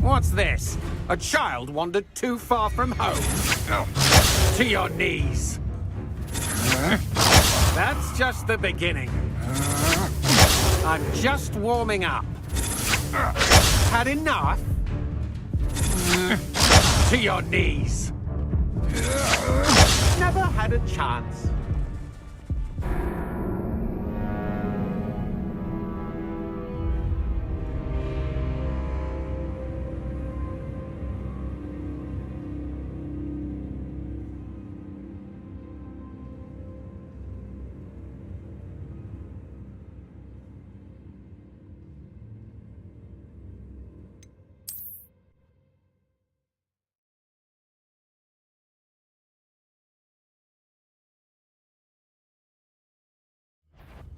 What's this? A child wandered too far from home. To your knees. That's just the beginning. I'm just warming up. Had enough? To your knees. Never had a chance.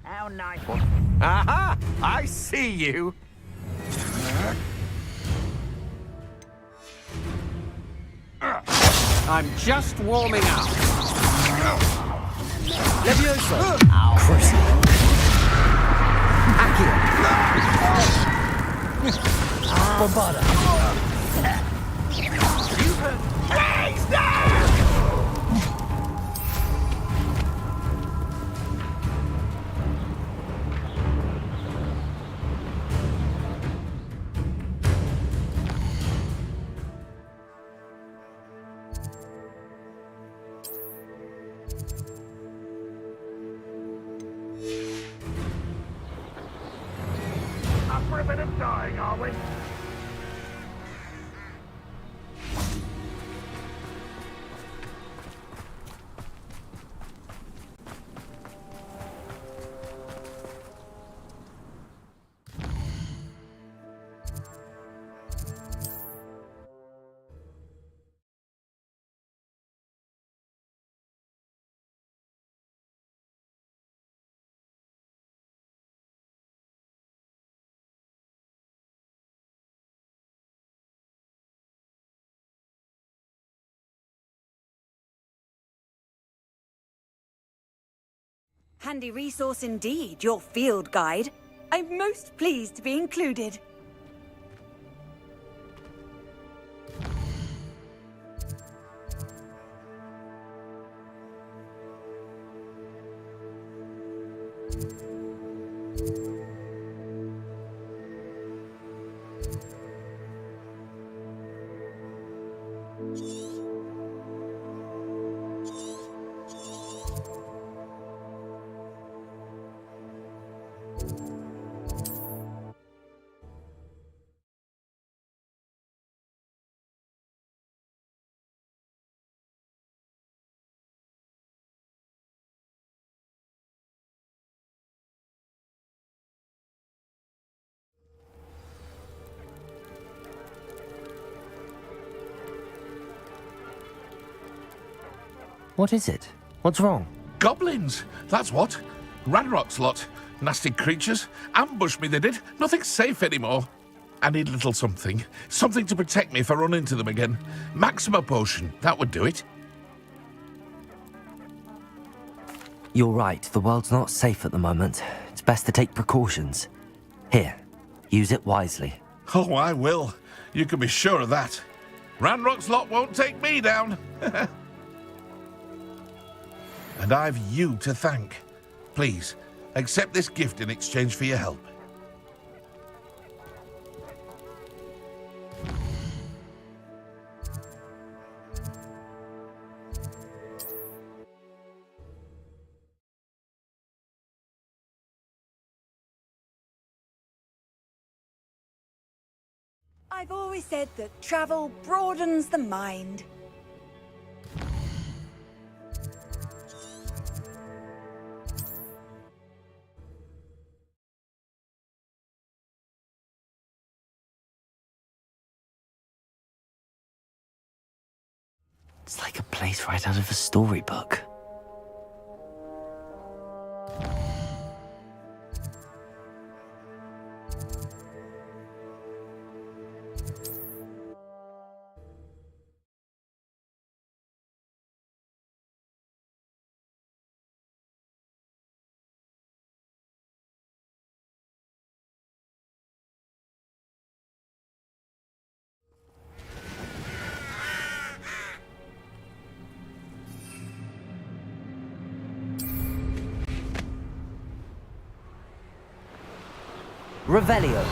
How nice. Aha! I see you. I'm just warming up. Levioso! Ow. Crucial. Accio! Bombarda! Raise down! Up for a bit of dying, are we? Handy resource indeed, your field guide. I'm most pleased to be included. What is it? What's wrong? Goblins, that's what. Ranrock's lot. Nasty creatures. Ambushed me, they did. Nothing's safe anymore. I need a little something. Something to protect me if I run into them again. Maxima potion, that would do it. You're right, the world's not safe at the moment. It's best to take precautions. Here, use it wisely. Oh, I will. You can be sure of that. Ranrock's lot won't take me down. And I've you to thank. Please, accept this gift in exchange for your help. I've always said that travel broadens the mind. It's like a place right out of a storybook. Revelio.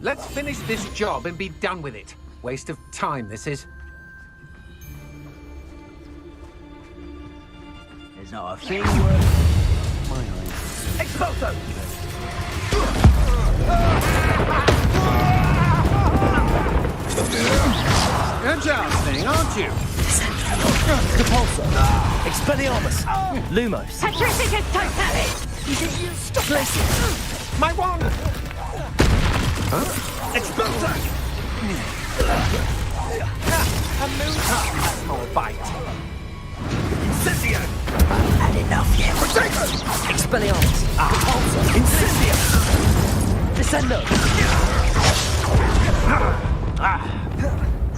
Let's finish this job and be done with it. Waste of time, this is. There's not a thing worth my eyes. Expulso! jousting, aren't you? Repulsor. Expelliarmus. Lumos. Patricitus totalis! Stop this! My wand! Expulsor! A moon more bite. Incendio! Had enough yet. Potato! Expelliarmus. Repulsor. Incendio. Descendo.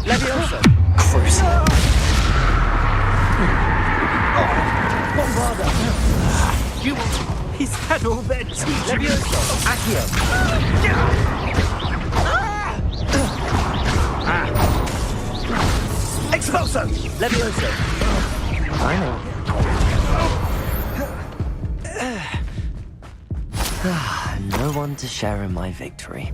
Leviosa. Crucial. Bombarda. You will... He's had all their teeth. Leviosa. Accio. Expulso! Leviosa. I know. No one to share in my victory.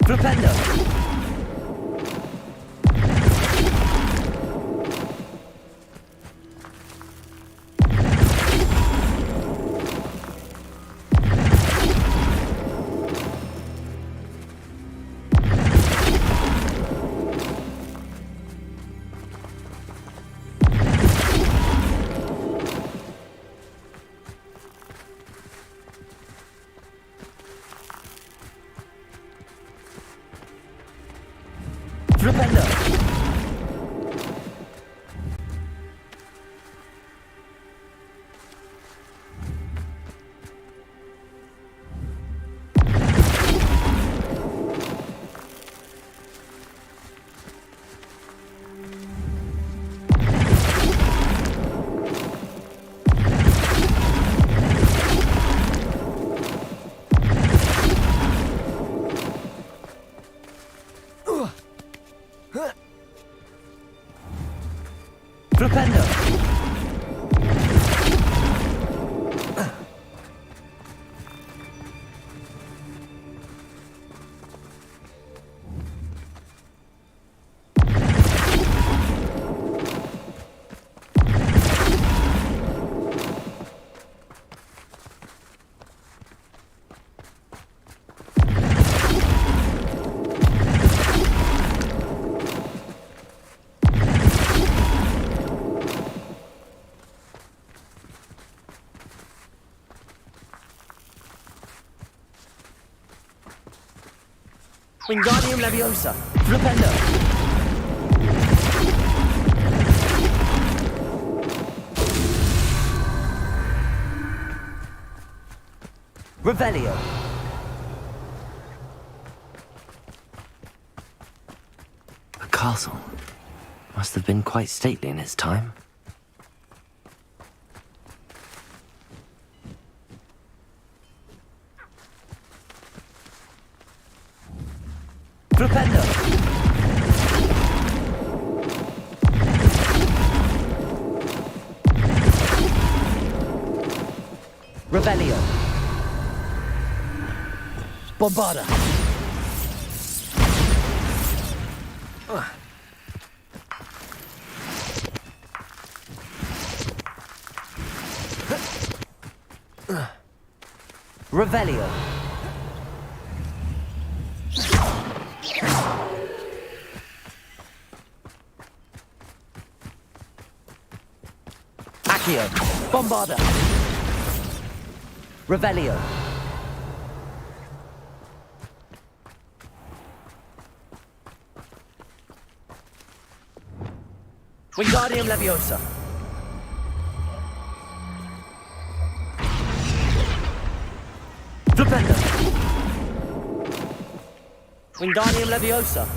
Flipendo! Flipendo! Flipendo! Wingardium Leviosa! Flipendo! Revelio! The castle must have been quite stately in its time. Flipendo! Revelio! Bombarda! Revelio! Accio! Bombarda! Revelio! Wingardium Leviosa! Flipendo! Wingardium Leviosa!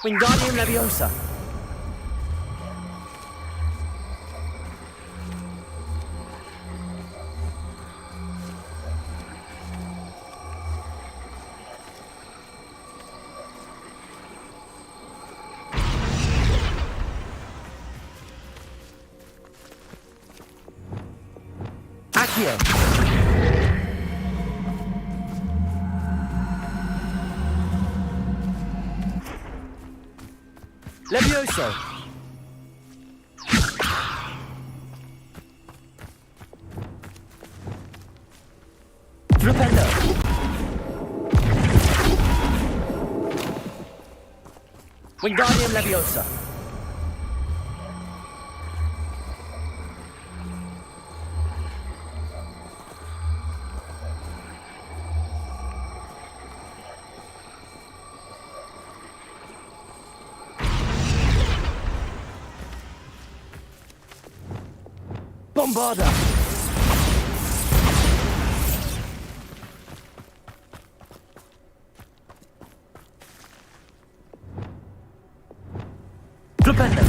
Wingardium Leviosa. Accio. Levioso. Flipendo. Wingardium Leviosa. Bombarda. Flipendo.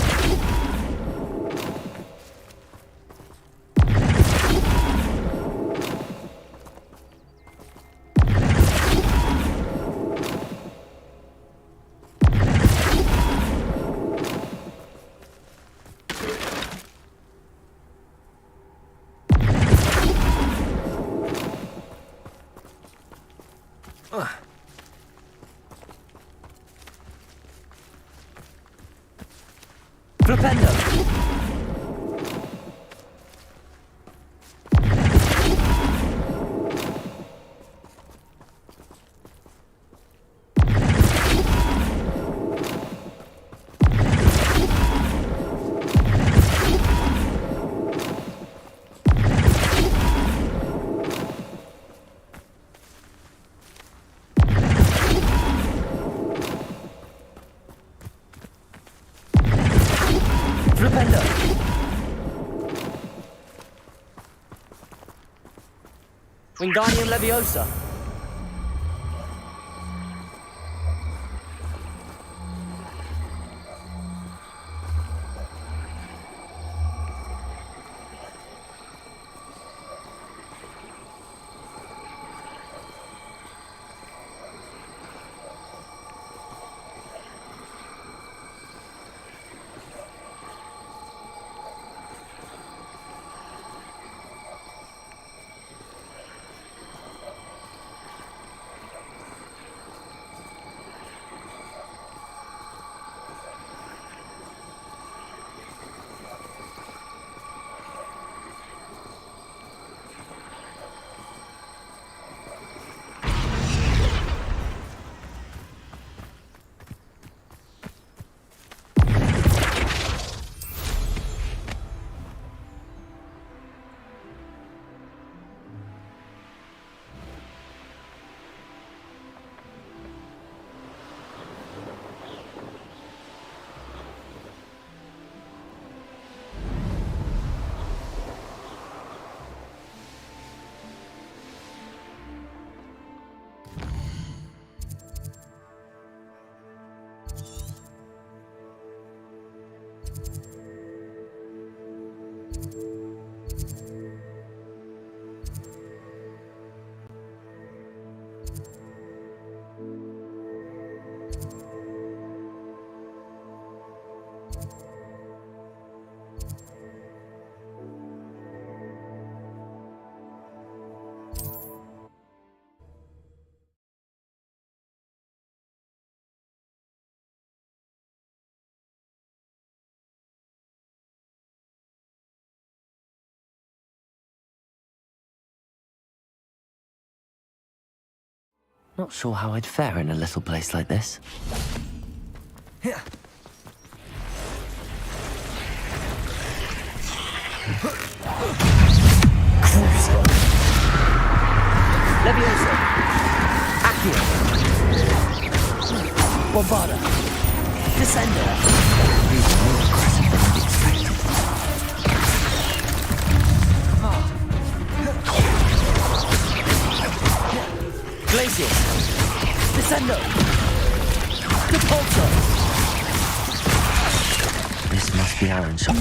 Flipendo. Flipendo. Wingardium Leviosa. Not sure how I'd fare in a little place like this. Here. Cruiser. Leviosa. Accio. Bombarda. Descender. These are more aggressive than I'd expected. Glacius. Descendo. Depulso. must be Aaron's shop.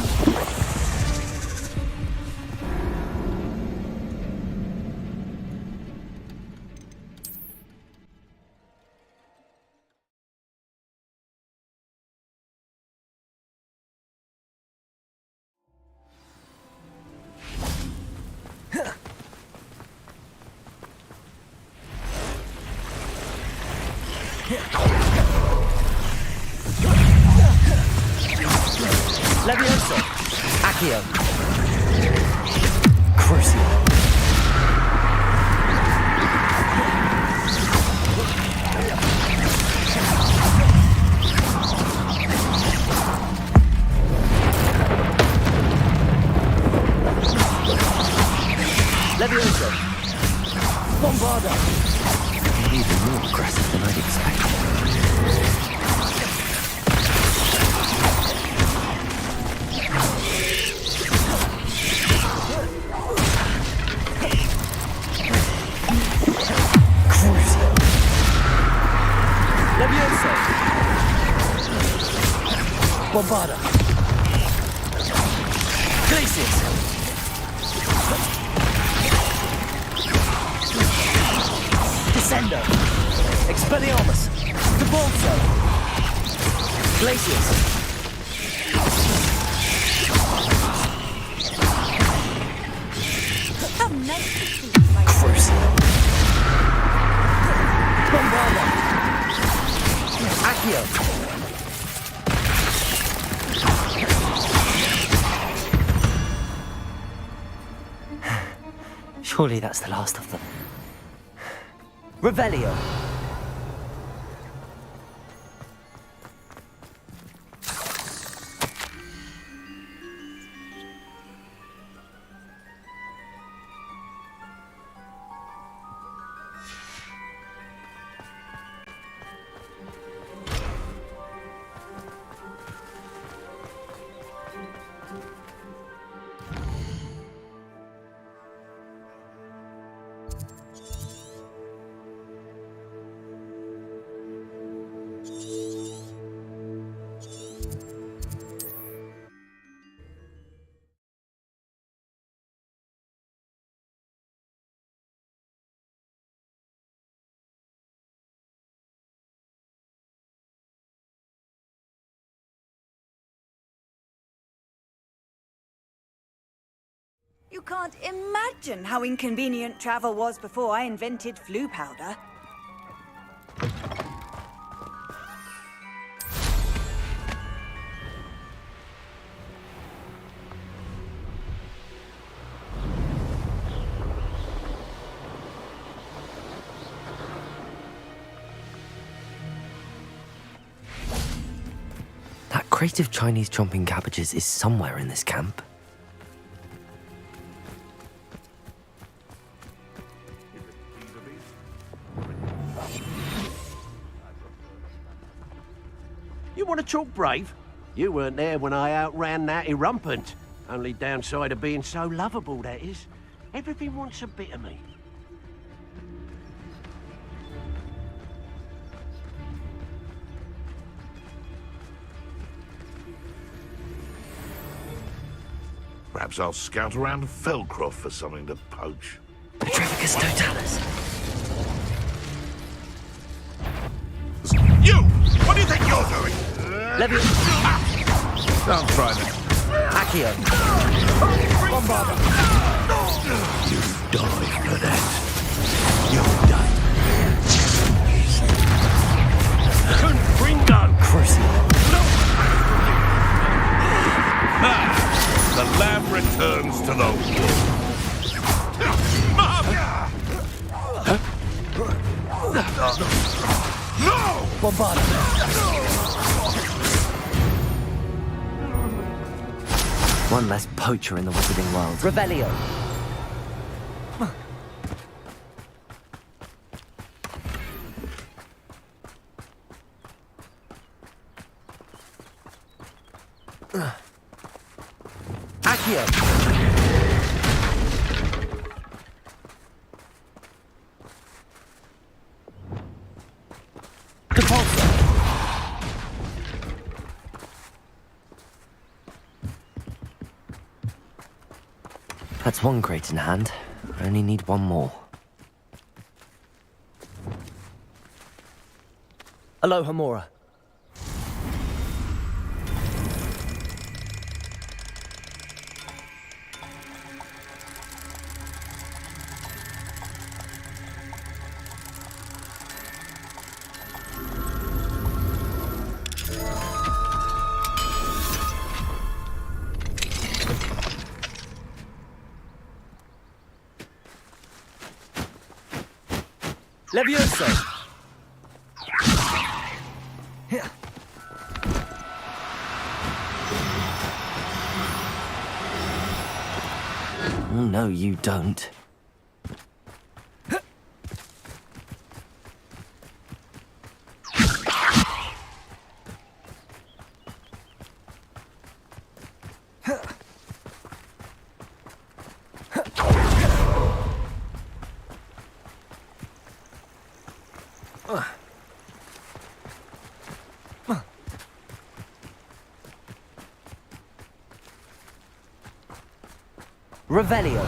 Levioso! Accio! Crucio! Levioso! Bombarda! Even more aggressive than I'd expected. Levioso! Bombarda! Glacius! Descendo! Expelliarmus! Debolso! Glacius! How nice to see you, my Crucio! Bombarda! Accio! Surely that's the last of them. Revelio! You can't imagine how inconvenient travel was before I invented flu powder. That crate of Chinese chomping cabbages is somewhere in this camp. You want to talk brave? You weren't there when I outran that irrumpant. Only downside of being so lovable, that is. Everything wants a bit of me. Perhaps I'll scout around Felcroft for something to poach. Petrificus totalis. You! What do you think you're doing? Levioso! Don't try me. Accio! Bombarda! You die for that. You're done. Confringo! Crucio! The lamb returns to the No! Bombarda! One less poacher in the wizarding world. Revelio! Accio! Depulso! That's one crate in hand. I only need one more. Aloha, Mora. Levioso! Here. Oh, no, you don't. Revelio.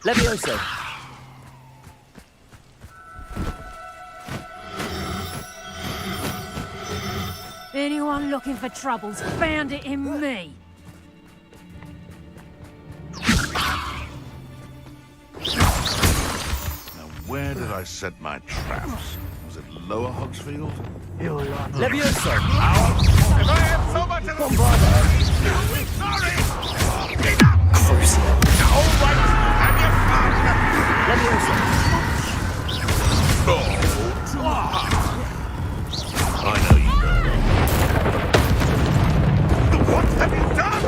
Levioso. Anyone looking for troubles found it in me. Now, where did I set my traps? Was it Lower Hogsfield? You're like... Levioso. If I had so much of the... Sorry! Enough! Crucio. All right, have your fun! Levioso. Oh, I know you know. What have you done?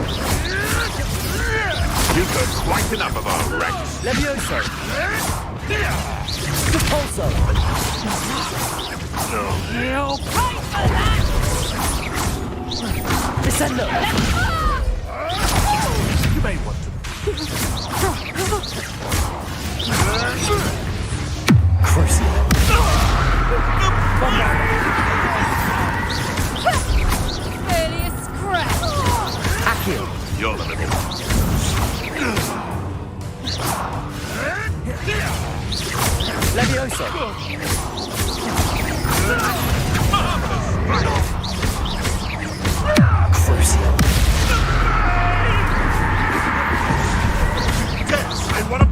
You've heard quite enough of our wrecks. Levioso. Repulso. You'll pay for that! Descendo. You may want to. Crucio. Barely a scratch. Accio. You're the little one. Levioso. Crucio. Yes, I want to...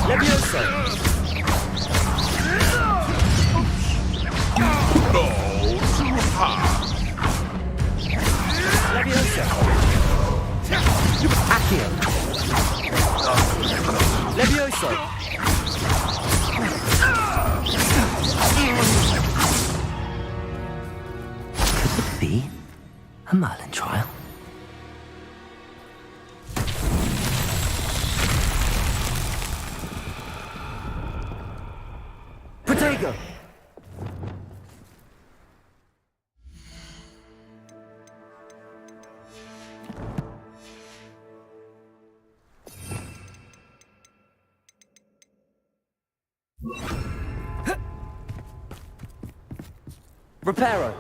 Levioso. No, too hard. Levioso. Accio. Levioso. Could it be a Merlin trial? Protego! Reparo.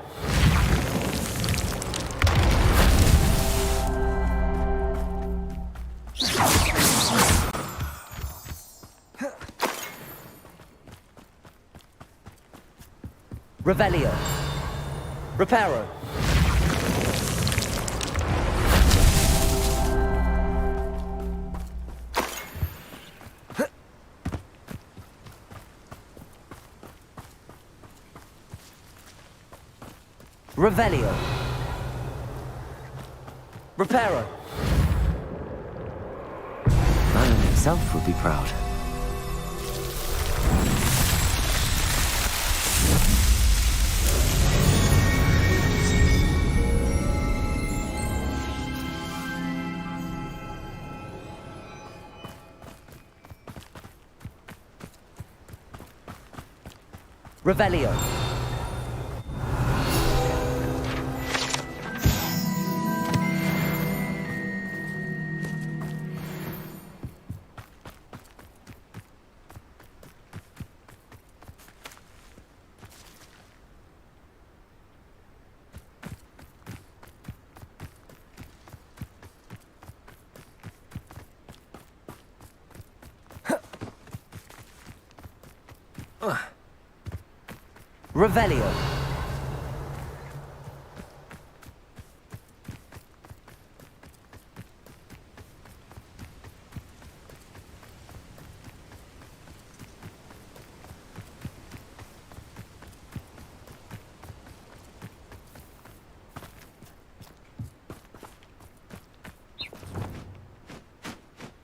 Revelio. Reparo. Revelio. Reparo! Merlin himself would be proud. Revelio. Revelio.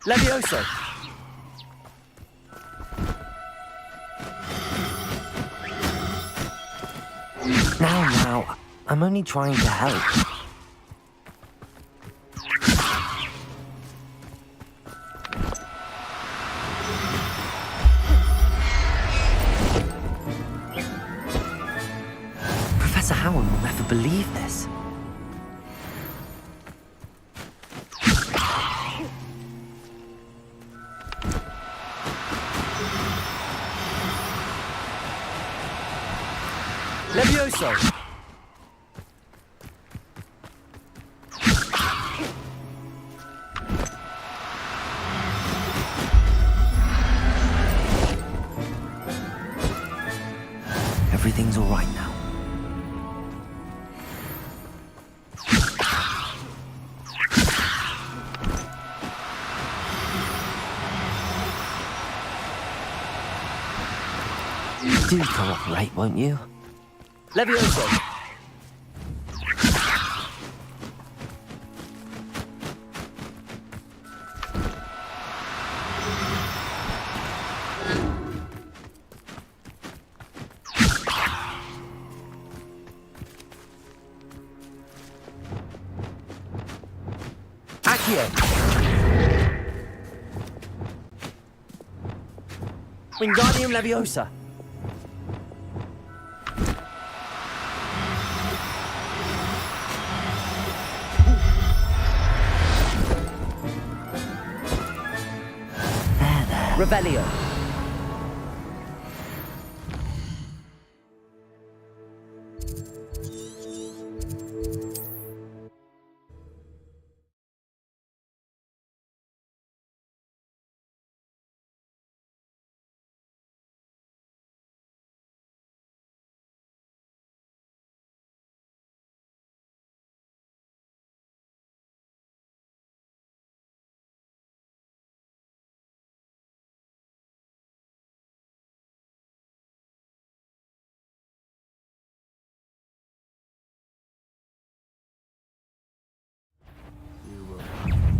Levioso. Now, I'm only trying to help. Professor Howard will never believe this. Levioso! Everything's all right now. Do cooperate, won't you? Levioso! Wingardium Leviosa. There. Revelio.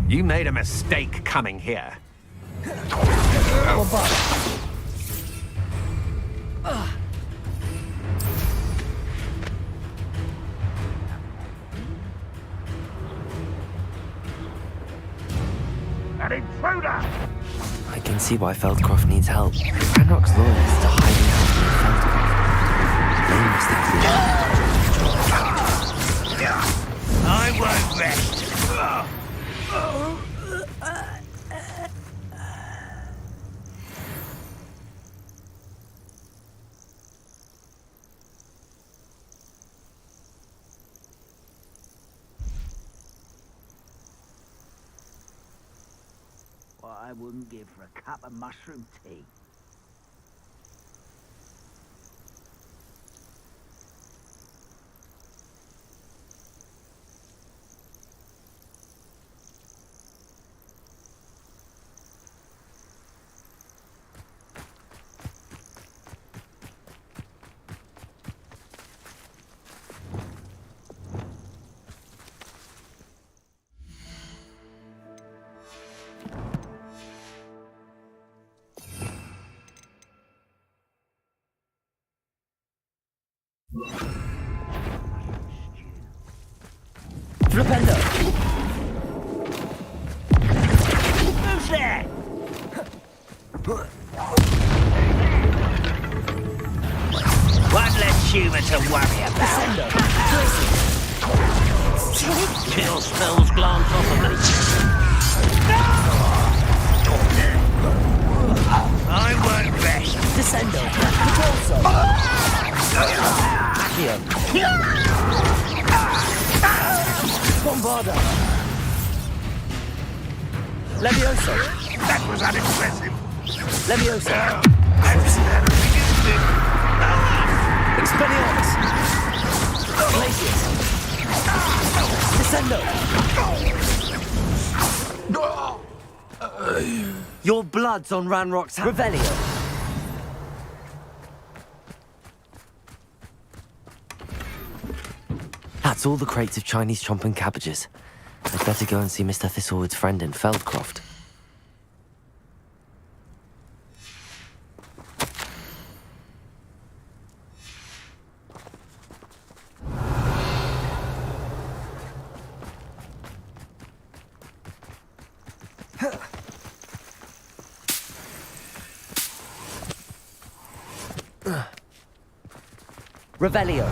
You made a mistake coming here. An intruder! I can see why Feldcroft needs help. Ranrock's loyalists are hiding out near Feldcroft. They must have I won't rest. What I wouldn't give for a cup of mushroom tea. Flipendo! Who's there? One less human to worry about. Chill spells glance off of me. I won't rest. Descendo! Accio! Bombarda! Levioso! That was unimpressive. Levioso! Expelliarmus! Glacius! Descendo! Your blood's on Ranrock's hand. Revelio! That's all the crates of Chinese chomping cabbages. I'd better go and see Mr. Thistlewood's friend in Feldcroft. Revelio.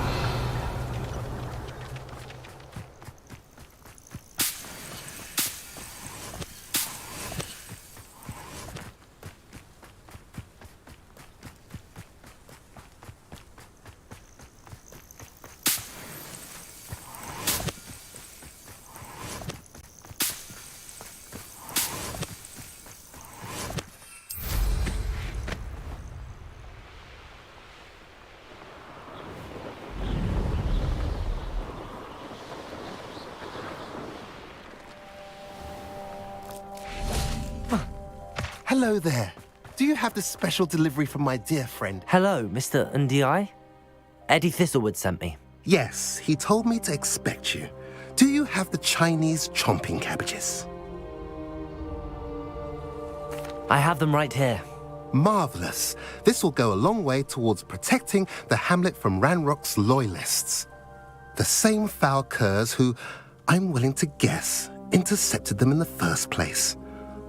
Hello there. Do you have the special delivery from my dear friend? Hello, Mr. Ndi? Eddie Thistlewood sent me. Yes, he told me to expect you. Do you have the Chinese chomping cabbages? I have them right here. Marvelous. This will go a long way towards protecting the hamlet from Ranrock's loyalists. The same foul curs who, I'm willing to guess, intercepted them in the first place,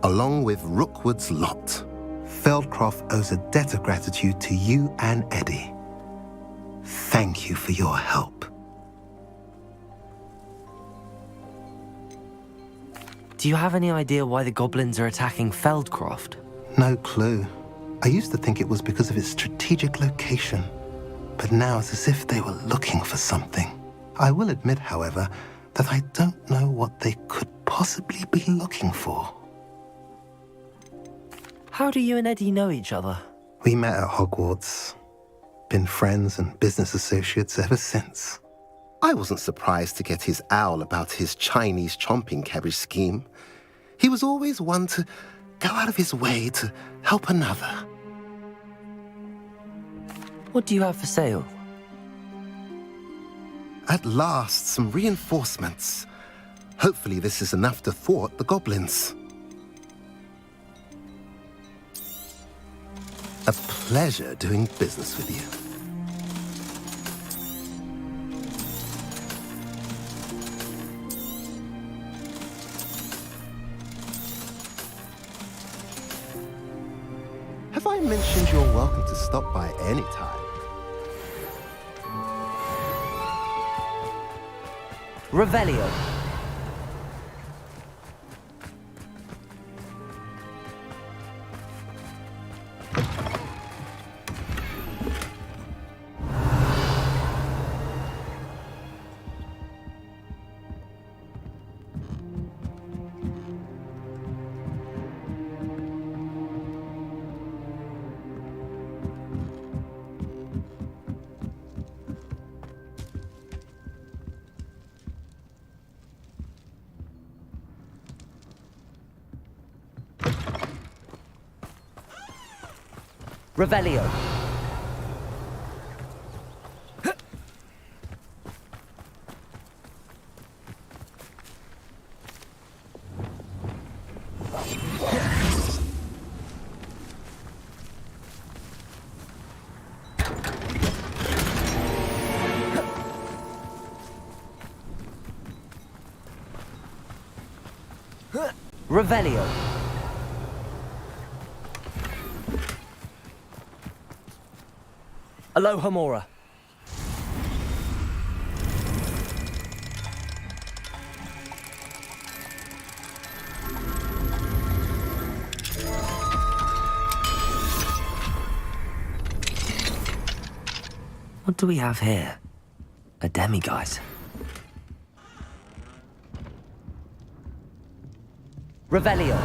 along with Rookwood's lot. Feldcroft owes a debt of gratitude to you and Eddie. Thank you for your help. Do you have any idea why the goblins are attacking Feldcroft? No clue. I used to think it was because of its strategic location, but now it's as if they were looking for something. I will admit, however, that I don't know what they could possibly be looking for. How do you and Eddie know each other? We met at Hogwarts. Been friends and business associates ever since. I wasn't surprised to get his owl about his Chinese chomping cabbage scheme. He was always one to go out of his way to help another. What do you have for sale? At last, some reinforcements. Hopefully this is enough to thwart the goblins. A pleasure doing business with you. Have I mentioned you're welcome to stop by any time? Revelio. Revelio. Revelio. Alohomora. What do we have here? A demiguise. Revelio.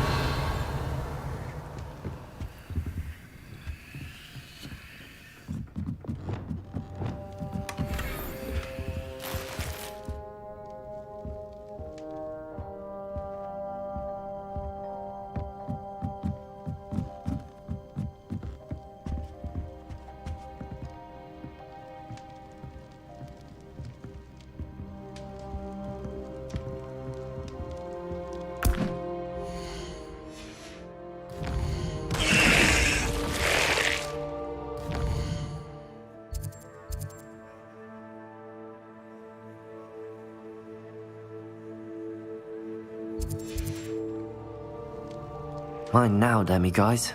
Mine now, demiguise.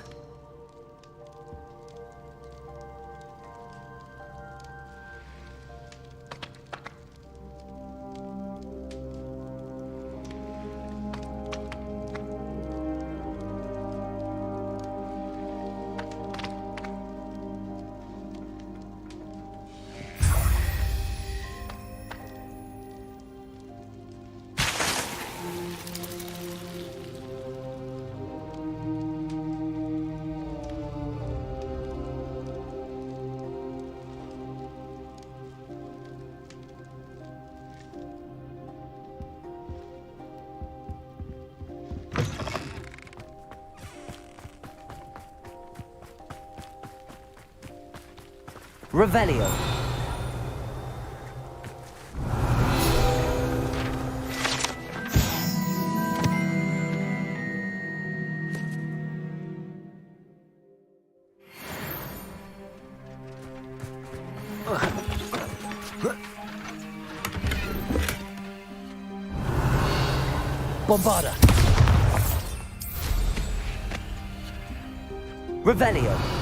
Revelio. Bombarda. Revelio.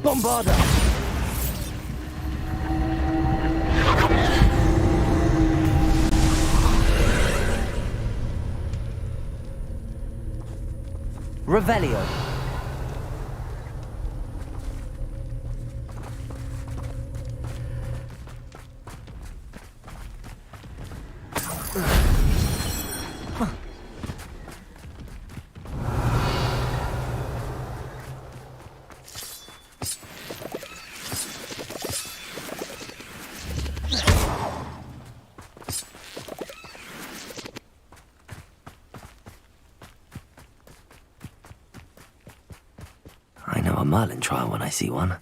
Bombarda! Revelio. I know a Merlin trial when I see one.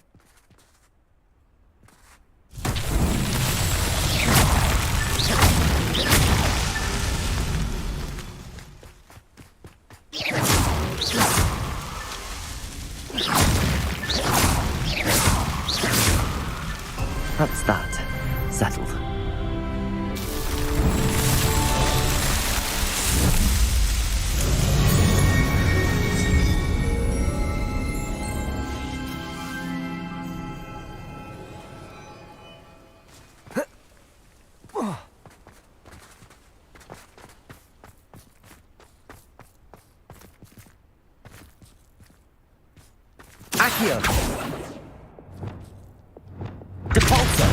That's that. Settled. Accio! Depulso!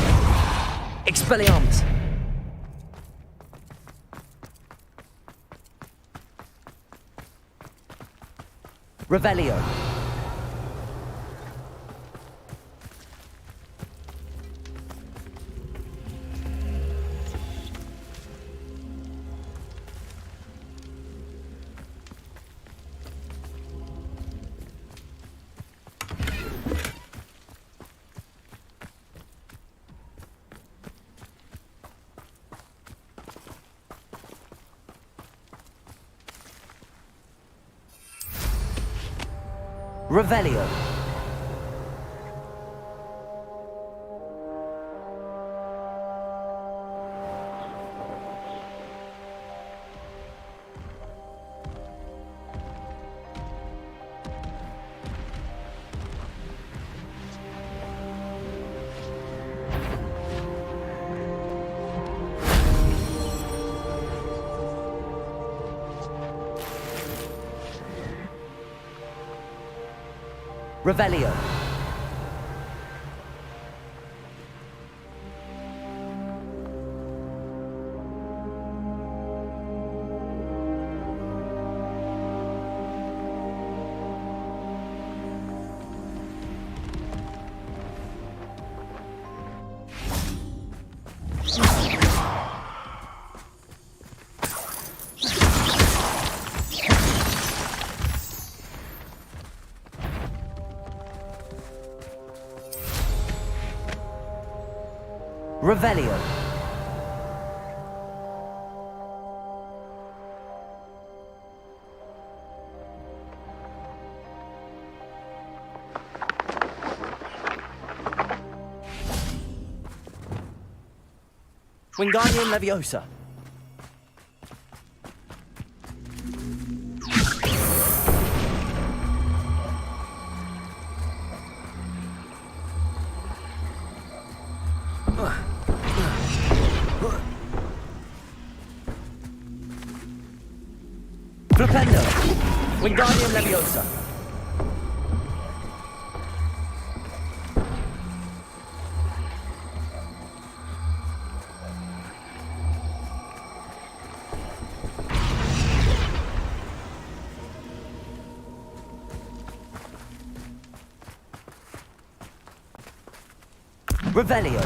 Expelliarmus! Revelio! Revelio. Revelio. Revelio. Wingardium Leviosa. Flipendo. Wingardium Leviosa. Revelio.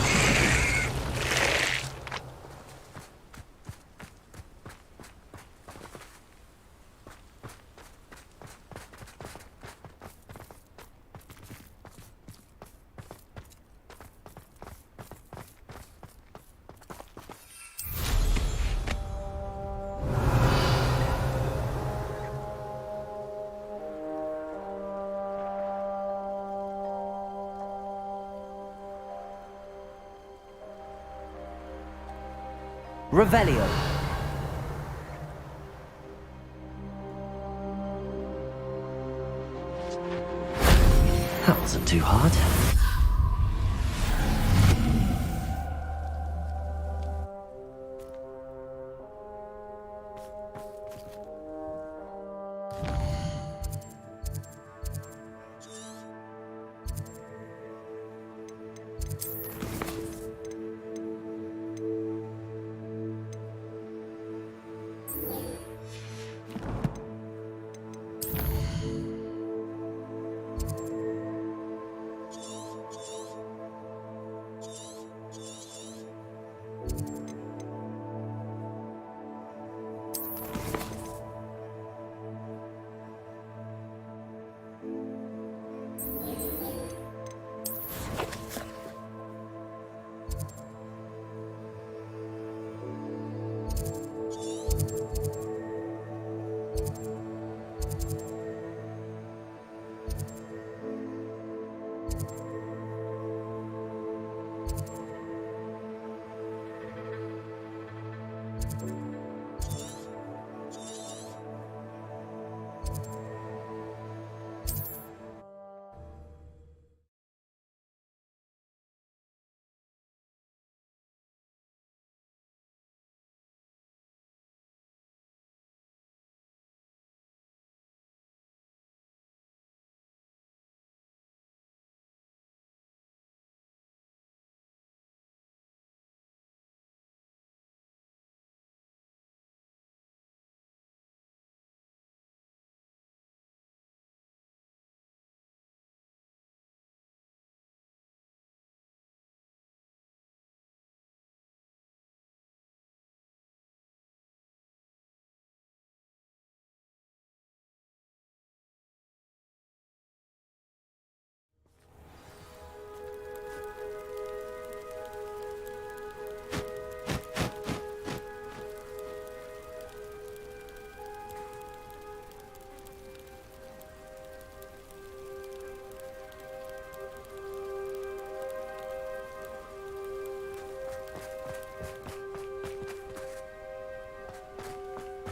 Revelio. That wasn't too hard.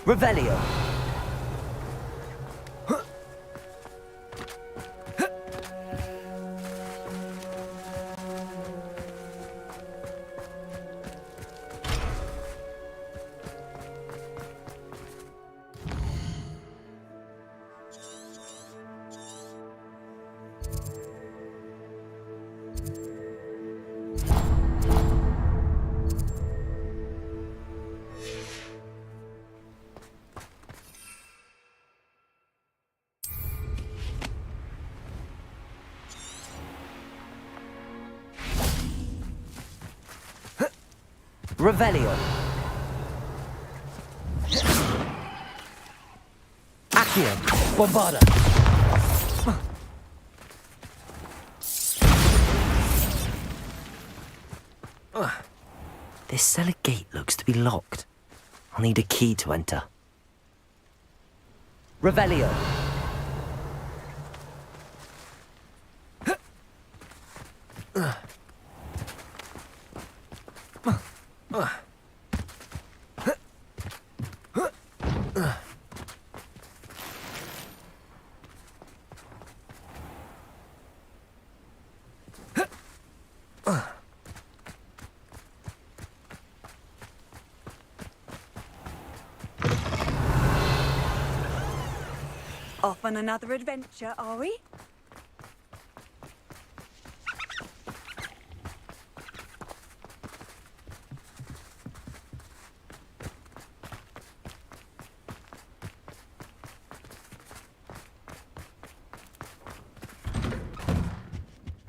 Revelio. Revelio. Accio. Bombarda. This cellar gate looks to be locked. I'll need a key to enter. Revelio. Off on another adventure, are we?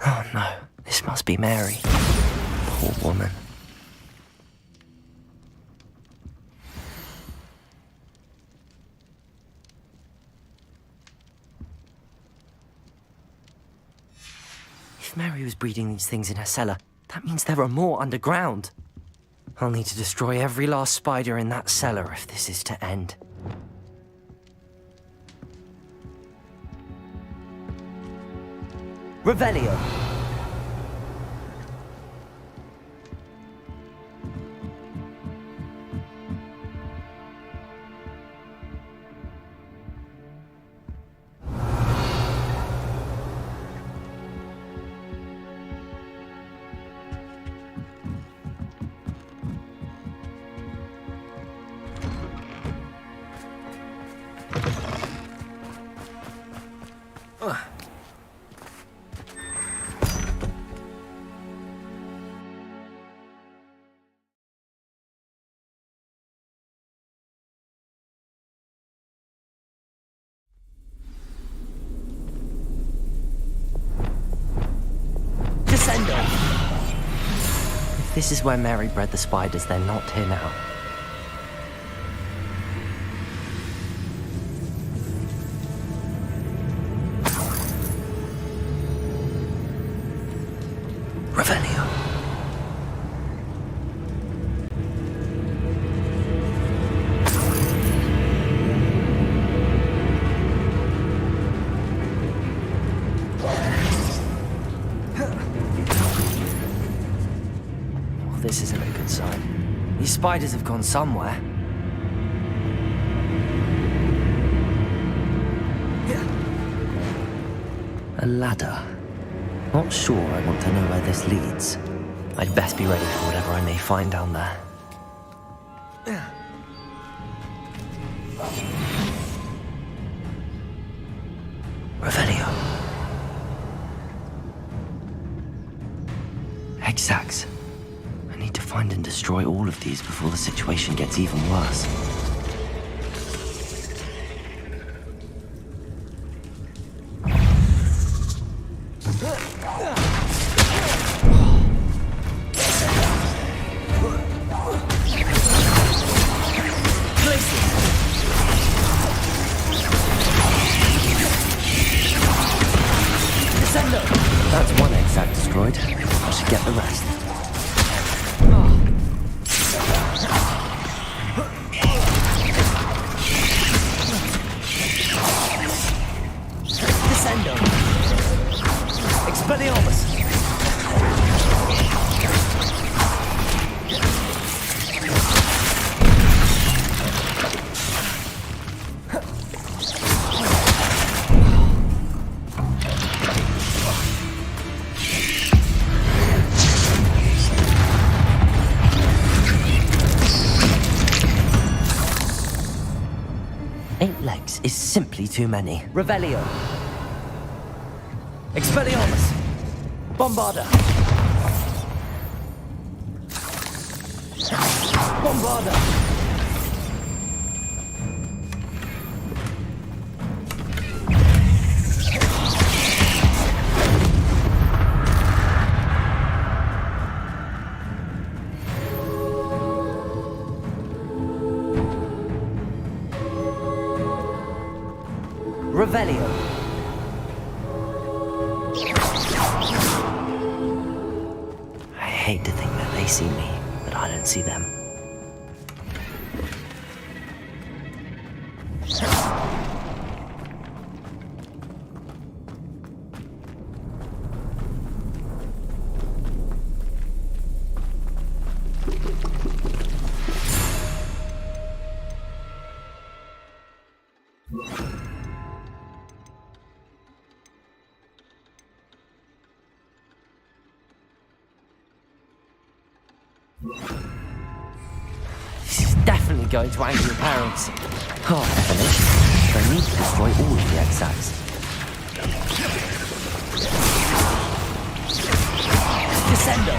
Oh no, this must be Mary. Poor woman. If Mary was breeding these things in her cellar, that means there are more underground. I'll need to destroy every last spider in that cellar if this is to end. Revelio. If this is where Mary bred the spiders, they're not here now. Revelio. This isn't a good sign. These spiders have gone somewhere. A ladder. Not sure I want to know where this leads. I'd best be ready for whatever I may find down there. Revelio. Exact. I need to find and destroy all of these before the situation gets even worse. That's one exact destroyed. I should get the rest. Descendo. Expelliarmus. simply too many. Revelio. Expelliarmus. Bombarda. Bombarda. Revelio. I hate to think that they see me, but I don't see them. This is definitely going to anger your parents. Oh, finished. I need to destroy all of the X-Acts. Descendo.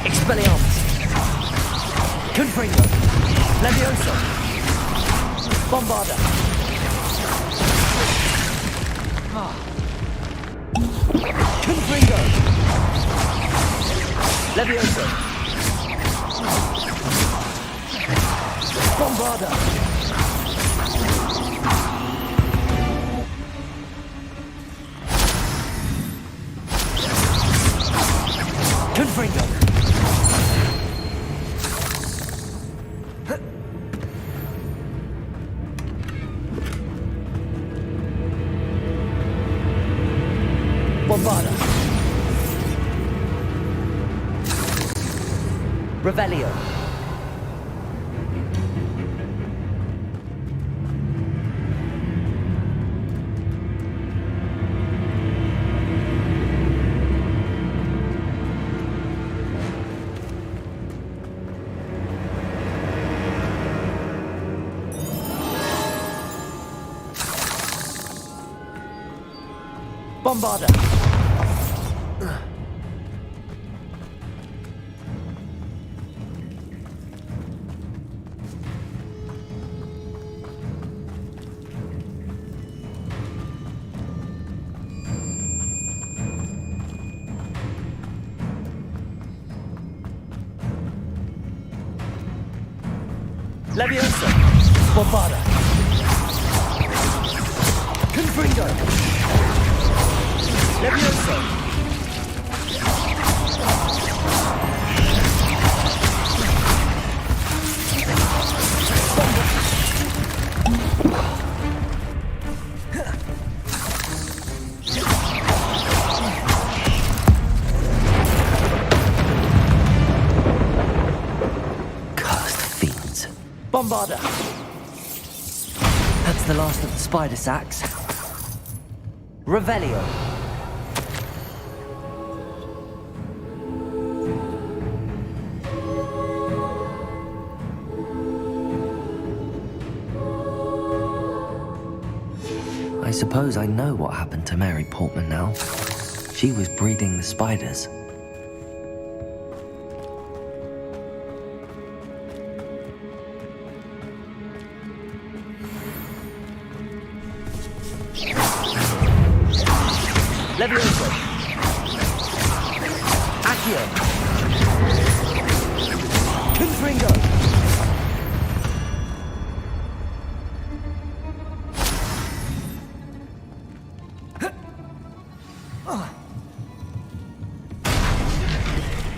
Expelliarmus. Confringo. Levioso. Bombarda. Confringo. Levioso. Bombarda. Confringo. Bombarda. Revelio. Bombarda. Levioso. Bombarda. Confringo. Levioso. Bombarda. That's the last of the spider sacks. Revelio. I suppose I know what happened to Mary Portman now. She was breeding the spiders. Levioso. Accio. Confringo.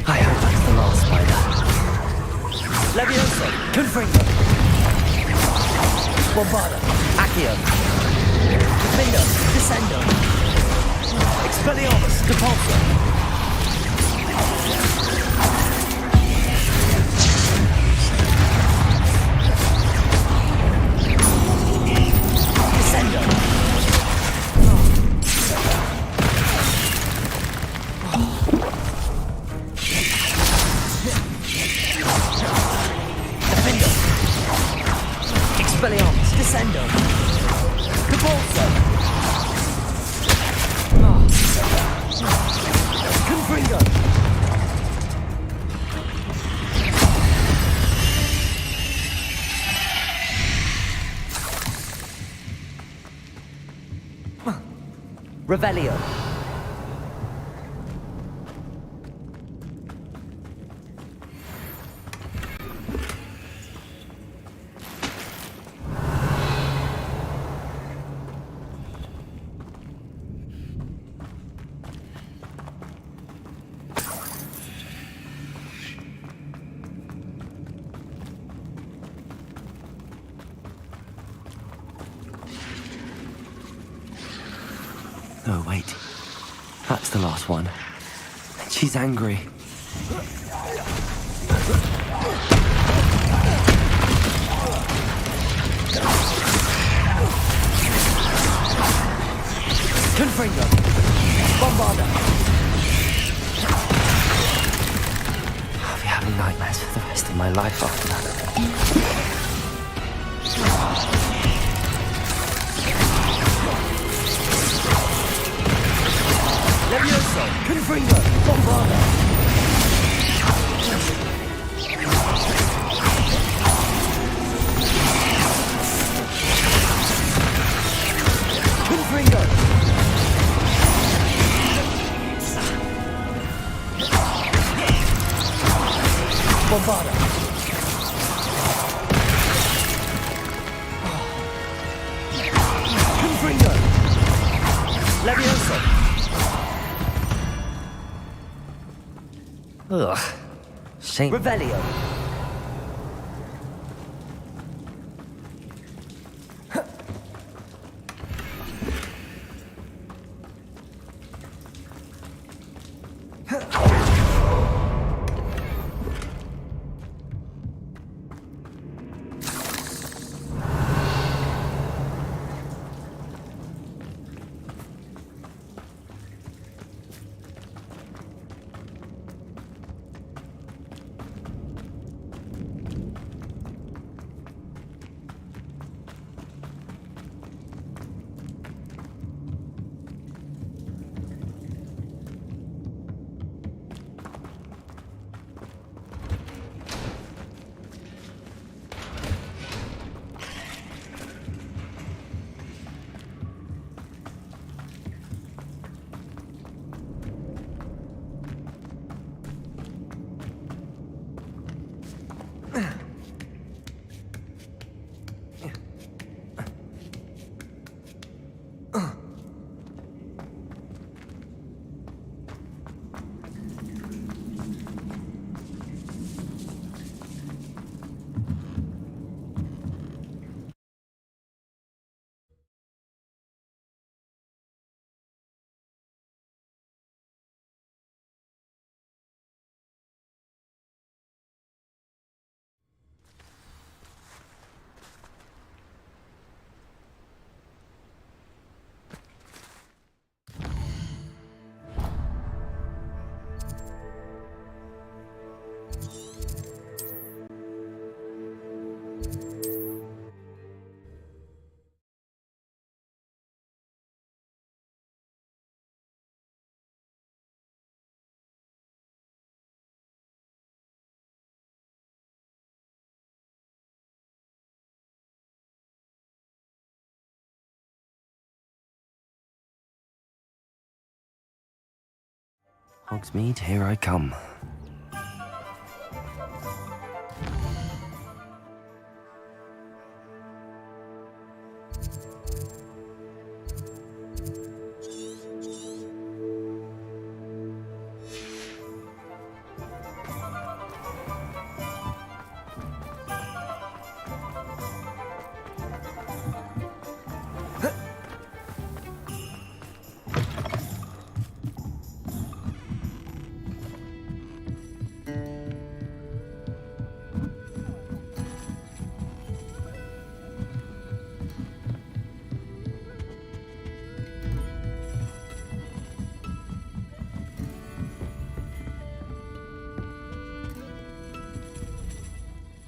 I hope that's the last spider. Levioso. Confringo. Bombarda. Accio. Confringo. Descendo. Expelliarmus, Depulso. Descendo. Expelliarmus, Descendo! Cabalso! Confringo! Revelio! Oh, wait. That's the last one. And she's angry. Confringo! Bombarda! I'll be having nightmares for the rest of my life after that. Levioso! Confringo! Bombarda! Confringo! Bombarda! Confringo! Levioso! Ugh. Shame. Revelio. Hogsmeade, here I come.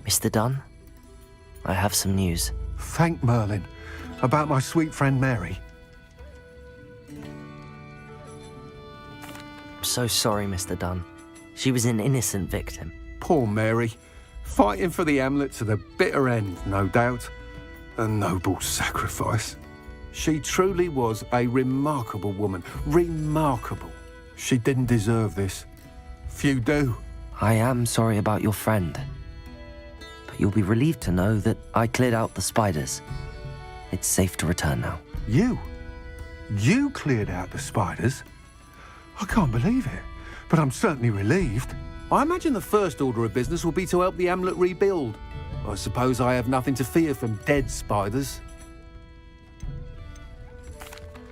Mr. Dunn, I have some news. Thank Merlin. About my sweet friend Mary. I'm so sorry, Mr. Dunn. She was an innocent victim. Poor Mary. Fighting for the Hamlet to the bitter end, no doubt. A noble sacrifice. She truly was a remarkable woman. Remarkable. She didn't deserve this. Few do. I am sorry about your friend. But you'll be relieved to know that I cleared out the spiders. It's safe to return now. You? You cleared out the spiders? I can't believe it, but I'm certainly relieved. I imagine the first order of business will be to help the Hamlet rebuild. I suppose I have nothing to fear from dead spiders.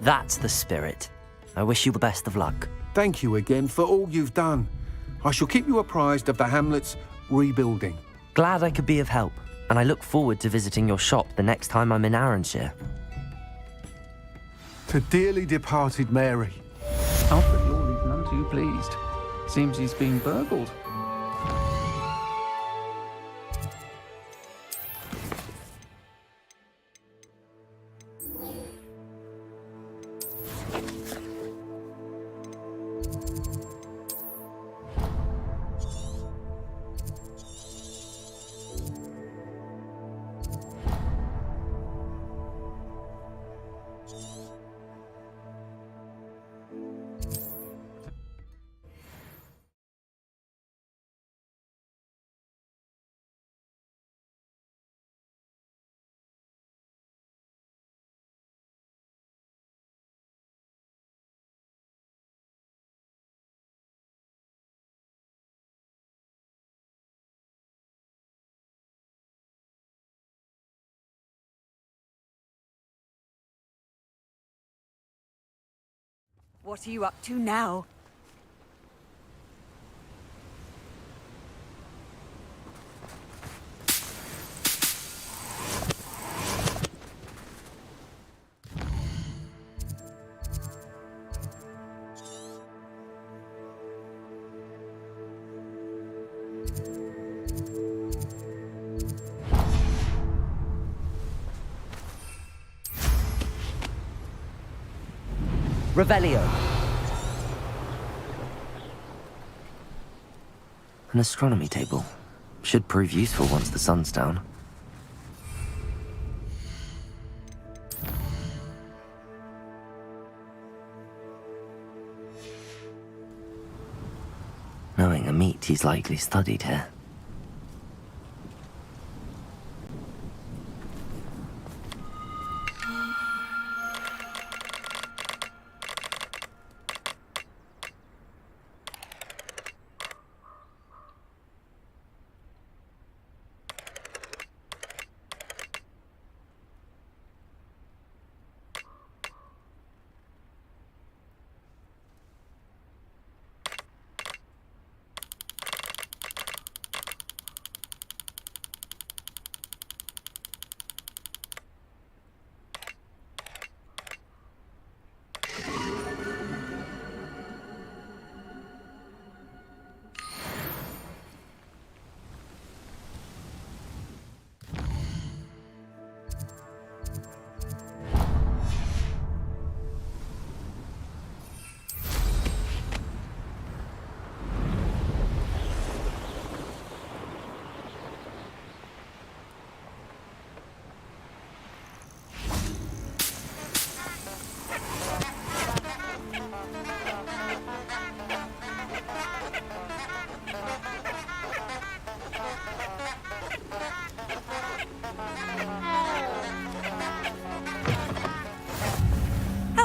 That's the spirit. I wish you the best of luck. Thank you again for all you've done. I shall keep you apprised of the Hamlet's rebuilding. Glad I could be of help, and I look forward to visiting your shop the next time I'm in Arranshire. To dearly departed Mary. Alfred Lord is none too pleased. Seems he's been burgled. What are you up to now? Revelio. An astronomy table. Should prove useful once the sun's down. Knowing a meat, he's likely studied here.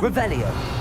Revelio.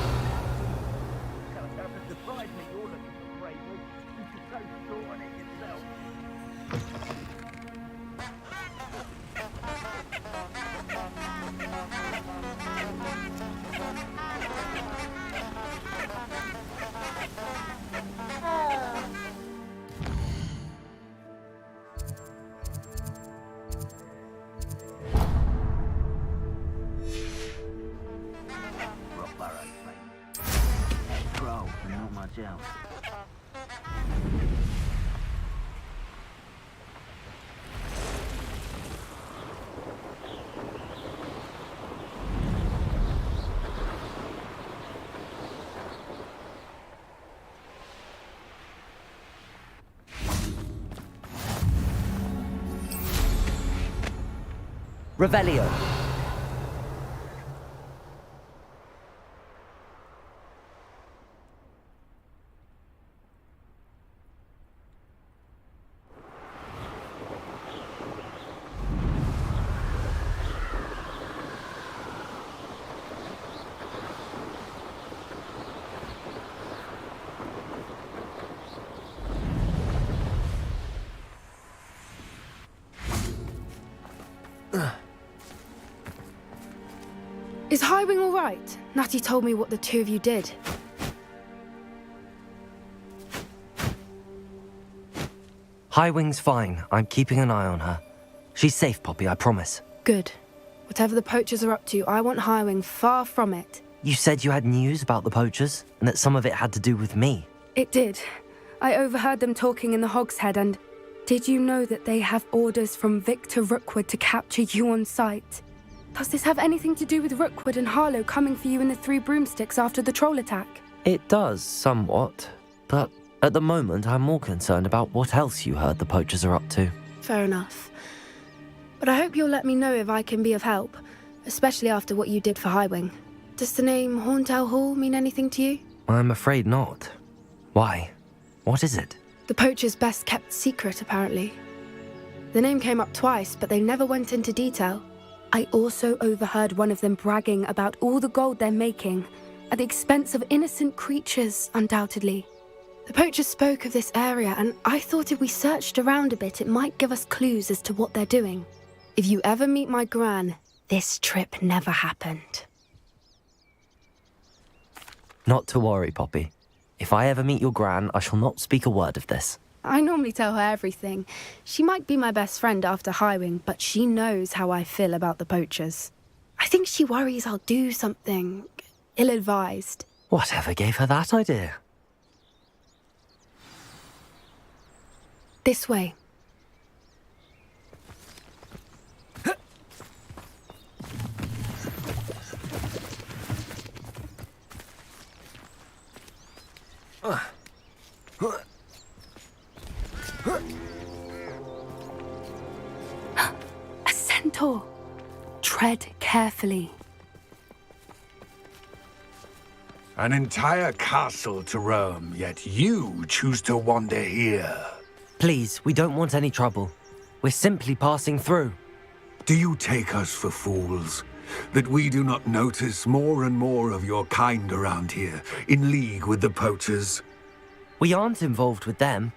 Revelio. Is Highwing all right? Natty told me what the two of you did. Highwing's fine. I'm keeping an eye on her. She's safe, Poppy, I promise. Good. Whatever the poachers are up to, I want Highwing far from it. You said you had news about the poachers, and that some of it had to do with me. It did. I overheard them talking in the Hogshead, and did you know that they have orders from Victor Rookwood to capture you on sight? Does this have anything to do with Rookwood and Harlow coming for you in the Three Broomsticks after the troll attack? It does, somewhat. But at the moment, I'm more concerned about what else you heard the poachers are up to. Fair enough. But I hope you'll let me know if I can be of help, especially after what you did for Highwing. Does the name Horntail Hall mean anything to you? I'm afraid not. Why? What is it? The poachers' best kept secret, apparently. The name came up twice, but they never went into detail. I also overheard one of them bragging about all the gold they're making, at the expense of innocent creatures, undoubtedly. The poachers spoke of this area, and I thought if we searched around a bit, it might give us clues as to what they're doing. If you ever meet my Gran, this trip never happened. Not to worry, Poppy. If I ever meet your Gran, I shall not speak a word of this. I normally tell her everything. She might be my best friend after Highwing, but she knows how I feel about the poachers. I think she worries I'll do something ill-advised. Whatever gave her that idea? This way. A centaur. Tread carefully. An entire castle to roam, yet you choose to wander here. Please, we don't want any trouble. We're simply passing through. Do you take us for fools? That we do not notice more and more of your kind around here, in league with the poachers? We aren't involved with them.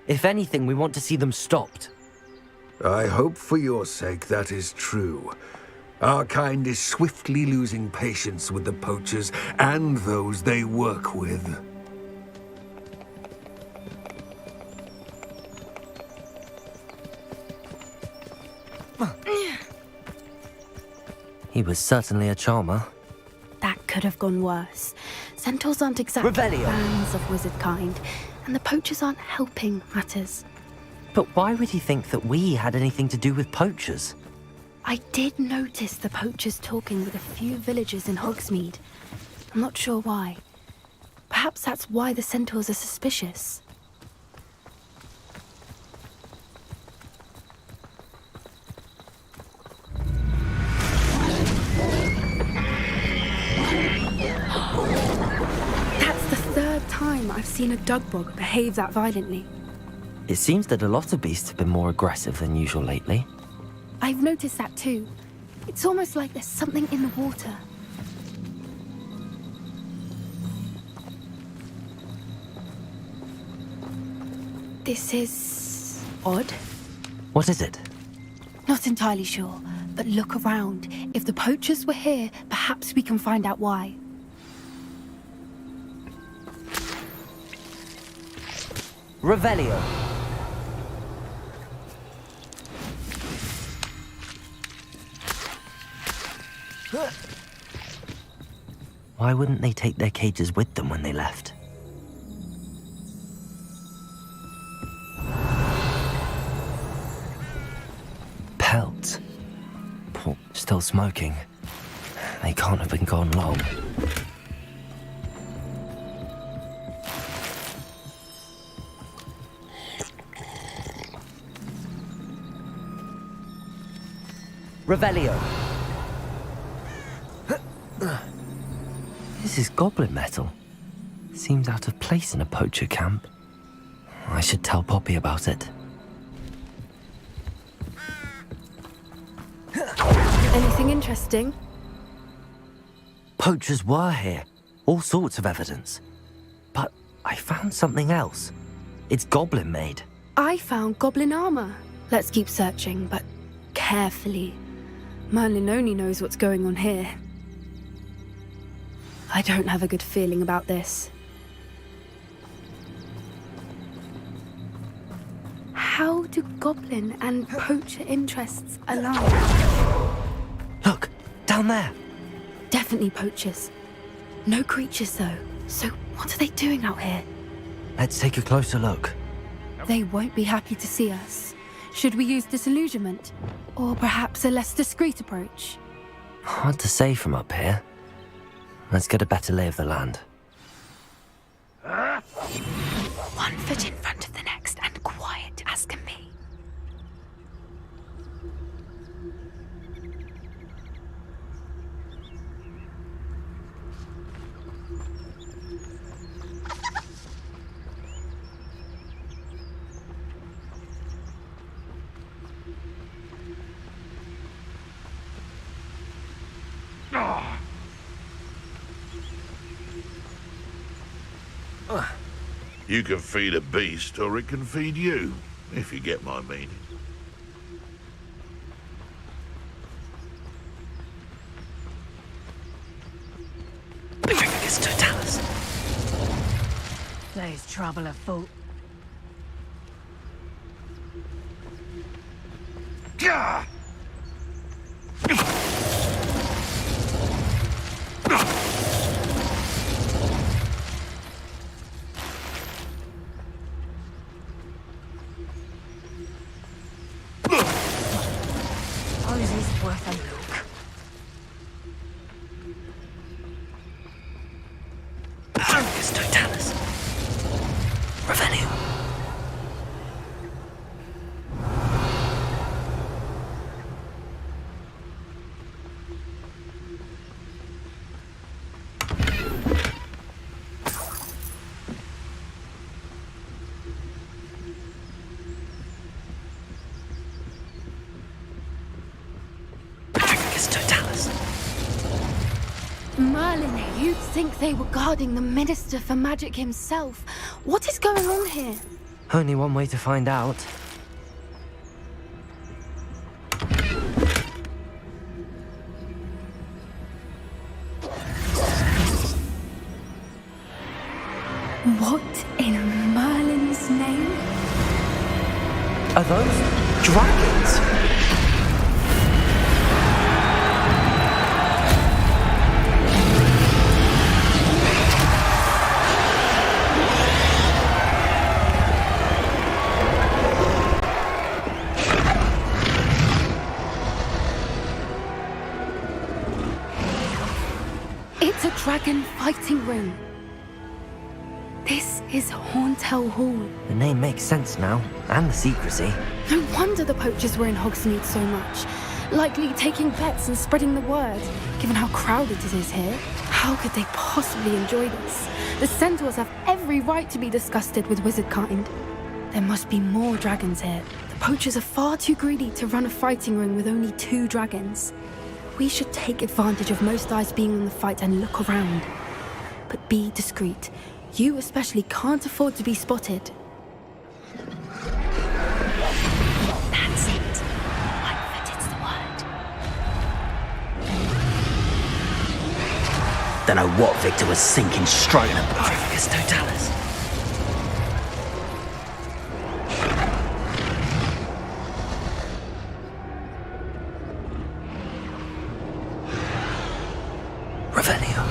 If anything, we want to see them stopped. I hope for your sake that is true. Our kind is swiftly losing patience with the poachers and those they work with. He was certainly a charmer. That could have gone worse. Centaurs aren't exactly fans of wizard kind, and the poachers aren't helping matters. But why would he think that we had anything to do with poachers? I did notice the poachers talking with a few villagers in Hogsmeade. I'm not sure why. Perhaps that's why the centaurs are suspicious. That's the third time I've seen a dugbog behave that violently. It seems that a lot of beasts have been more aggressive than usual lately. I've noticed that too. It's almost like there's something in the water. This is odd. What is it? Not entirely sure, but look around. If the poachers were here, perhaps we can find out why. Revelio. Why wouldn't they take their cages with them when they left? Pelts. Still smoking. They can't have been gone long. Revelio. This is goblin metal. Seems out of place in a poacher camp. I should tell Poppy about it. Anything interesting? Poachers were here. All sorts of evidence. But I found something else. It's goblin made. I found goblin armor. Let's keep searching, but carefully. Merlin only knows what's going on here. I don't have a good feeling about this. How do goblin and poacher interests align? Look, down there. Definitely poachers. No creatures, though. So what are they doing out here? Let's take a closer look. They won't be happy to see us. Should we use disillusionment? Or perhaps a less discreet approach? Hard to say from up here. Let's get a better lay of the land. One foot in front of the next and quiet as can be. You can feed a beast, or it can feed you, if you get my meaning. It's Totalis. There's trouble afoot. Gah! Suppose it's worth a look. It's Totalis. Revelio. Merlin, you'd think they were guarding the Minister for Magic himself. What is going on here? Only one way to find out. What in Merlin's name? Are those dragons? It's a dragon fighting ring. This is Horntail Hall. The name makes sense now, and the secrecy. No wonder the poachers were in Hogsmeade so much. Likely taking bets and spreading the word, given how crowded it is here. How could they possibly enjoy this? The centaurs have every right to be disgusted with wizard kind. There must be more dragons here. The poachers are far too greedy to run a fighting ring with only 2 dragons. We should take advantage of most eyes being on the fight and look around. But be discreet. You especially can't afford to be spotted. That's it. One foot is the word. Don't know what Victor was thinking straight up. It's Totalis. Revelio.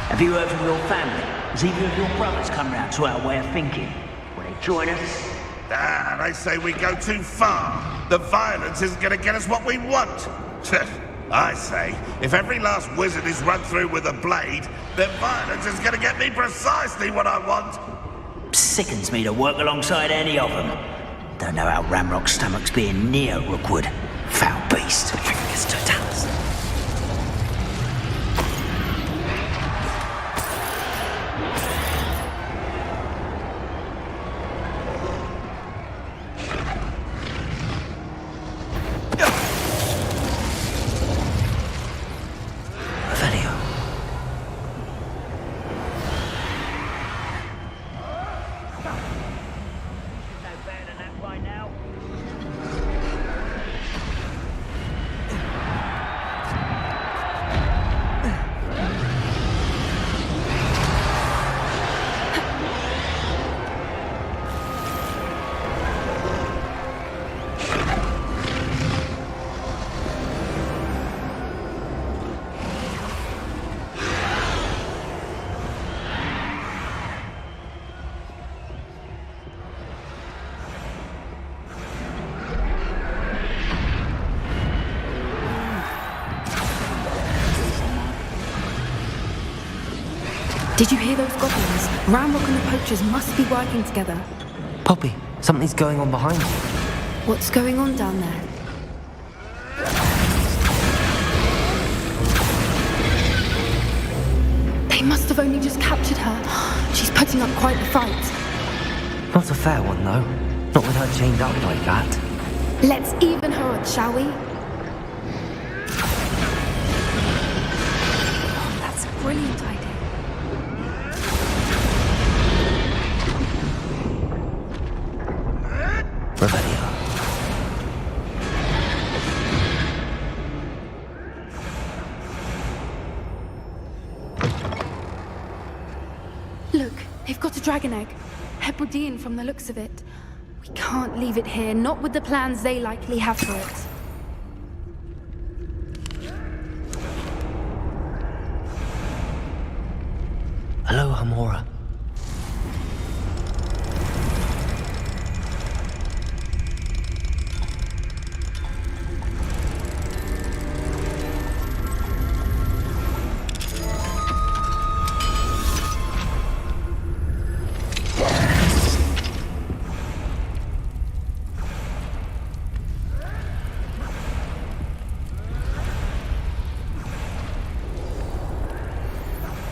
Have you heard from your family? Has either of your brothers come round to our way of thinking? Will they join us? Ah, they say we go too far. The violence isn't going to get us what we want. I say, if every last wizard is run through with a blade, then violence is gonna get me precisely what I want. Sickens me to work alongside any of them. Don't know how Ramrock's stomach's being near Rookwood. Foul beast. Did you hear those goblins? Ramrock and the poachers must be working together. Poppy, something's going on behind you. What's going on down there? They must have only just captured her. She's putting up quite the fight. Not a fair one, though. Not with her chained up like that. Let's even her odds, shall we? Oh, that's a brilliant idea. Revelio. Look, they've got a dragon egg. Hebridean from the looks of it. We can't leave it here, not with the plans they likely have for it. Hello, Hamora.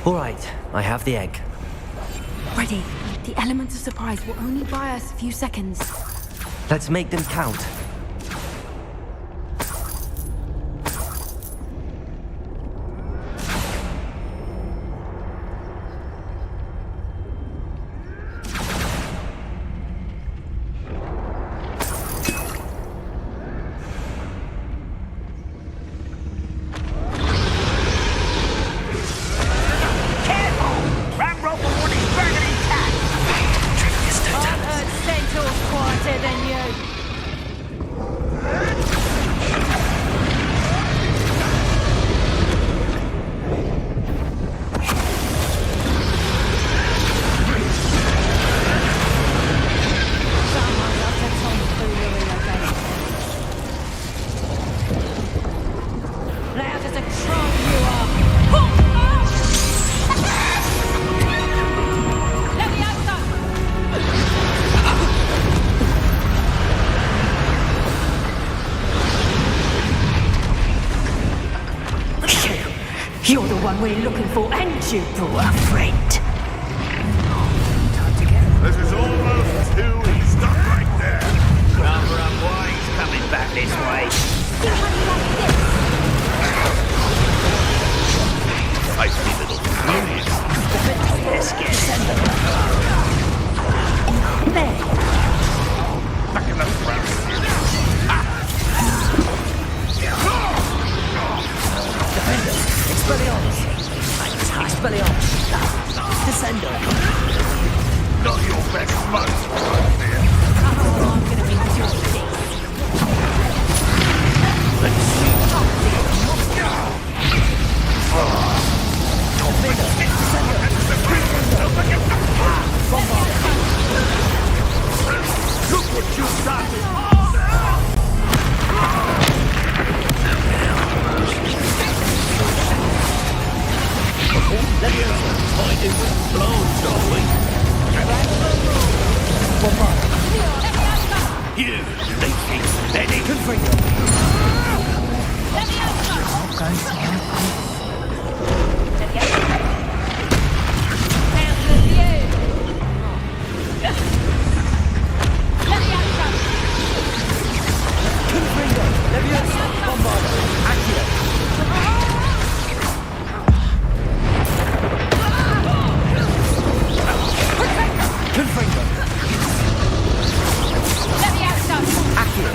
All right, I have the egg. Ready. The element of surprise will only buy us a few seconds. Let's make them count. You're the one we're looking for, and you brought a friend. This is almost too easy. Stop right there. Cover up why he's coming back this way. Feisty little idiots. Let's get There. Back in the front. Expelliarmus. Descendo. Not your best month, right there. I'm gonna be with your dick. Let's see. Look what you started! Leviosa, find him with blown, shall we? You, leafy, steady. Confringo. Leviosa, Bombarda, Accio. Confringo. Leviosa. Accio.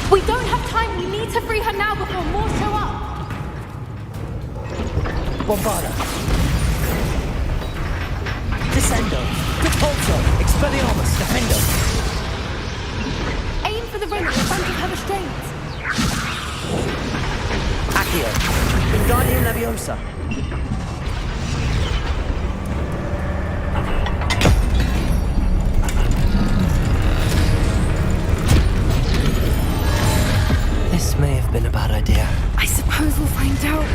We don't have time. We need to free her now before more show up. Bombarda. Descendo. Repulso. Expelliarmus. Defendo. Aim for the ring in front of her restraints. Accio. Wingardium Leviosa. This may have been a bad idea. I suppose we'll find out.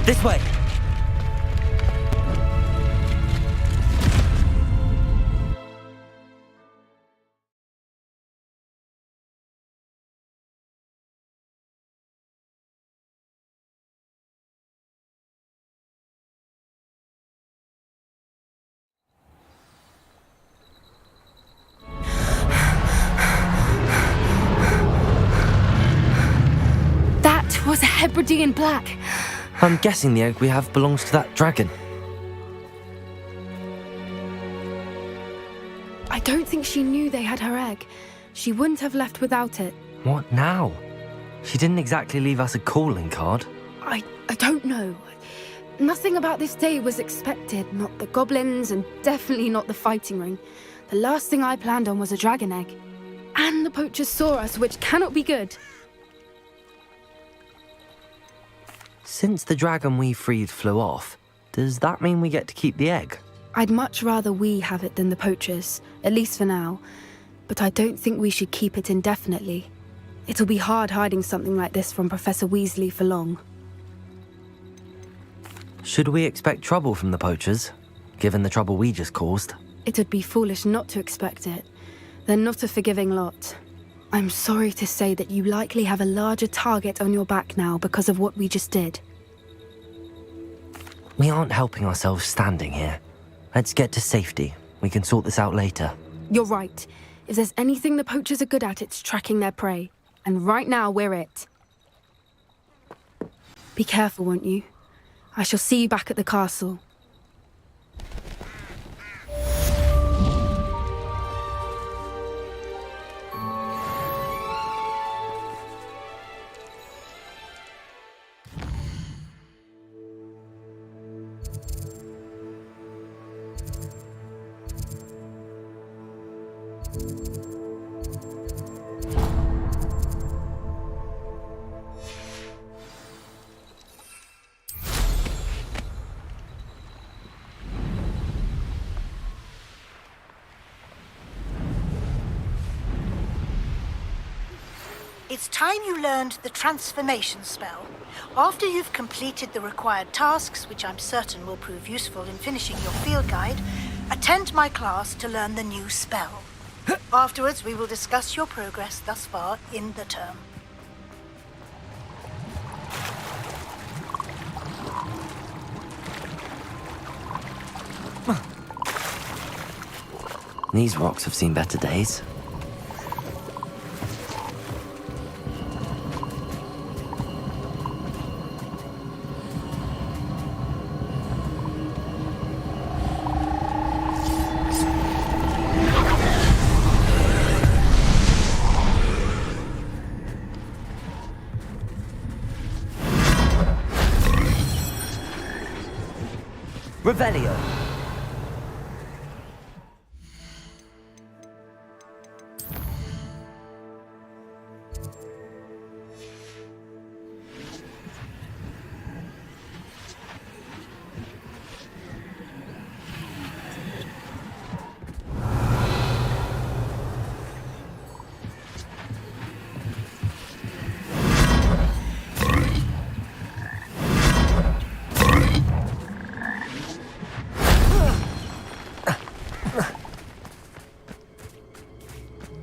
This way. That was a Hebridean black. I'm guessing the egg we have belongs to that dragon. I don't think she knew they had her egg. She wouldn't have left without it. What now? She didn't exactly leave us a calling card. I don't know. Nothing about this day was expected. Not the goblins, and definitely not the fighting ring. The last thing I planned on was a dragon egg. And the poachers saw us, which cannot be good. Since the dragon we freed flew off, does that mean we get to keep the egg? I'd much rather we have it than the poachers, at least for now. But I don't think we should keep it indefinitely. It'll be hard hiding something like this from Professor Weasley for long. Should we expect trouble from the poachers, given the trouble we just caused? It'd be foolish not to expect it. They're not a forgiving lot. I'm sorry to say that you likely have a larger target on your back now because of what we just did. We aren't helping ourselves standing here. Let's get to safety. We can sort this out later. You're right. If there's anything the poachers are good at, it's tracking their prey. And right now, we're it. Be careful, won't you? I shall see you back at the castle. It's time you learned the transformation spell. After you've completed the required tasks, which I'm certain will prove useful in finishing your field guide, attend my class to learn the new spell. Afterwards, we will discuss your progress thus far in the term. These rocks have seen better days. Revelio.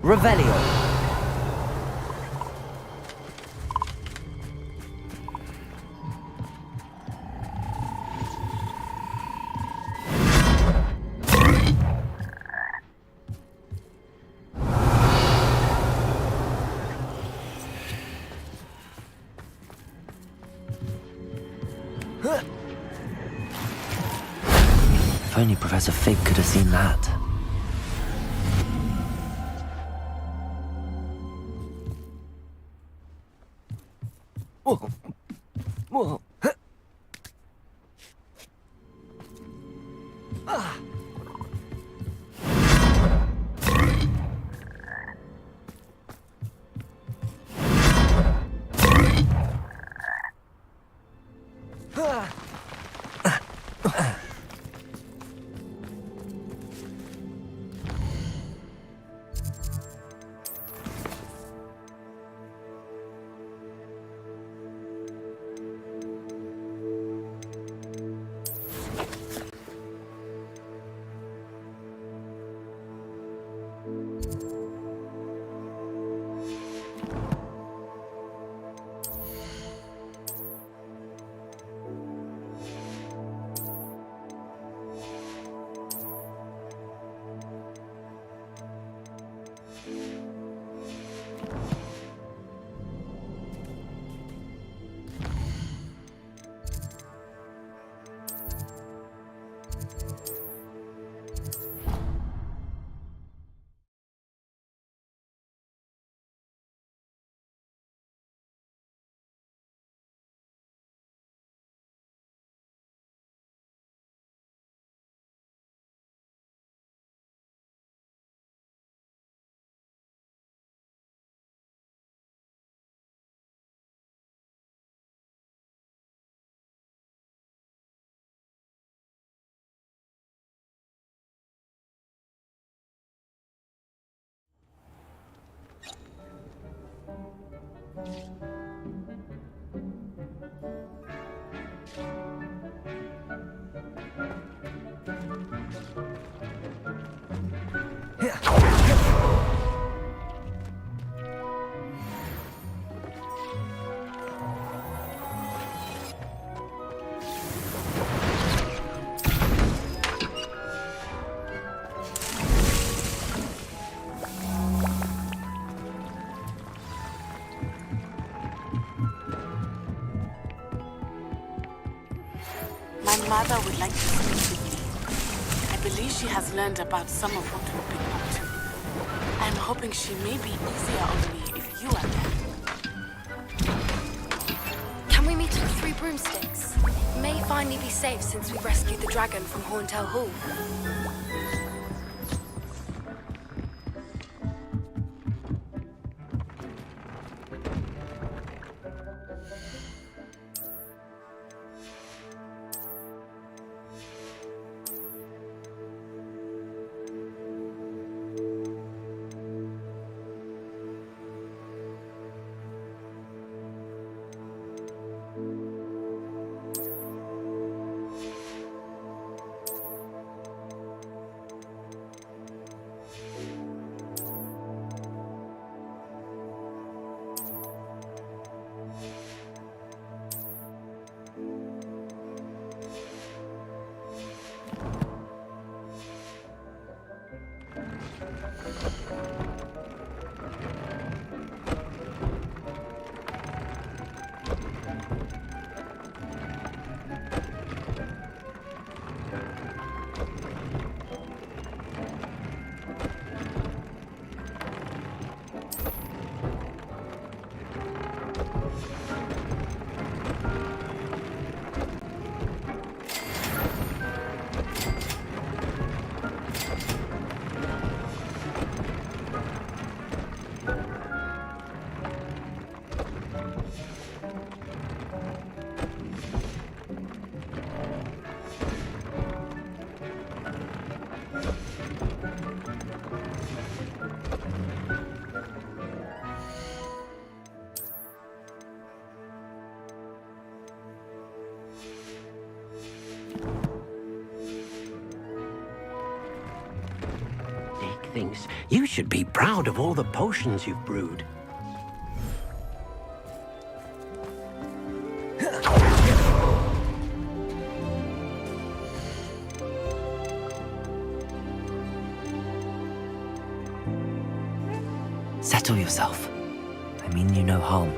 Revelio. If only Professor Fig could have seen that. Whoa. Whoa. My mother would like to speak with you. I believe she has learned about some of what we've been up to. I'm hoping she may be easier on me if you are there. Can we meet at the Three Broomsticks? It may finally be safe since we rescued the dragon from Horntail Hall. thinks you should be proud of all the potions you've brewed. Settle yourself. I mean you no harm.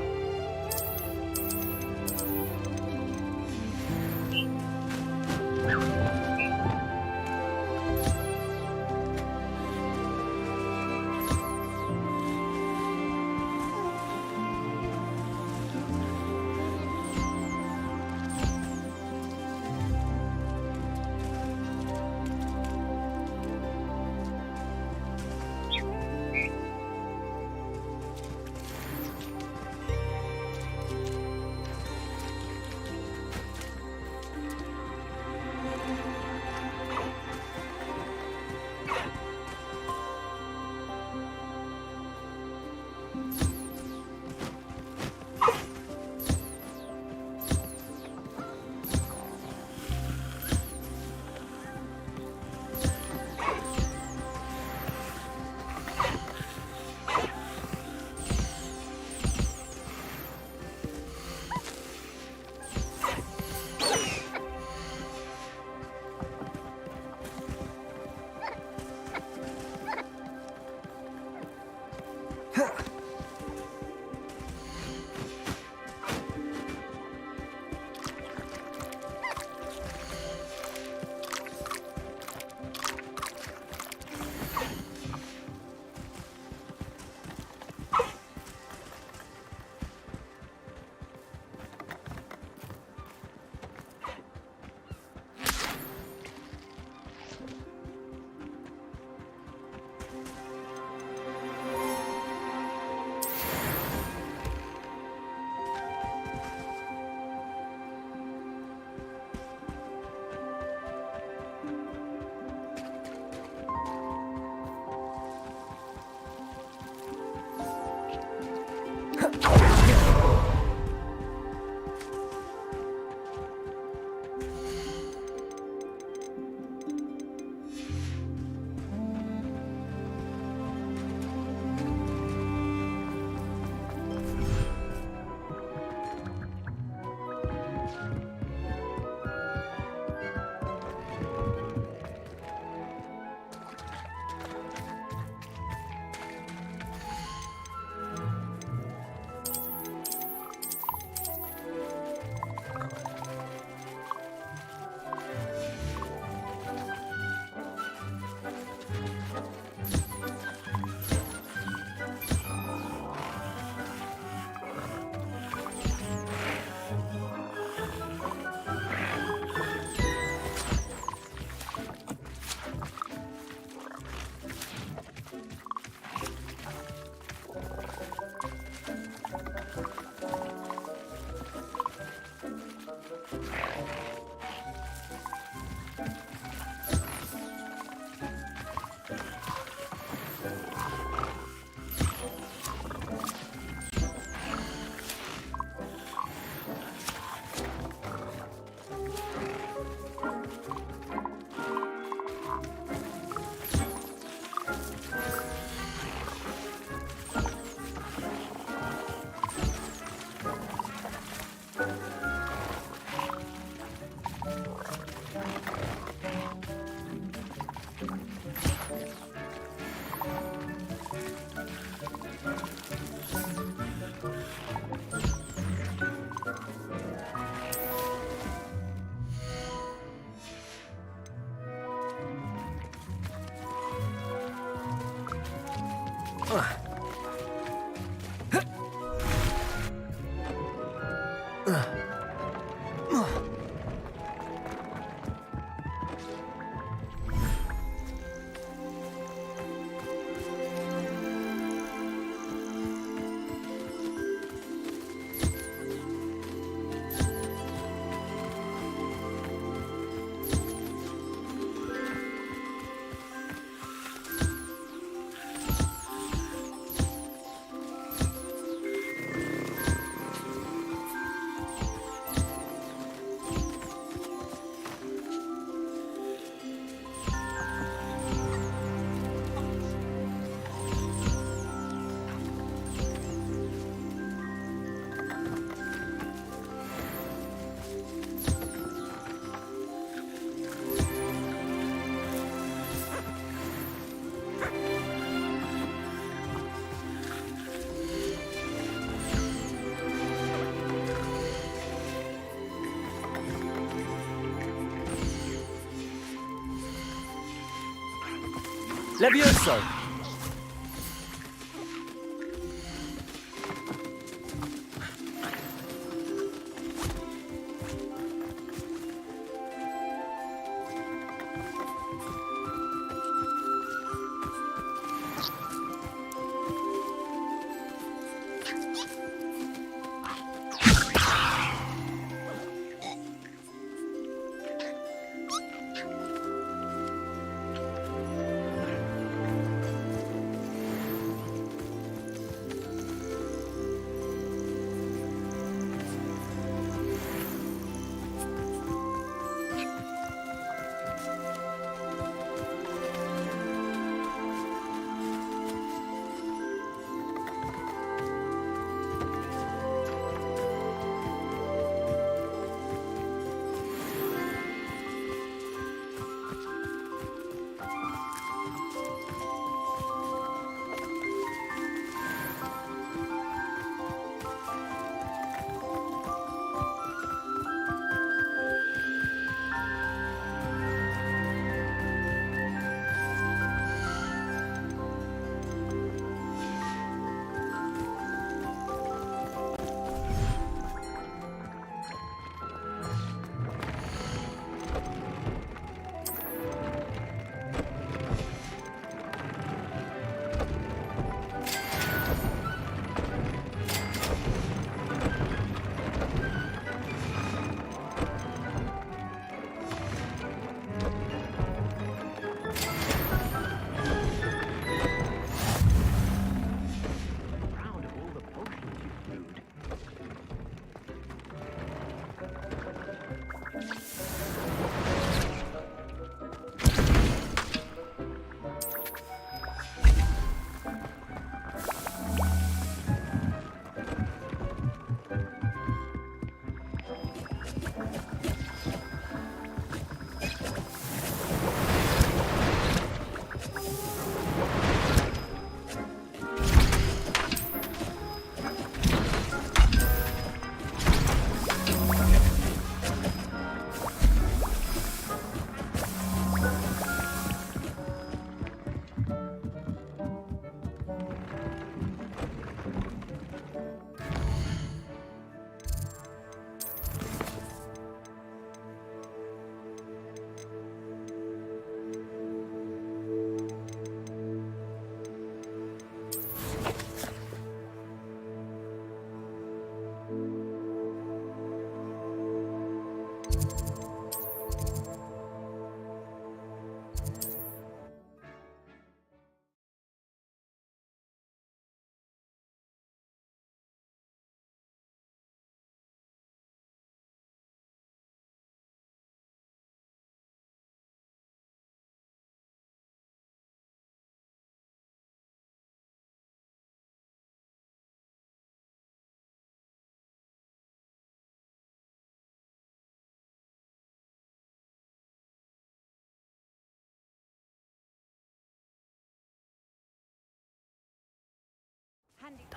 Levioso!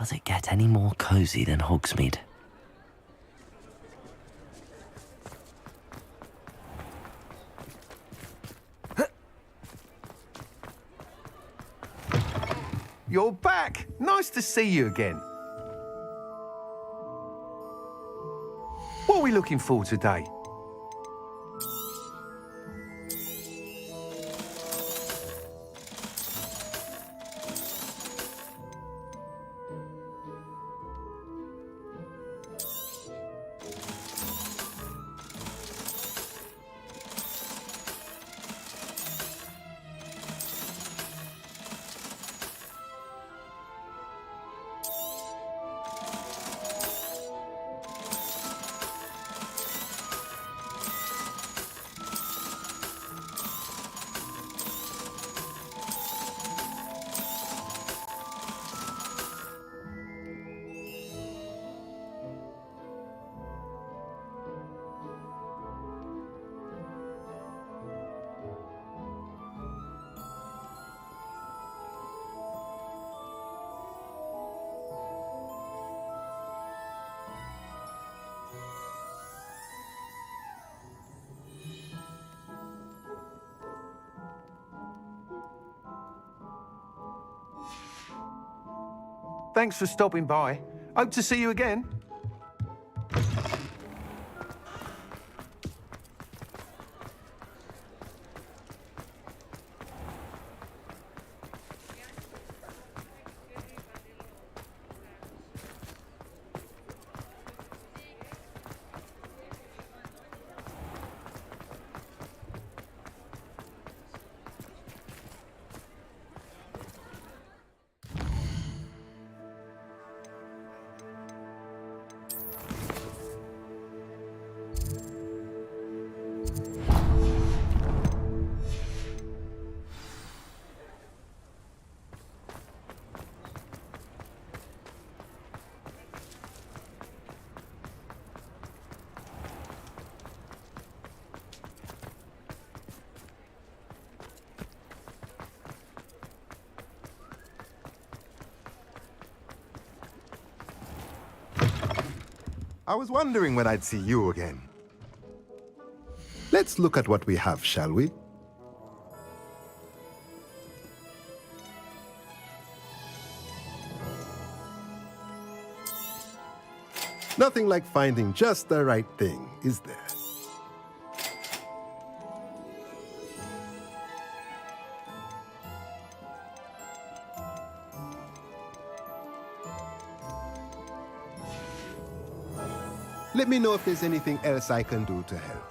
Does it get any more cozy than Hogsmeade? You're back! Nice to see you again. What are we looking for today? Thanks for stopping by. Hope to see you again. I was wondering when I'd see you again. Let's look at what we have, shall we? Nothing like finding just the right thing, is there? Let me know if there's anything else I can do to help.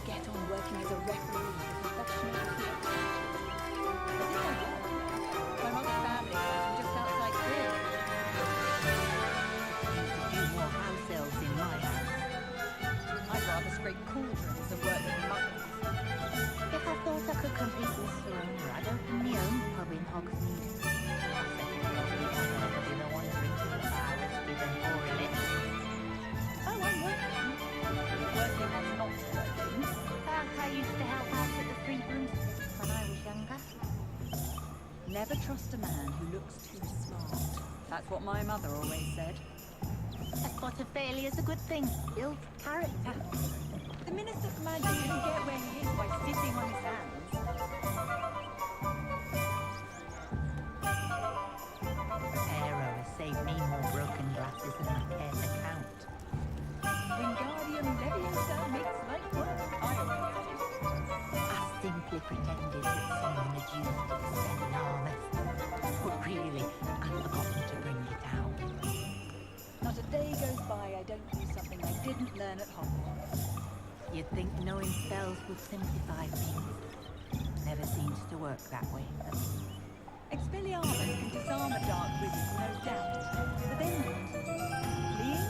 get on working as a referee at a professional theatre. I did my job. My mother's family comes from just outside Queens. A few more house elves in my house. I'd rather scrape cauldrons than work with muggles. If I thought I could compete with Sir Owner, I'd open my own pub in Hogsmeade. I'd rather be the one drinking the bar whiskey than pouring it. Oh, I'm working. Working on not working. I used to help out at the Free Broomsticks when I was younger. Never trust a man who looks too smart. That's what my mother always said. A spot of failure is a good thing. Builds character. The Minister for Magic didn't get where he is by sitting on his hands. Aero has saved me more broken glasses than I care to count. Wingardium Leviosa makes light work. I simply pretended that someone had used it to send an armor. But really, I'd forgotten to bring it out. Not a day goes by I don't do something I didn't learn at Hogwarts. You'd think knowing spells would simplify things. Never seems to work that way. Expelliarmus can disarm a dark wizard, no doubt. But then what? Fleeing?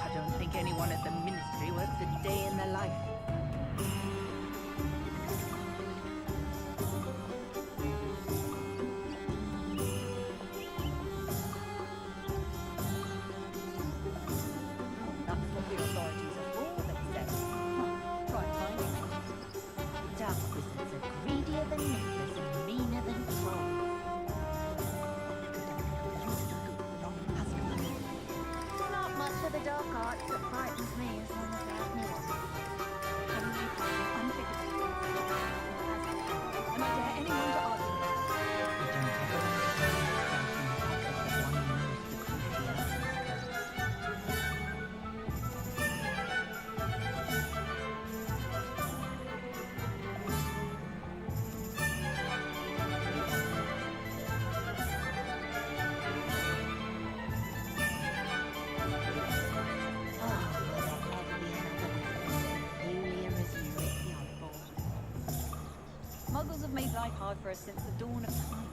I don't think anyone at the Ministry works a day in their life. That's what the authorities are for, they say. Try finding it. Dark wizards are greedier than nippers and meaner than trolls. Not much of the dark arts that frightens me as long as I have me one. And I dare anyone to argue with that. You don't ever understand yourself in the back of the one who knows the crucial. Muggles have made life hard for us since the dawn of time.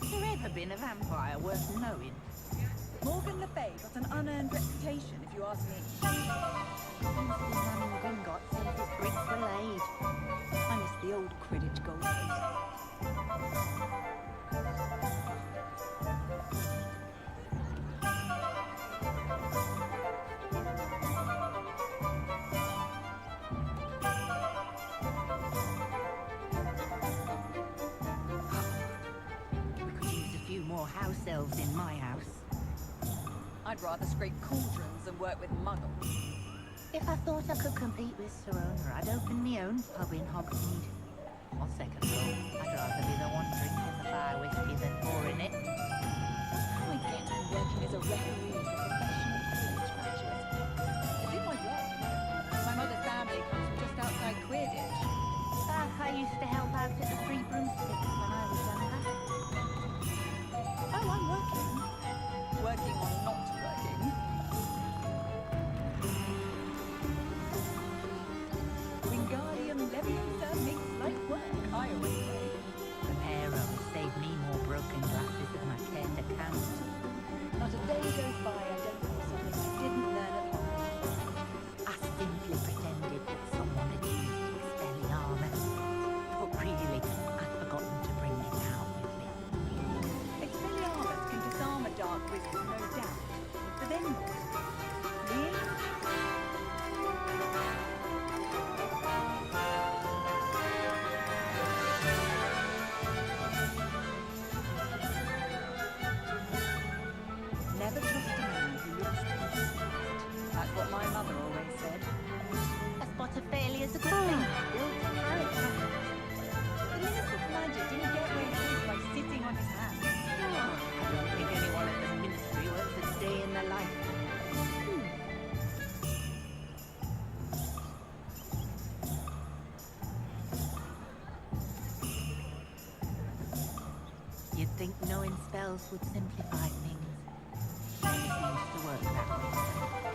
Has there ever been a vampire worth knowing? Morgan Le Fay got an unearned reputation, if you ask me. He's been running Gringotts since his bricks were laid. I miss the old Quidditch goalpost. More house elves in my house. I'd rather scrape cauldrons than work with muggles. If I thought I could compete with Sir Owner, I'd open my own pub in Hogsmeade. On second thought, I'd rather be the one drinking the bar whiskey than pouring it. I get on working as a referee for professional Quidditch matches. I did my work, you know. My mother's family comes from just outside Quidditch. I used to help out at the Free Broomsticks when I was younger. Oh, I'm working. Working on not working. Wingardium Leviosa makes light work, I always say. The Aero has saved me more broken glasses than I care to count. Not a day goes by I don't knowing spells would simplify things. Never seems to work that way.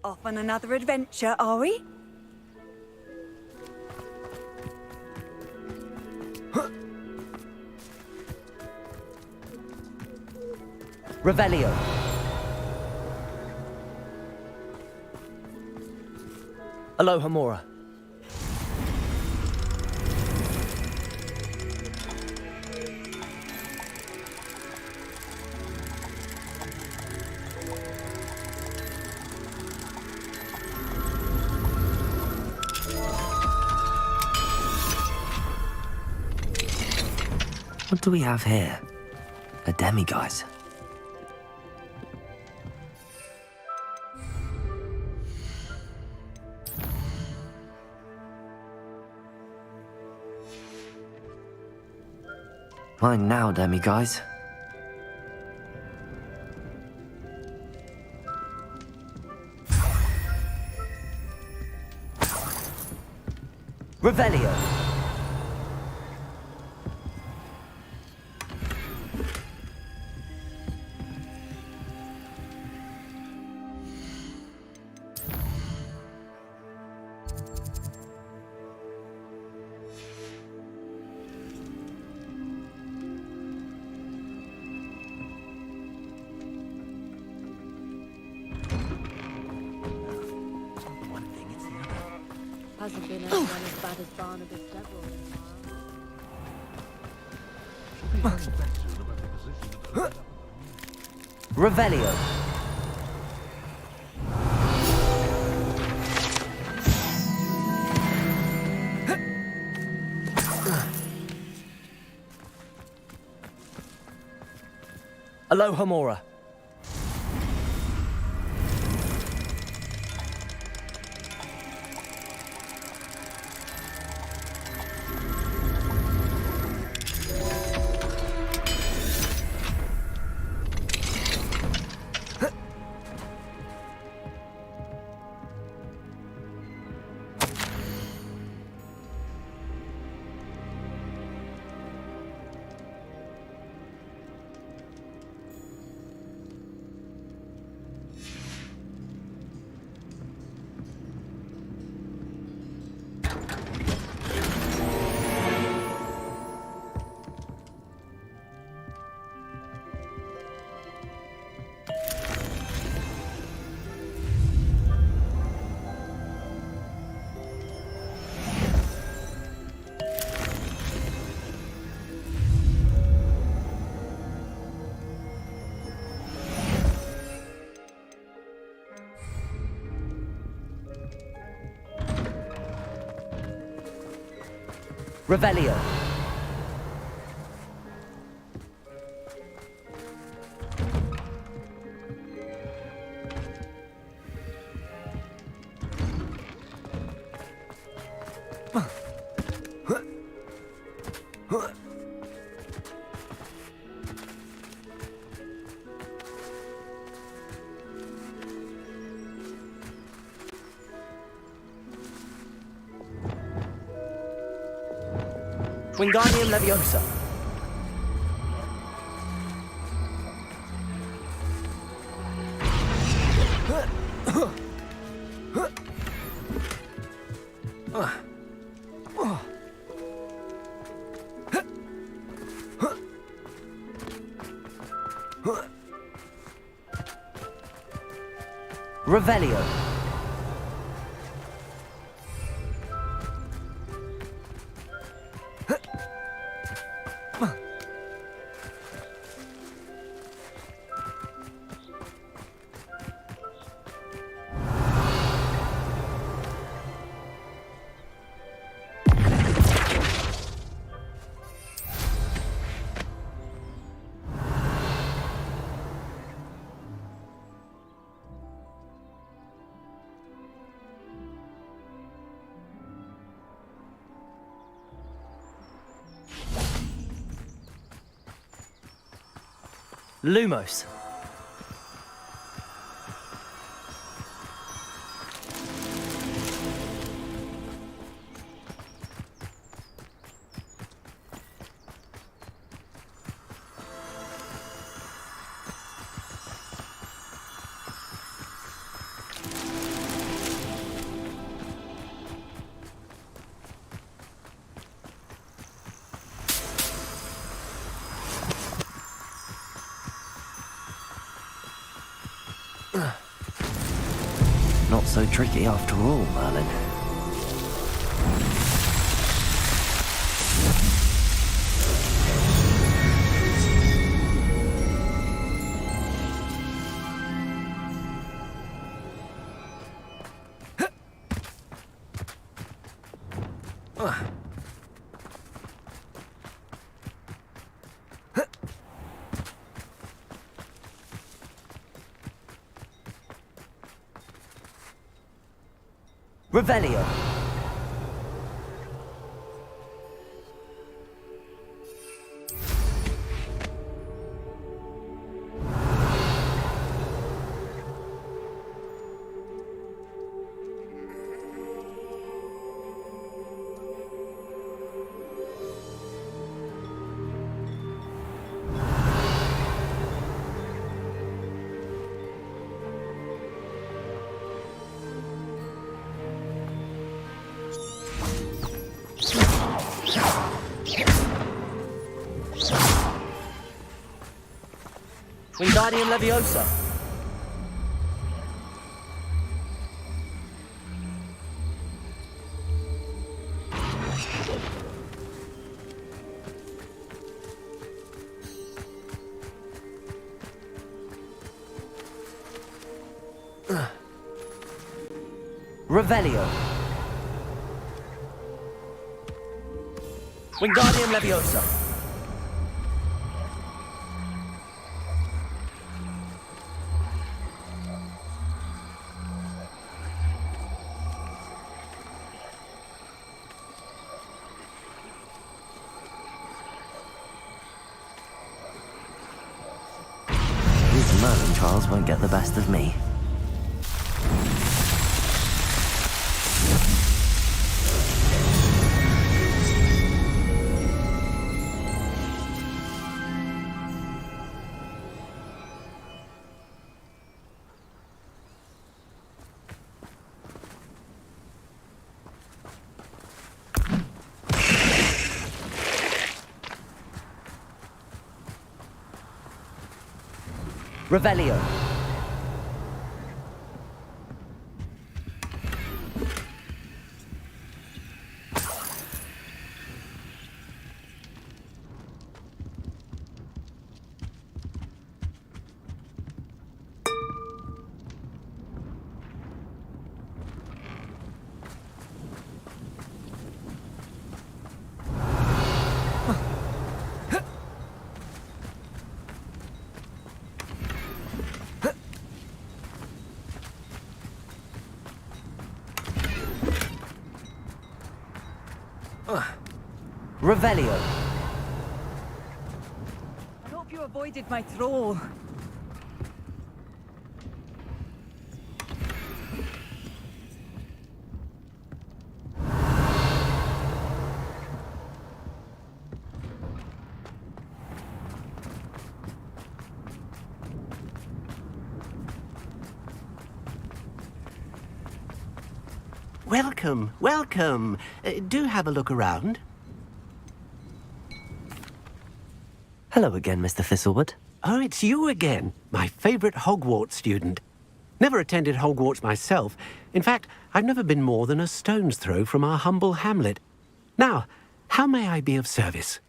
Off on another adventure, are we? Revelio. Aloha Mora. What do we have here? A demiguise. Mine now, demiguise. Revelio. Hasn't been anyone as bad as Barnabas Devil. Revelio. Aloha Mora. Revelio. Wingardium Leviosa. Revelio. Lumos. so tricky after all, Merlin. Revelio. Wingardium Leviosa. Revelio. Wingardium Leviosa. These Merlin trials won't get the best of me. Revelio. Revelio. I hope you avoided my troll. Welcome, welcome. Do have a look around. Hello again, Mr. Thistlewood. Oh, it's you again. My favourite Hogwarts student. Never attended Hogwarts myself. In fact, I've never been more than a stone's throw from our humble hamlet. Now, how may I be of service?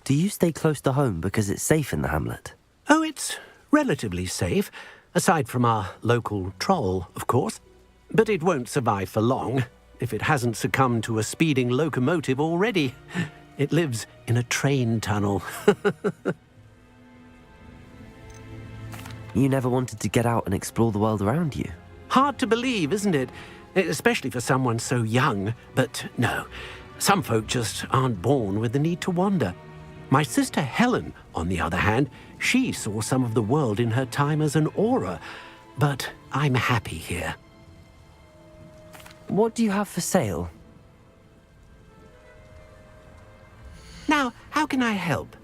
Do you stay close to home because it's safe in the hamlet? Oh, it's relatively safe. Aside from our local troll, of course. But it won't survive for long, if it hasn't succumbed to a speeding locomotive already. It lives in a train tunnel. You never wanted to get out and explore the world around you? Hard to believe, isn't it? Especially for someone so young. But no, some folk just aren't born with the need to wander. My sister Helen, on the other hand, she saw some of the world in her time as an aura. But I'm happy here. What do you have for sale? Now, how can I help?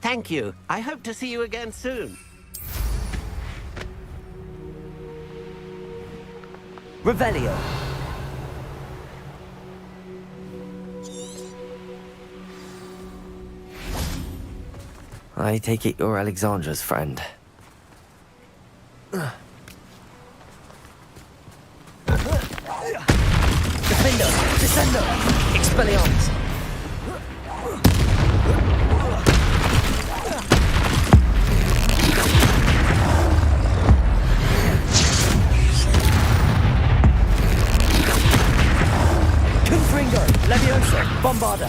Thank you. I hope to see you again soon. Revelio. I take it you're Alexandra's friend. Defender! Descender! Expelliarmus! Confringo! Levioso! Bombarda!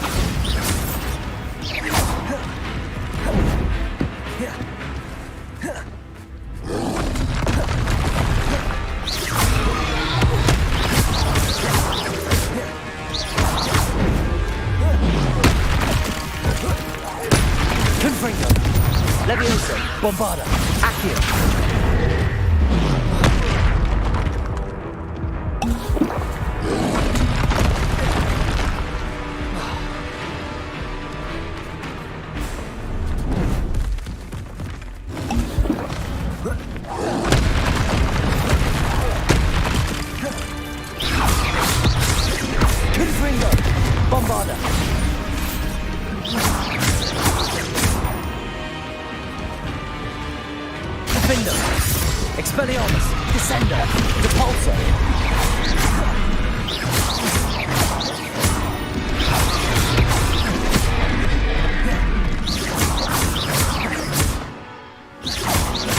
Confringo! Levioso! Bombarda! Accio! Confringo! Bombarda! Defender! Expelliarmus! Descender! Repulsor!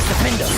Defender!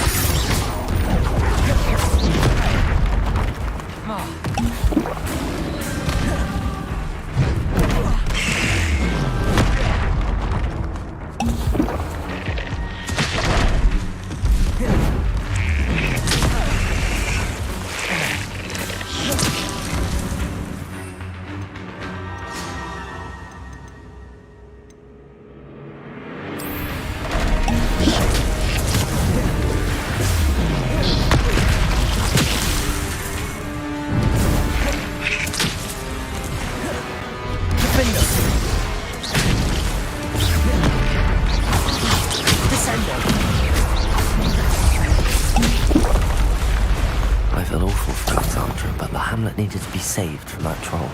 I felt awful for Alexandra, but the hamlet needed to be saved from that troll.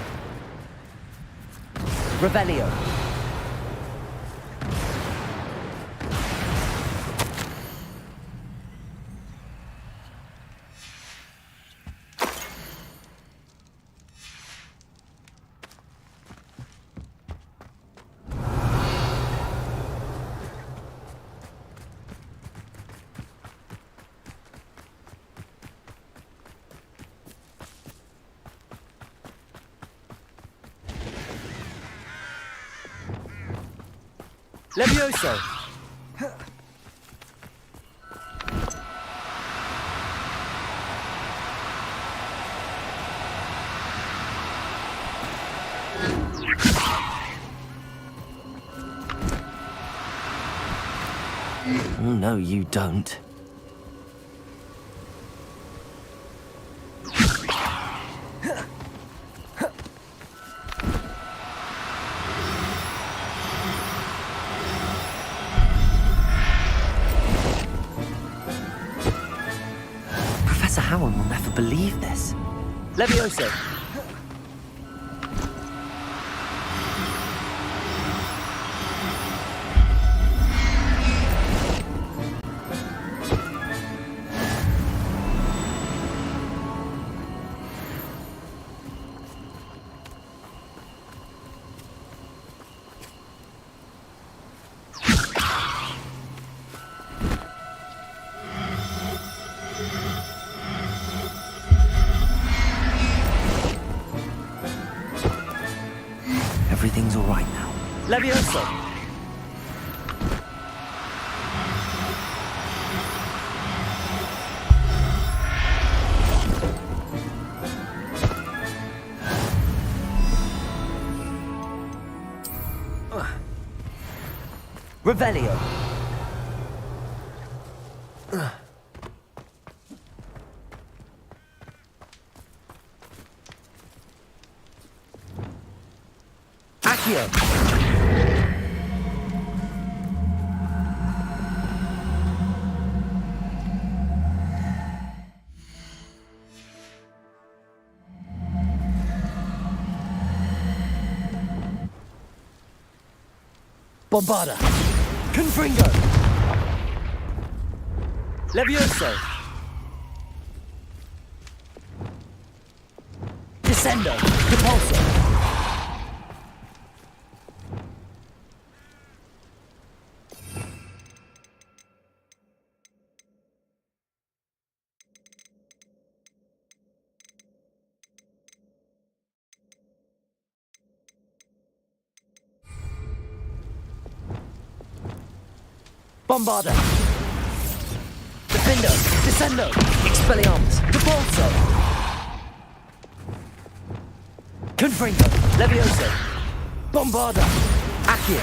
Revelio. Levioso! No, you don't. Professor Howard will never believe this. Levioso! Everything's all right now. Levioso! Revelio! Accio! Bombarda! Confringo! Levioso! Descendo! Repulso! Bombarda! Defendo! Descendo! Expelliarmus! Repulso! Confringo! Levioso! Bombarda! Accio!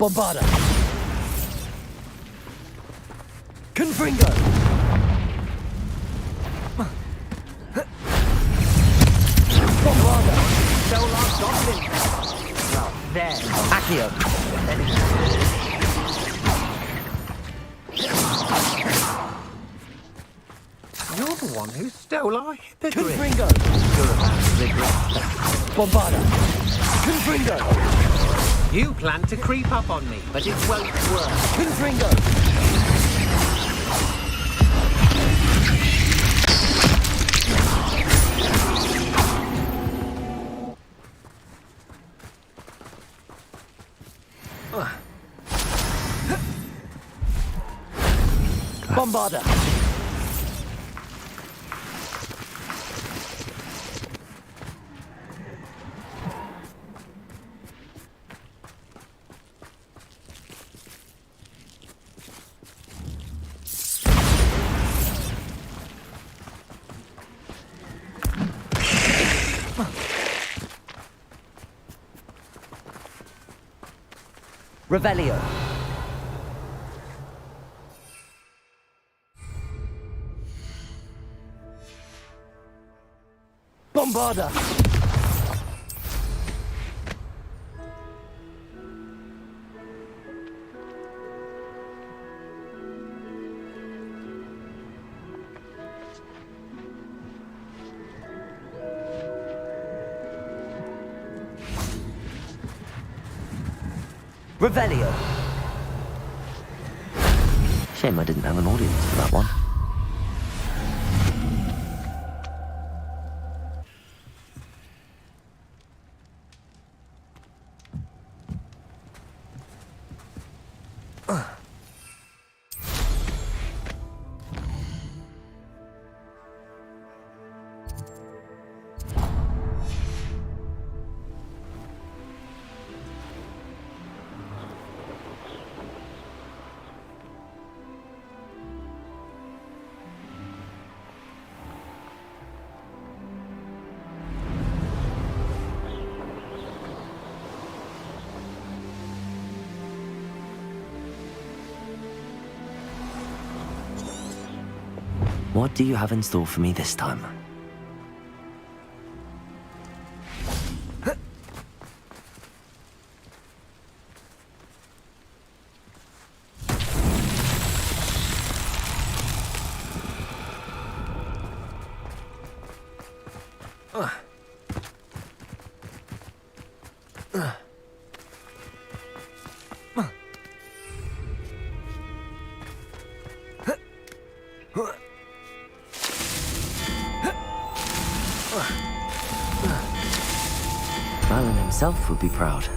Bombarda! Confringo! Bombarda! Solar Goblin! Well, there. Accio! You're the one who stole our hippogriff. Confringo! You're about to regret that. Bombarda! Confringo! You plan to creep up on me, but it won't work. Confringo! Bombarda! Revelio. Bombarda. Revelio. Shame I didn't have an audience for that one. What do you have in store for me this time? Merlin himself would be proud.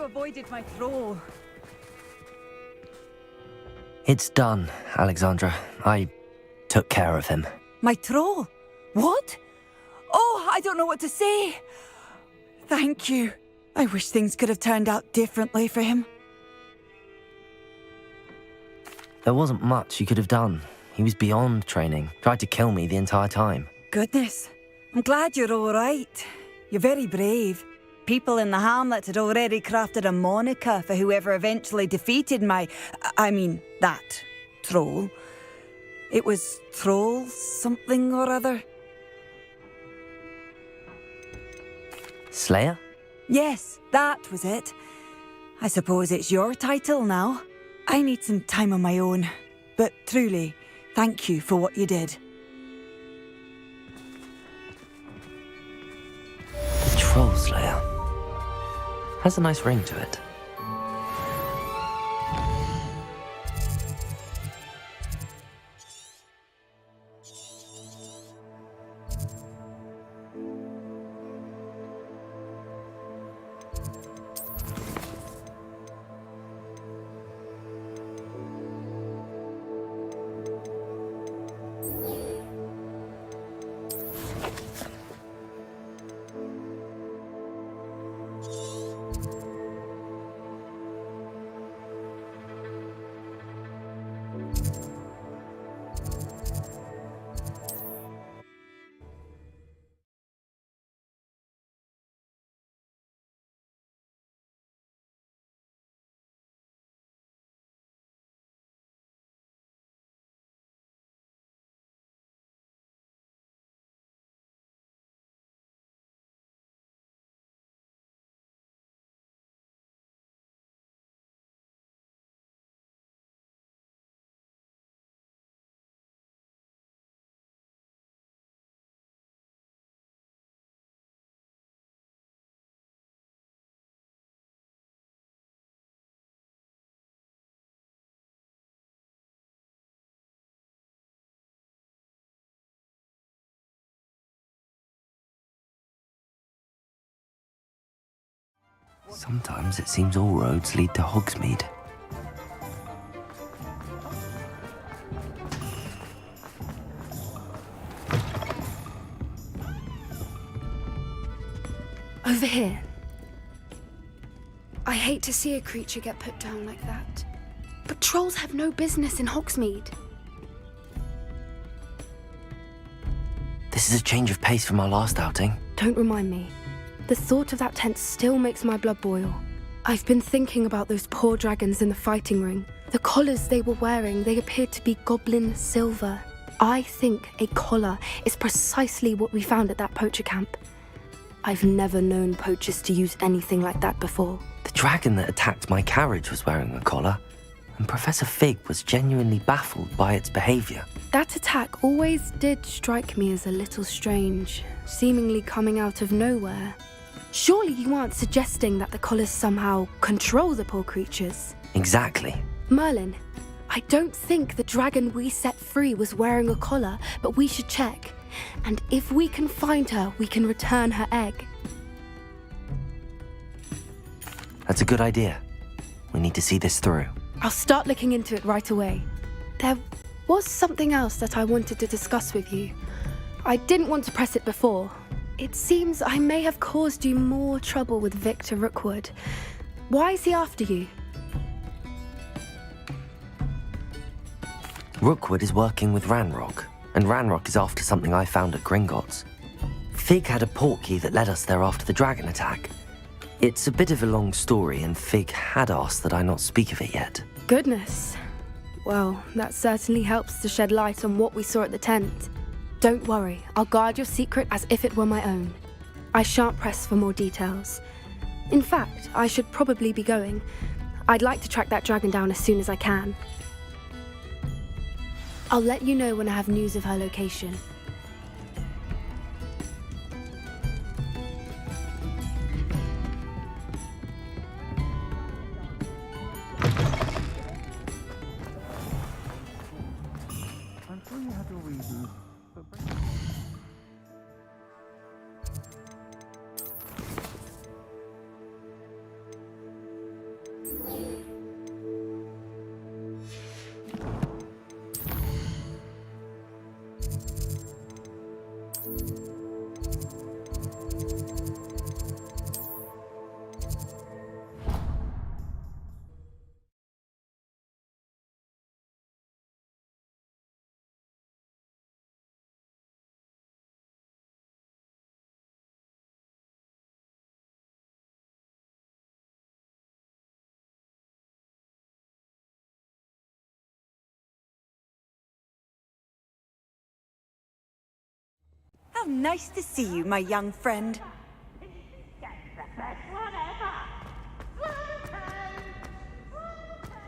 you avoided my troll. It's done, Alexandra. I took care of him. My troll? What? Oh, I don't know what to say. Thank you. I wish things could have turned out differently for him. There wasn't much you could have done. He was beyond training. Tried to kill me the entire time. Goodness. I'm glad you're all right. You're very brave. People in the hamlet had already crafted a moniker for whoever eventually defeated that troll. It was Troll something or other. Slayer? Yes, that was it. I suppose it's your title now. I need some time on my own. But truly, thank you for what you did. Troll Slayer. Has a nice ring to it. Sometimes it seems all roads lead to Hogsmeade. Over here. I hate to see a creature get put down like that. But trolls have no business in Hogsmeade. This is a change of pace from our last outing. Don't remind me. The thought of that tent still makes my blood boil. I've been thinking about those poor dragons in the fighting ring. The collars they were wearing, they appeared to be goblin silver. I think a collar is precisely what we found at that poacher camp. I've never known poachers to use anything like that before. The dragon that attacked my carriage was wearing a collar, and Professor Fig was genuinely baffled by its behavior. That attack always did strike me as a little strange, seemingly coming out of nowhere. Surely you aren't suggesting that the collars somehow control the poor creatures? Exactly. Merlin, I don't think the dragon we set free was wearing a collar, but we should check. And if we can find her, we can return her egg. That's a good idea. We need to see this through. I'll start looking into it right away. There was something else that I wanted to discuss with you. I didn't want to press it before. It seems I may have caused you more trouble with Victor Rookwood. Why is he after you? Rookwood is working with Ranrock, and Ranrock is after something I found at Gringotts. Fig had a portkey that led us there after the dragon attack. It's a bit of a long story, and Fig had asked that I not speak of it yet. Goodness. Well, that certainly helps to shed light on what we saw at the tent. Don't worry, I'll guard your secret as if it were my own. I shan't press for more details. In fact, I should probably be going. I'd like to track that dragon down as soon as I can. I'll let you know when I have news of her location. How nice to see you, my young friend.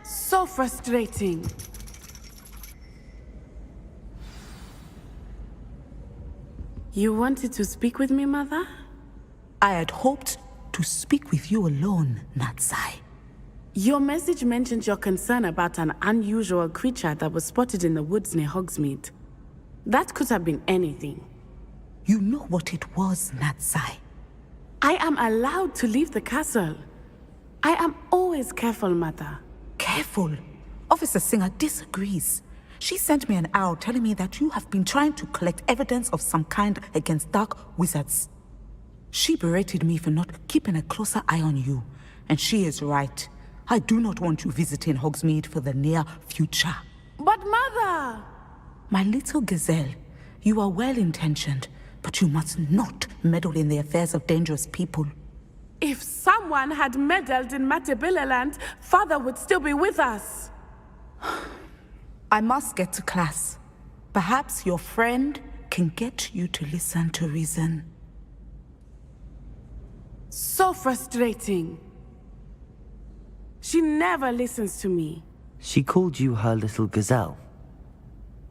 So frustrating. You wanted to speak with me, Mother? I had hoped to speak with you alone, Natsai. Your message mentioned your concern about an unusual creature that was spotted in the woods near Hogsmeade. That could have been anything. You know what it was, Natsai. I am allowed to leave the castle. I am always careful, Mother. Careful? Officer Singer disagrees. She sent me an owl telling me that you have been trying to collect evidence of some kind against dark wizards. She berated me for not keeping a closer eye on you, and she is right. I do not want you visiting Hogsmeade for the near future. But Mother! My little gazelle, you are well-intentioned, but you must not meddle in the affairs of dangerous people. If someone had meddled in Matabeleland, Father would still be with us. I must get to class. Perhaps your friend can get you to listen to reason. So frustrating. She never listens to me. She called you her little gazelle.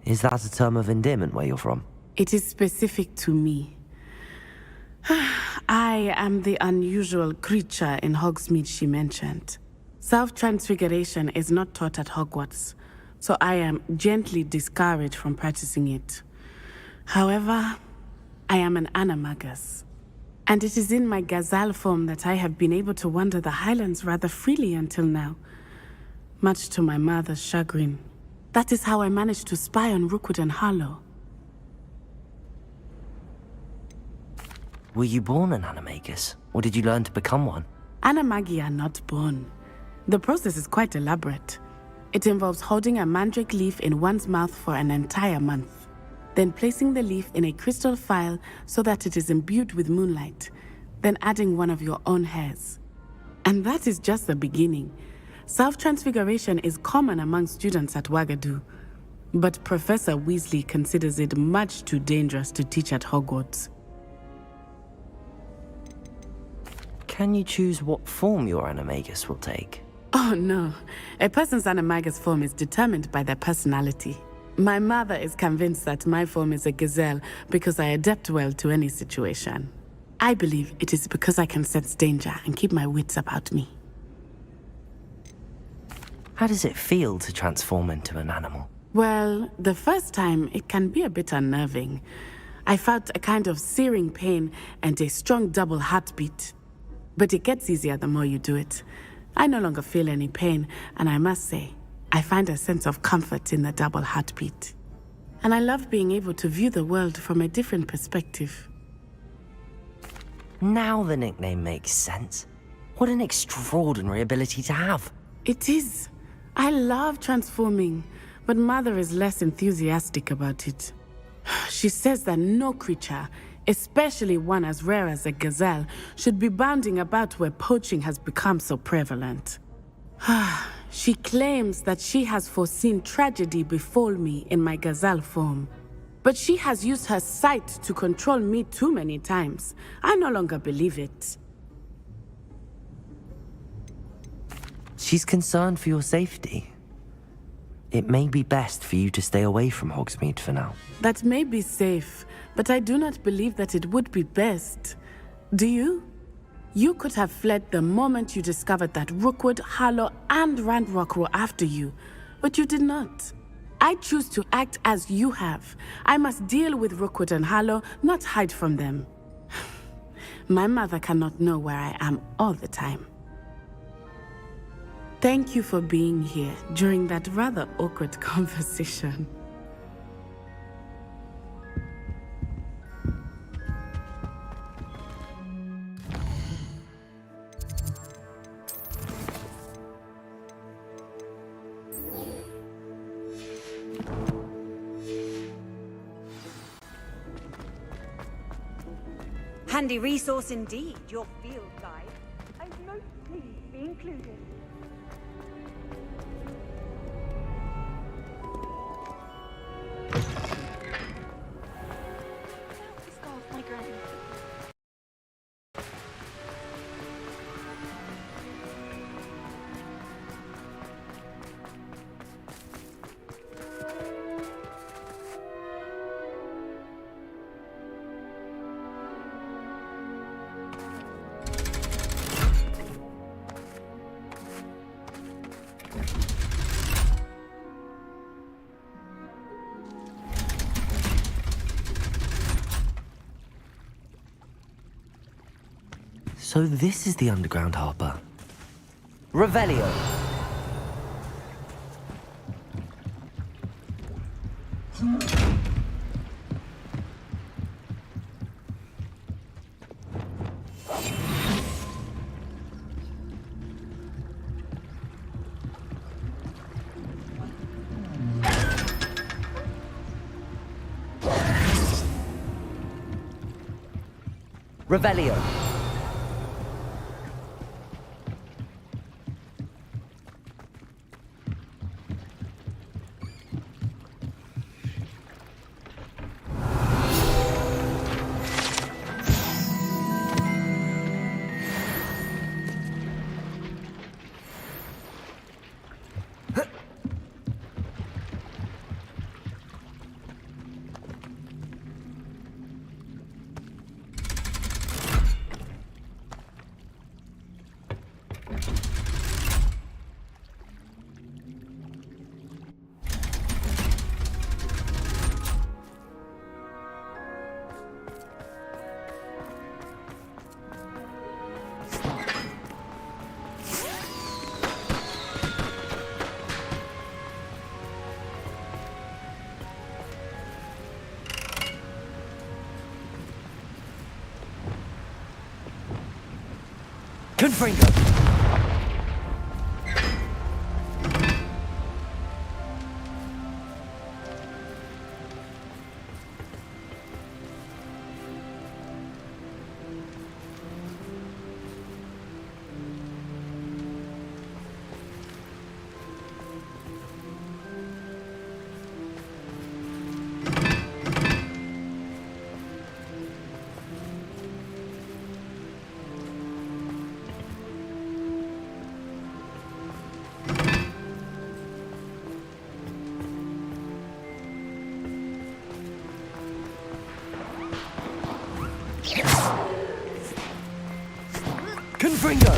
Is that a term of endearment where you're from? It is specific to me. I am the unusual creature in Hogsmeade she mentioned. Self-transfiguration is not taught at Hogwarts, so I am gently discouraged from practicing it. However, I am an animagus, and it is in my gazelle form that I have been able to wander the Highlands rather freely until now, much to my mother's chagrin. That is how I managed to spy on Rookwood and Harlow. Were you born an animagus, or did you learn to become one? Animagi are not born. The process is quite elaborate. It involves holding a mandrake leaf in one's mouth for an entire month, then placing the leaf in a crystal phial so that it is imbued with moonlight, then adding one of your own hairs. And that is just the beginning. Self-transfiguration is common among students at Wagadu, but Professor Weasley considers it much too dangerous to teach at Hogwarts. Can you choose what form your animagus will take? Oh no, a person's animagus form is determined by their personality. My mother is convinced that my form is a gazelle because I adapt well to any situation. I believe it is because I can sense danger and keep my wits about me. How does it feel to transform into an animal? Well, the first time it can be a bit unnerving. I felt a kind of searing pain and a strong double heartbeat. But it gets easier the more you do it. I no longer feel any pain, and I must say, I find a sense of comfort in the double heartbeat. And I love being able to view the world from a different perspective. Now the nickname makes sense. What an extraordinary ability to have. It is. I love transforming, but Mother is less enthusiastic about it. She says that no creature, especially one as rare as a gazelle, should be bounding about where poaching has become so prevalent. She claims that she has foreseen tragedy befall me in my gazelle form. But she has used her sight to control me too many times. I no longer believe it. She's concerned for your safety. It may be best for you to stay away from Hogsmeade for now. That may be safe, but I do not believe that it would be best. Do you? You could have fled the moment you discovered that Rookwood, Harlow, and Ranrock were after you, but you did not. I choose to act as you have. I must deal with Rookwood and Harlow, not hide from them. My mother cannot know where I am all the time. Thank you for being here during that rather awkward conversation. Handy resource indeed, your field guide. I'm most pleased to be included. So this is the underground harbour. Revelio. Revelio. Confringo. Confringo.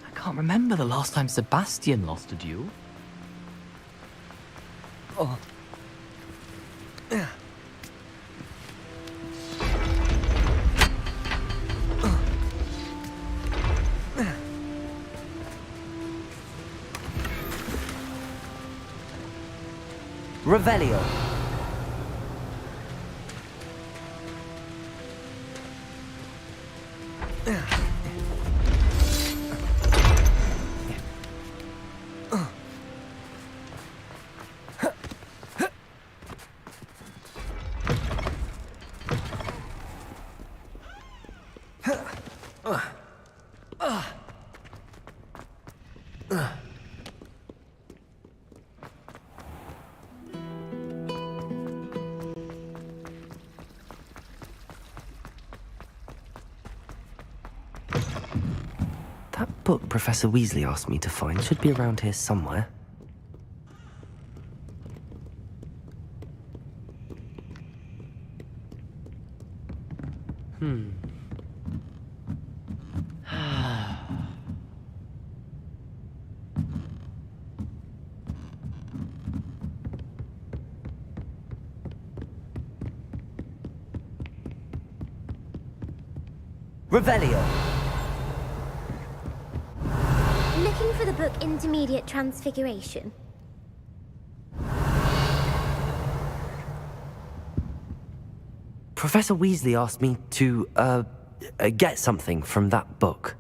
I can't remember the last time Sebastian lost a duel. Oh. Revelio. That book Professor Weasley asked me to find should be around here somewhere. Revelio. Looking for the book Intermediate Transfiguration? Professor Weasley asked me to, get something from that book.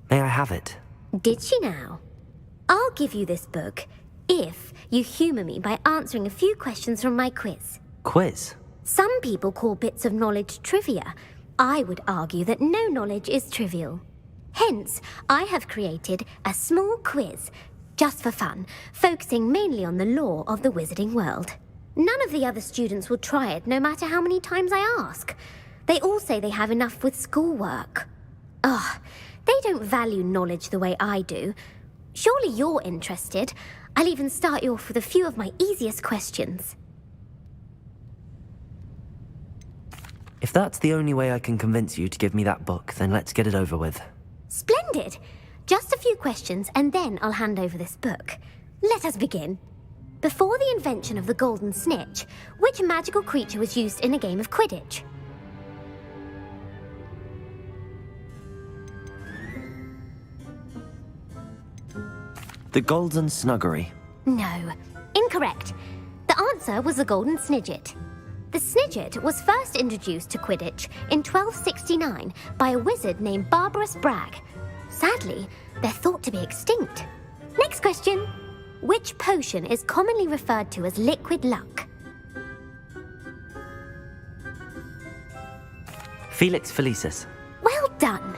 May I have it? Did she now? I'll give you this book if you humour me by answering a few questions from my quiz. Quiz? Some people call bits of knowledge trivia. I would argue that no knowledge is trivial. Hence, I have created a small quiz, just for fun, focusing mainly on the lore of the wizarding world. None of the other students will try it, no matter how many times I ask. They all say they have enough with schoolwork. Ugh, they don't value knowledge the way I do. Surely you're interested. I'll even start you off with a few of my easiest questions. If that's the only way I can convince you to give me that book, then let's get it over with. Splendid! Just a few questions, and then I'll hand over this book. Let us begin. Before the invention of the golden snitch, which magical creature was used in a game of Quidditch? The golden snuggery. No, incorrect. The answer was the golden snidget. The snidget was first introduced to Quidditch in 1269 by a wizard named Barbarous Bragg. Sadly, they're thought to be extinct. Next question. Which potion is commonly referred to as liquid luck? Felix Felicis. Well done.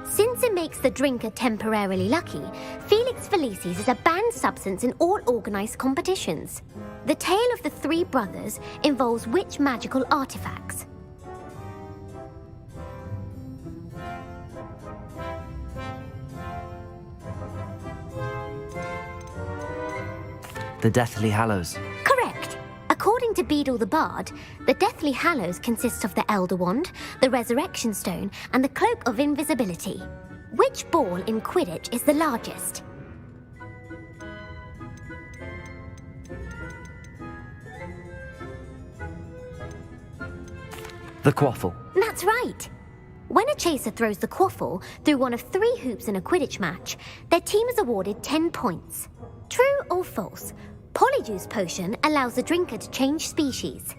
Since it makes the drinker temporarily lucky, Felix Felicis is a banned substance in all organised competitions. The tale of the three brothers involves which magical artifacts? The Deathly Hallows. Correct. According to Beadle the Bard, the Deathly Hallows consists of the Elder Wand, the Resurrection Stone, and the Cloak of Invisibility. Which ball in Quidditch is the largest? The Quaffle. That's right. When a chaser throws the quaffle through one of 3 hoops in a Quidditch match, their team is awarded 10 points. True or false? Polyjuice Potion allows the drinker to change species.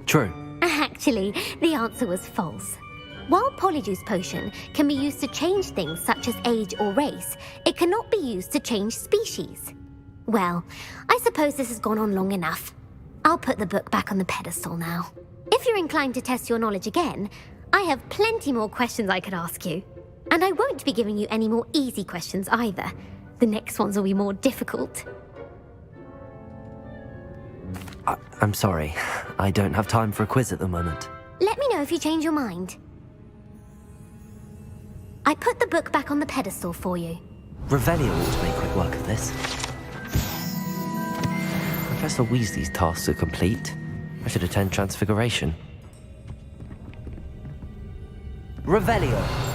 True. Actually, the answer was false. While Polyjuice Potion can be used to change things such as age or race, it cannot be used to change species. Well, I suppose this has gone on long enough. I'll put the book back on the pedestal now. If you're inclined to test your knowledge again, I have plenty more questions I could ask you. And I won't be giving you any more easy questions either. The next ones will be more difficult. I'm sorry. I don't have time for a quiz at the moment. Let me know if you change your mind. I put the book back on the pedestal for you. Revelio ought to make quick work of this. Professor Weasley's tasks are complete. I should attend Transfiguration. Revelio!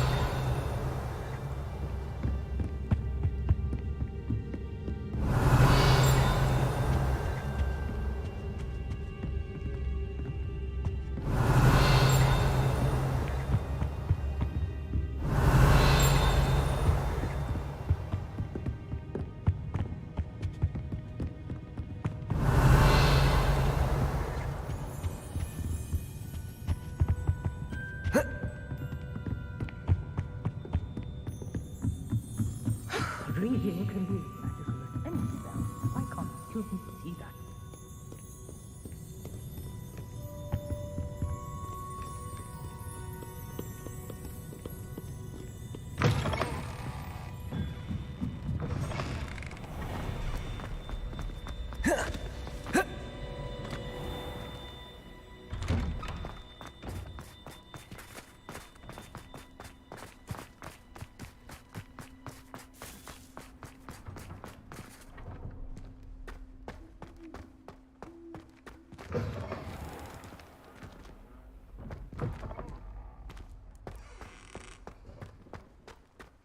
Reading can be as magical as any spell. Why can't students see that?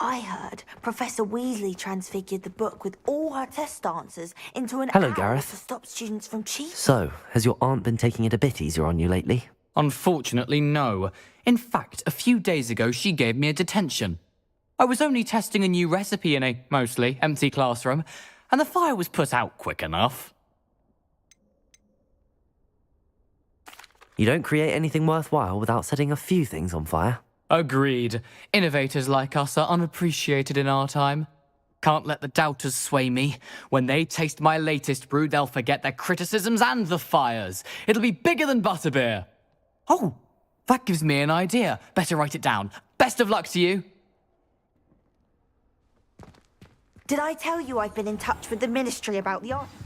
I heard Professor Weasley transfigured the book with all her test answers into an Hello, owl Gareth. to stop students from cheating. So, has your aunt been taking it a bit easier on you lately? Unfortunately, no. In fact, a few days ago, she gave me a detention. I was only testing a new recipe in a mostly empty classroom, and the fire was put out quick enough. You don't create anything worthwhile without setting a few things on fire. Agreed. Innovators like us are unappreciated in our time. Can't let the doubters sway me. When they taste my latest brew, they'll forget their criticisms and the fires. It'll be bigger than butterbeer. Oh, that gives me an idea. Better write it down. Best of luck to you. Did I tell you I've been in touch with the Ministry about the artifact?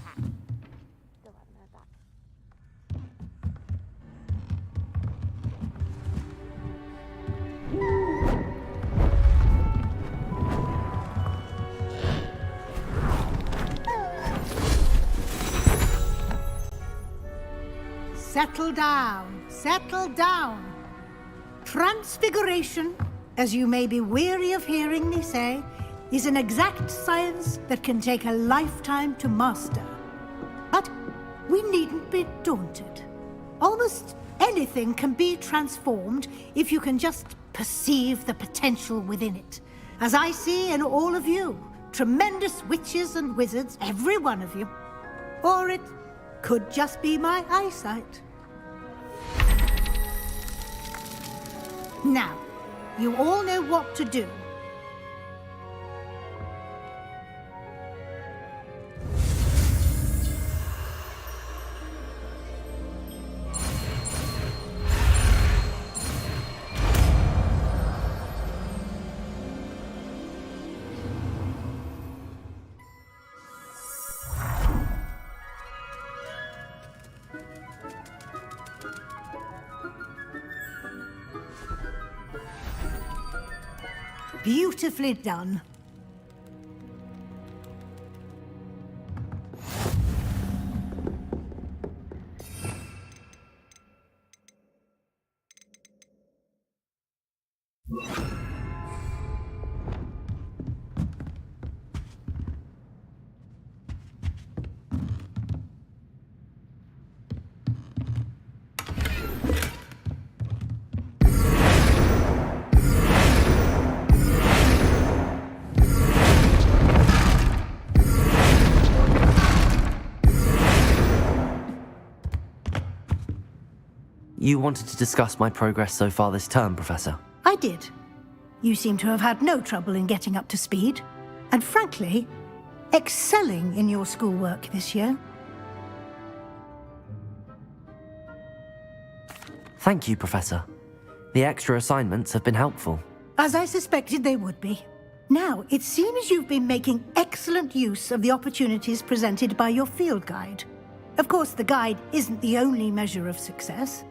Still haven't heard back. Settle down, settle down. Transfiguration, as you may be weary of hearing me say, is an exact science that can take a lifetime to master. But we needn't be daunted. Almost anything can be transformed if you can just perceive the potential within it. As I see in all of you, tremendous witches and wizards, every one of you. Or it could just be my eyesight. Now, you all know what to do. Beautifully done. You wanted to discuss my progress so far this term, Professor? I did. You seem to have had no trouble in getting up to speed, and frankly, excelling in your schoolwork this year. Thank you, Professor. The extra assignments have been helpful. As I suspected they would be. Now, it seems you've been making excellent use of the opportunities presented by your field guide. Of course, the guide isn't the only measure of success.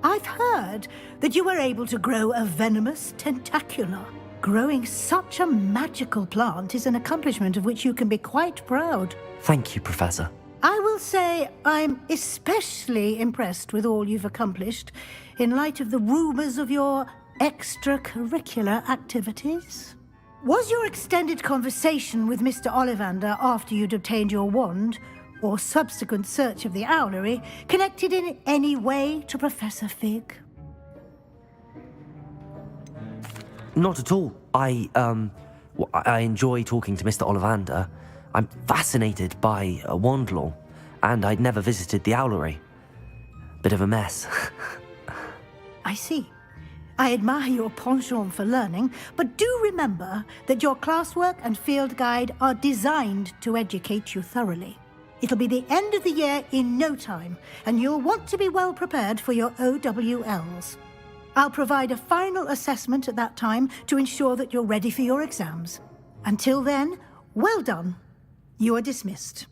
I've heard that you were able to grow a venomous tentacula. Growing such a magical plant is an accomplishment of which you can be quite proud. Thank you, Professor. I will say I'm especially impressed with all you've accomplished in light of the rumors of your extracurricular activities. Was your extended conversation with Mr. Ollivander after you'd obtained your wand, or subsequent search of the owlery, connected in any way to Professor Fig? Not at all. I enjoy talking to Mr. Ollivander. I'm fascinated by wand law, and I'd never visited the owlery. Bit of a mess. I see. I admire your penchant for learning, but do remember that your classwork and field guide are designed to educate you thoroughly. It'll be the end of the year in no time, and you'll want to be well prepared for your OWLs. I'll provide a final assessment at that time to ensure that you're ready for your exams. Until then, well done. You are dismissed.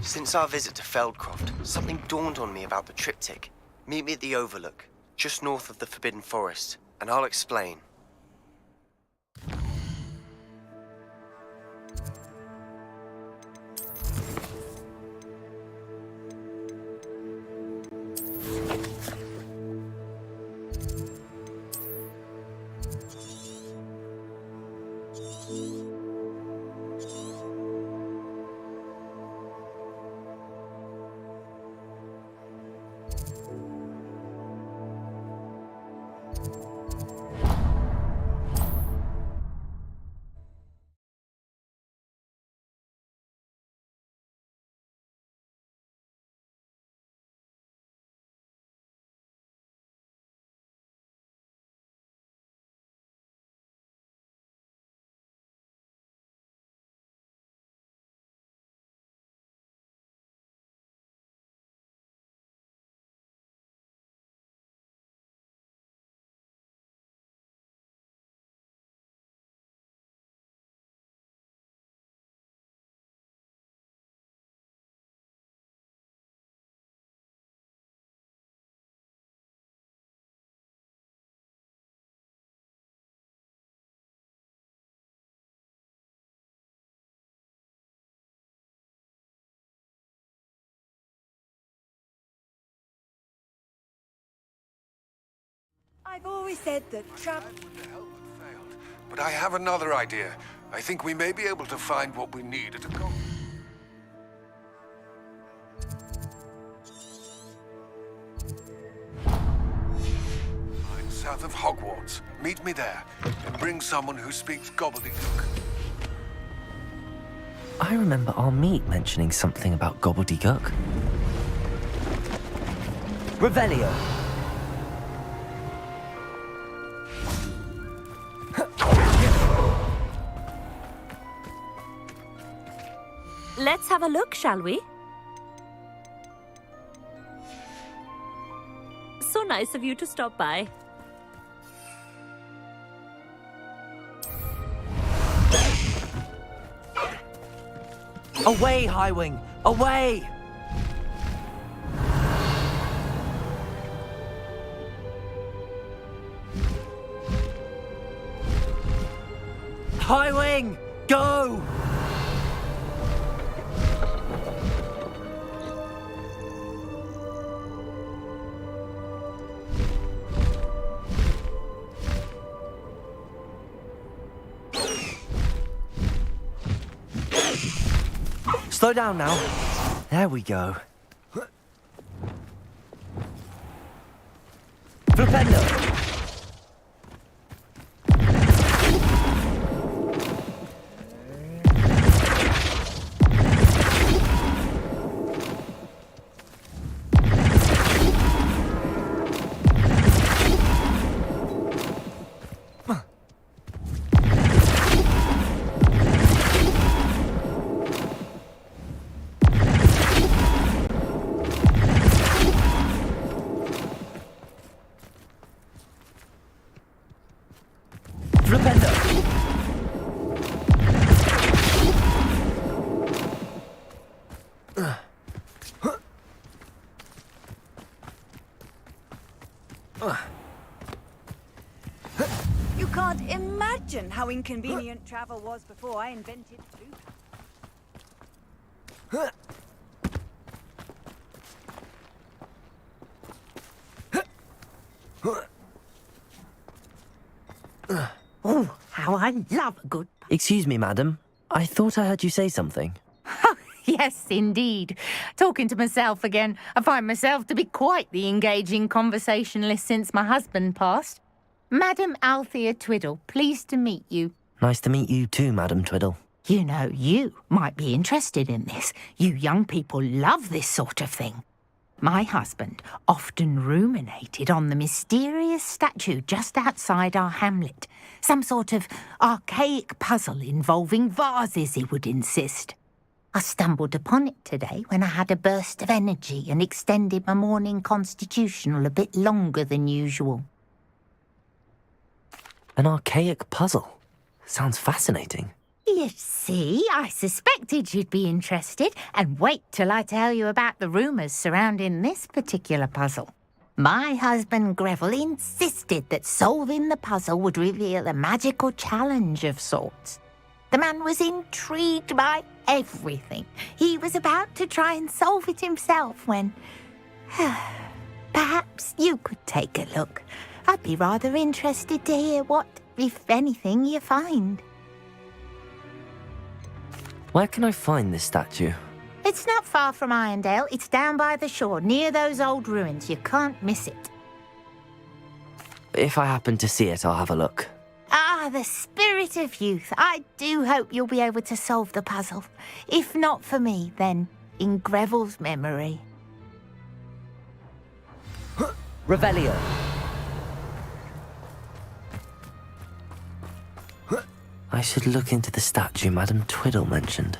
Since our visit to Feldcroft, something dawned on me about the triptych. Meet me at the Overlook, just north of the Forbidden Forest, and I'll explain. I've always said that But I have another idea. I think we may be able to find what we need at a south of Hogwarts. Meet me there, and bring someone who speaks gobbledygook. I remember our meet mentioning something about gobbledygook. Revelio. Let's have a look, shall we? So nice of you to stop by. Away, Highwing! Away! Highwing! Go! Slow down now. There we go. Flipendo! You can't imagine how inconvenient travel was before I invented food. Oh, how I love a good... Excuse me, madam. I thought I heard you say something. Yes, indeed. Talking to myself again. I find myself to be quite the engaging conversationalist since my husband passed. Madam Althea Twiddle, pleased to meet you. Nice to meet you too, Madam Twiddle. You know, you might be interested in this. You young people love this sort of thing. My husband often ruminated on the mysterious statue just outside our hamlet. Some sort of archaic puzzle involving vases, he would insist. I stumbled upon it today when I had a burst of energy and extended my morning constitutional a bit longer than usual. An archaic puzzle. Sounds fascinating. You see, I suspected you'd be interested, and wait till I tell you about the rumours surrounding this particular puzzle. My husband Greville insisted that solving the puzzle would reveal a magical challenge of sorts. The man was intrigued by everything. He was about to try and solve it himself when... Perhaps you could take a look. I'd be rather interested to hear what, if anything, you find. Where can I find this statue? It's not far from Irondale. It's down by the shore, near those old ruins. You can't miss it. If I happen to see it, I'll have a look. Ah, the spirit of youth. I do hope you'll be able to solve the puzzle. If not for me, then in Greville's memory. Revelio. I should look into the statue Madam Twiddle mentioned.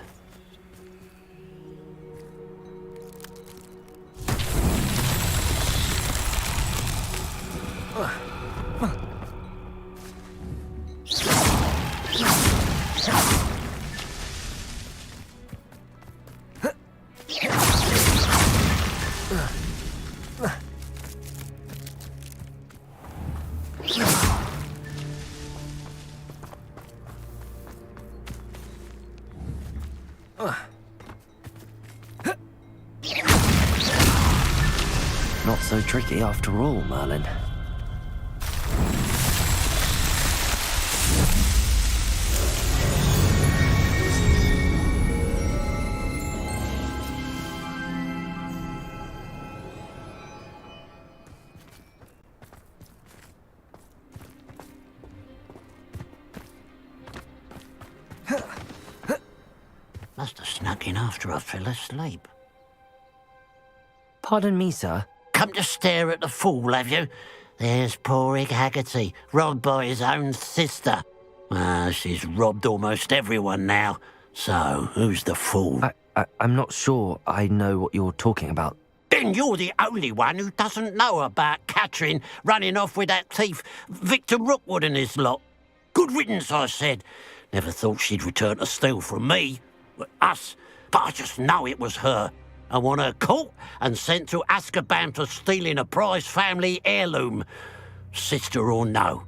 Not so tricky after all, Merlin. looking after I fell asleep. Pardon me, sir. Come to stare at the fool, have you? There's poor Ig Haggerty, robbed by his own sister. She's robbed almost everyone now. So, who's the fool? I'm not sure I know what you're talking about. Then you're the only one who doesn't know about Catherine running off with that thief, Victor Rookwood and his lot. Good riddance, I said. Never thought she'd return to steal from me, us, but I just know it was her. I want her caught and sent to Azkaban for stealing a prized family heirloom, sister or no.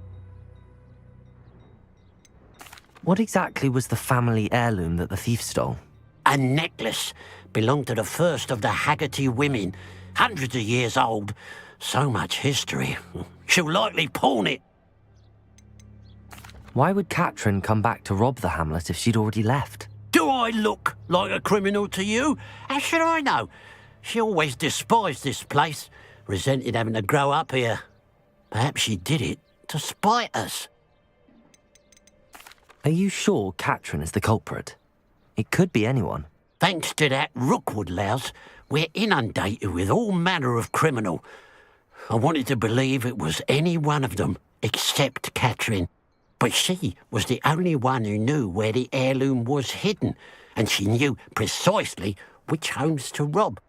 What exactly was the family heirloom that the thief stole? A necklace belonged to the first of the Haggerty women, hundreds of years old. So much history. She'll likely pawn it. Why would Catherine come back to rob the hamlet if she'd already left? Do I look like a criminal to you? How should I know? She always despised this place, resented having to grow up here. Perhaps she did it to spite us. Are you sure Catherine is the culprit? It could be anyone. Thanks to that Rookwood louse, we're inundated with all manner of criminal. I wanted to believe it was any one of them, except Catherine. But she was the only one who knew where the heirloom was hidden, and she knew precisely which homes to rob.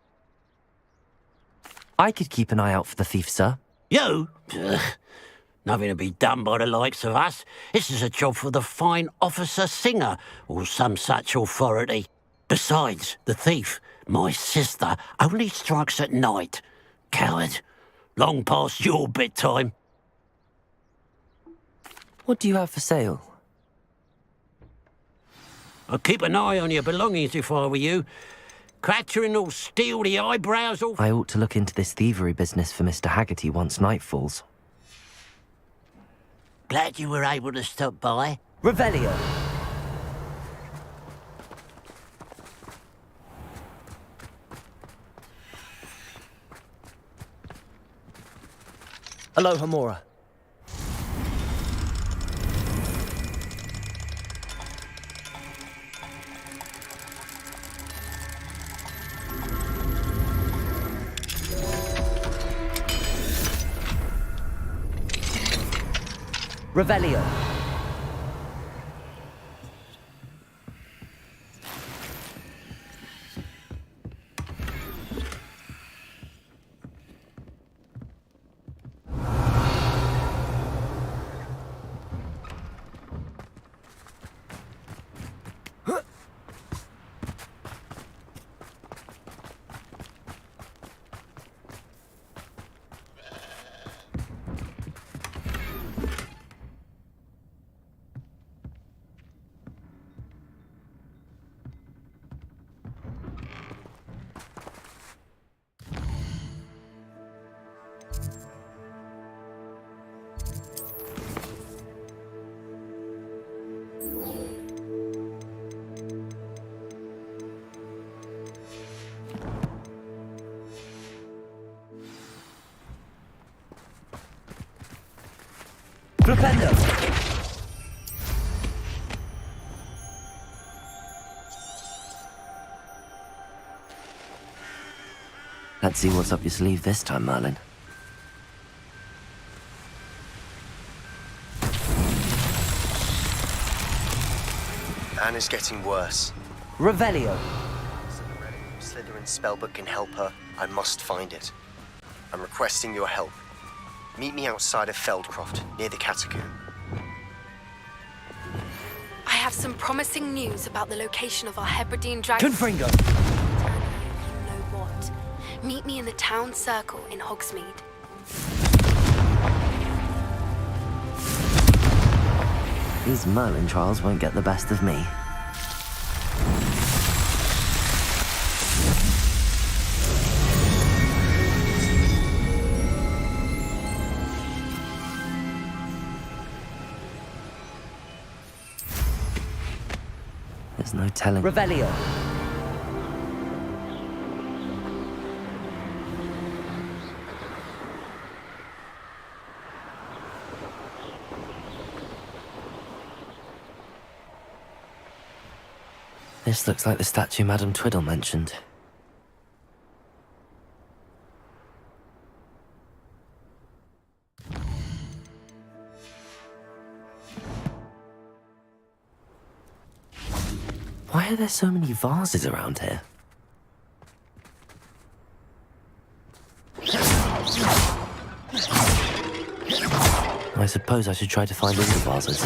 I could keep an eye out for the thief, sir. You? Ugh. Nothing to be done by the likes of us. This is a job for the fine officer Singer, or some such authority. Besides, the thief, my sister, only strikes at night. Coward. Long past your bedtime. What do you have for sale? I'd keep an eye on your belongings if I were you. Catherine will steal the eyebrows off. I ought to look into this thievery business for Mr. Haggerty once night falls. Glad you were able to stop by. Revelio! Aloha Mora. Revelio. Flipendo! Let's see what's up your sleeve this time, Merlin. Anna's getting worse. Revelio. So the relic from Slytherin's spellbook can help her. I must find it. I'm requesting your help. Meet me outside of Feldcroft, near the Catacomb. I have some promising news about the location of our Hebridean dragon. Confringo! You know what? Meet me in the town circle in Hogsmeade. These Merlin trials won't get the best of me. There's no telling. Revelio. This looks like the statue Madame Twiddle mentioned. Why are there so many vases around here? I suppose I should try to find all the vases.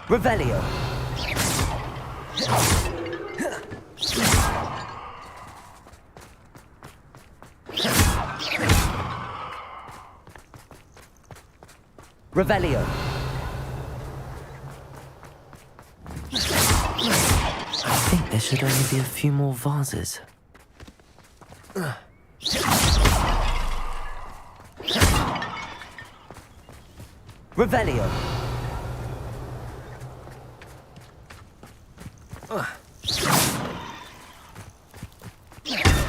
Revelio. Revelio. I think there should only be a few more vases. Revelio.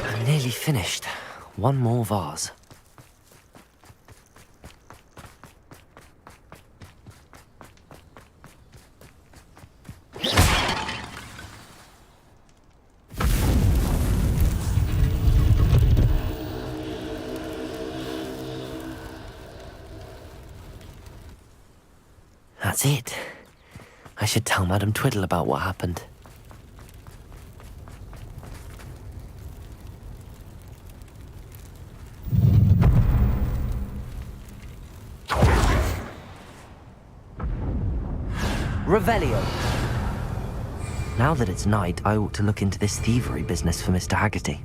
I'm nearly finished. One more vase. That's it. I should tell Madame Twiddle about what happened. Revelio. Now that it's night, I ought to look into this thievery business for Mr. Haggerty.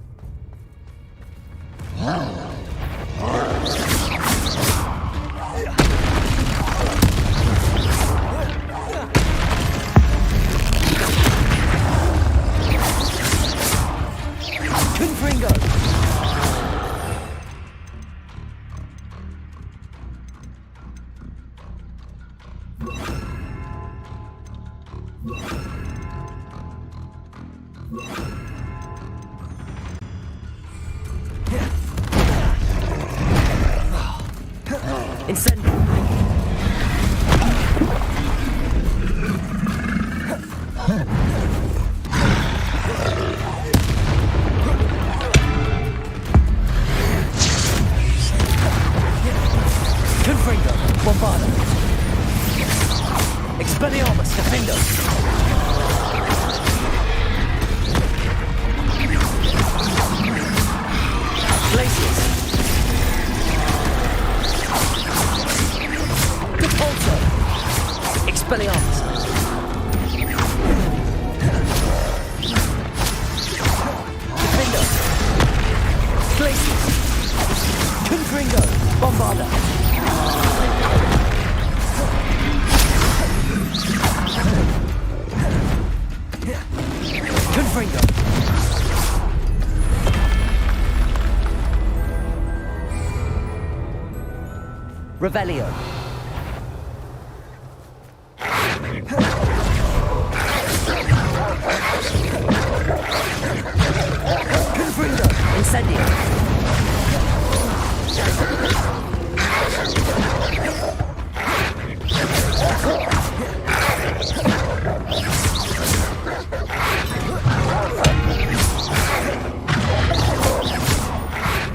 Revelio. Confringo. Incendio.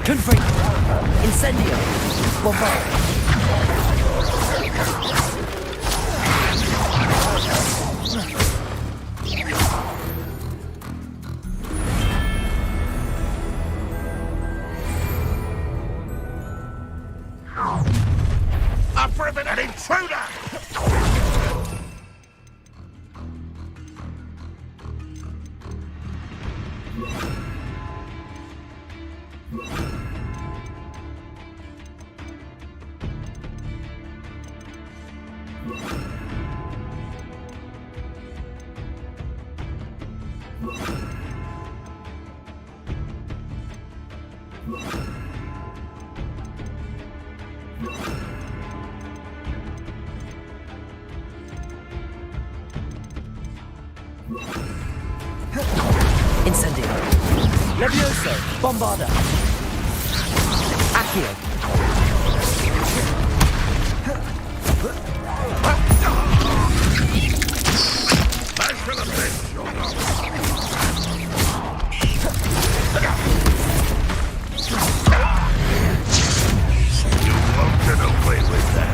Confringo. Incendio. Bombard. An intruder! Incendio. Levioso. Bombarda. Accio. Get away with that.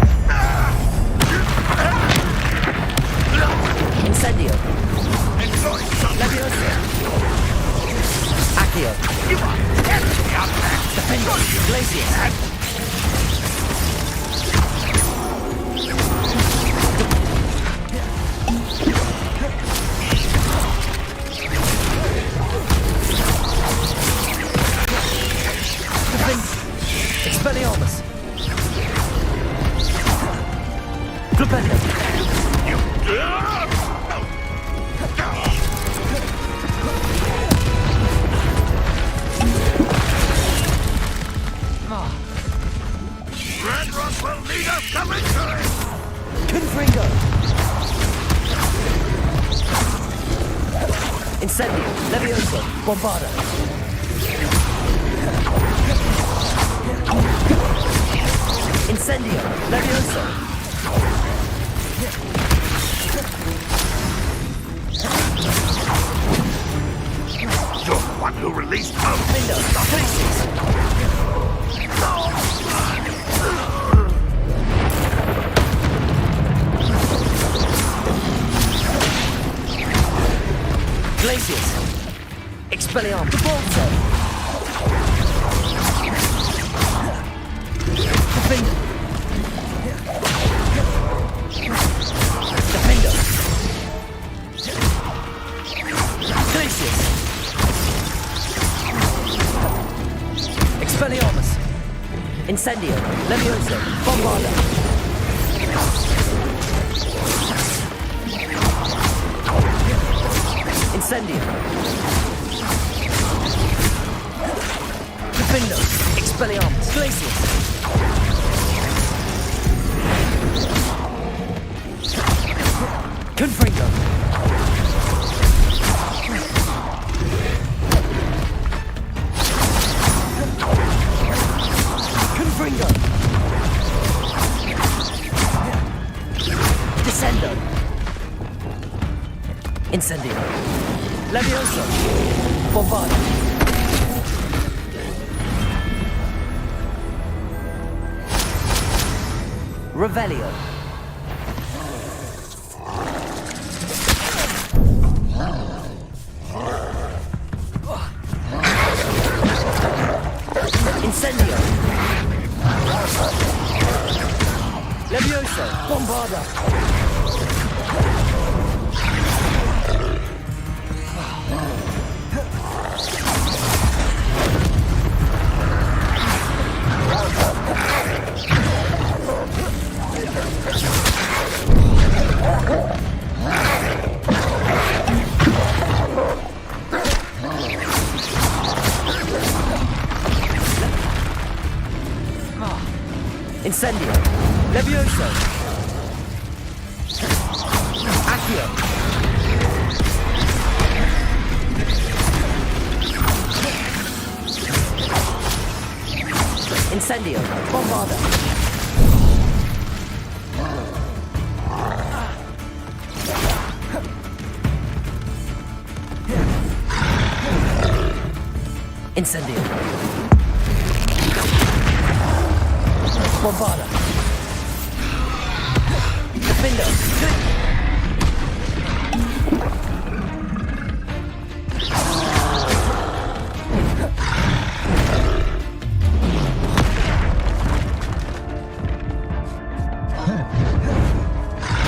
Incendio. Leviosa. Accio. Defendo. Glacius. Expelliarmus. Flipendo. Ranrock will need us coming to it! Confringo. Incendio. Levioso. Bombarda. Incendio. Levioso. You're the one who released us! Window. Faces. Glacius. Expelliarmus. Bolter. Defender. Defender. Glacius. Expelliarmus. Incendio. Levioso. Bombarda. Incendio. Defendo. Expelliarmus. Glacius. Confringo. Confringo. Descendo. Incendio. Levioso. Bombarda. Revelio. Incendio. Levioso. Bombarda. Incendio. Levioso. Accio. Incendio. Bombarda. Incendio. Bombarda. Defendo.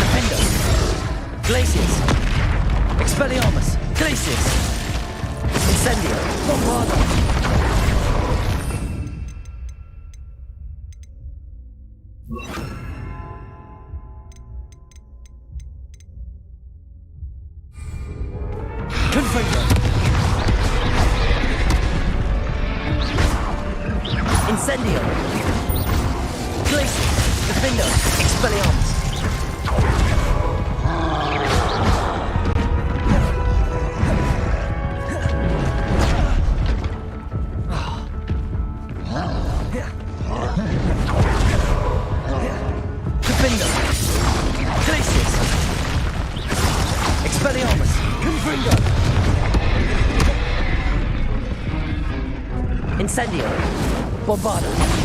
Defendo. Glacius. Expelliarmus. Glacius. Incendio. Bombarda. Confringo. Incendio. Glacius. Defendo. Expelliarmus. Defendo. Glacius. Expelliarmus. Incendio! Bombarda!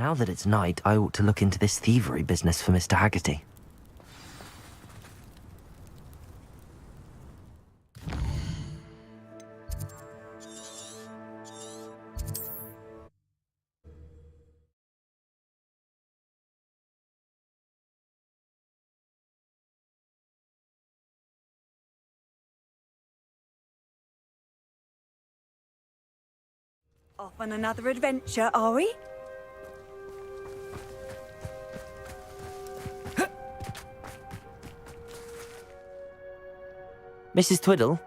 Now that it's night, I ought to look into this thievery business for Mr. Haggerty. Off on another adventure, are we? Mrs. Twiddle,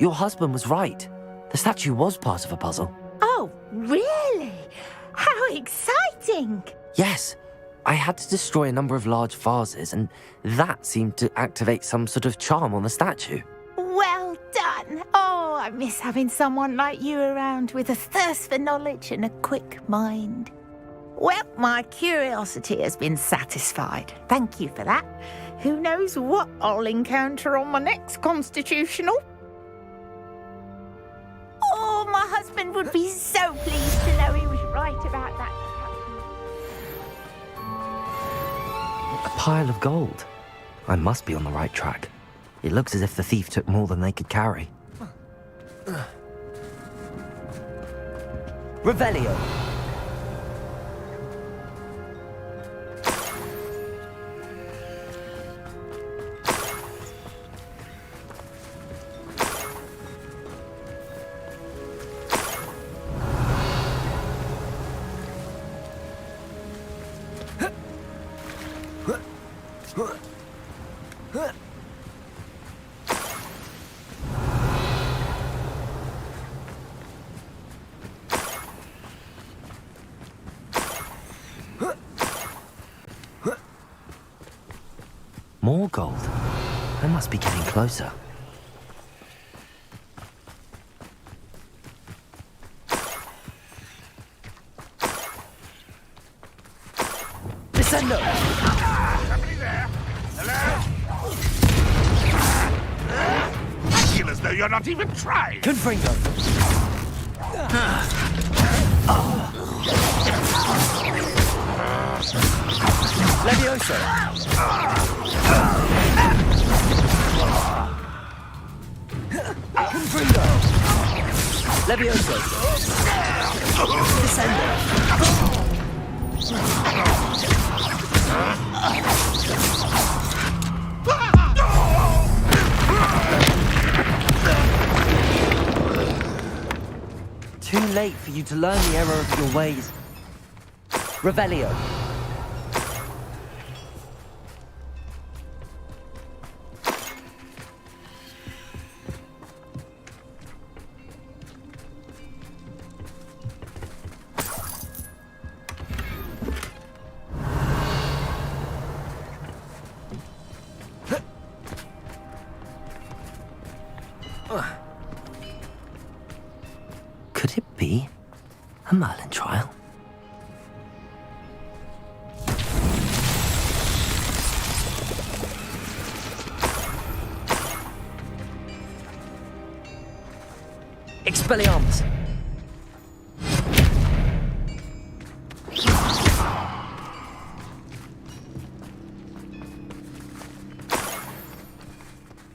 your husband was right. The statue was part of a puzzle. Oh, really? How exciting! Yes, I had to destroy a number of large vases, and that seemed to activate some sort of charm on the statue. Well done! Oh, I miss having someone like you around with a thirst for knowledge and a quick mind. Well, my curiosity has been satisfied. Thank you for that. Who knows what I'll encounter on my next constitutional? Oh, my husband would be so pleased to know he was right about that. A pile of gold. I must be on the right track. It looks as if the thief took more than they could carry. Revelio! More gold. I must be getting closer. Descendo! Somebody there? Hello? I feel as though you're not even trying. Confringo! Levioso! Confringo! Levioso! Descendo! Too late for you to learn the error of your ways. Revelio. Could it be a Merlin trial? Expelliarmus!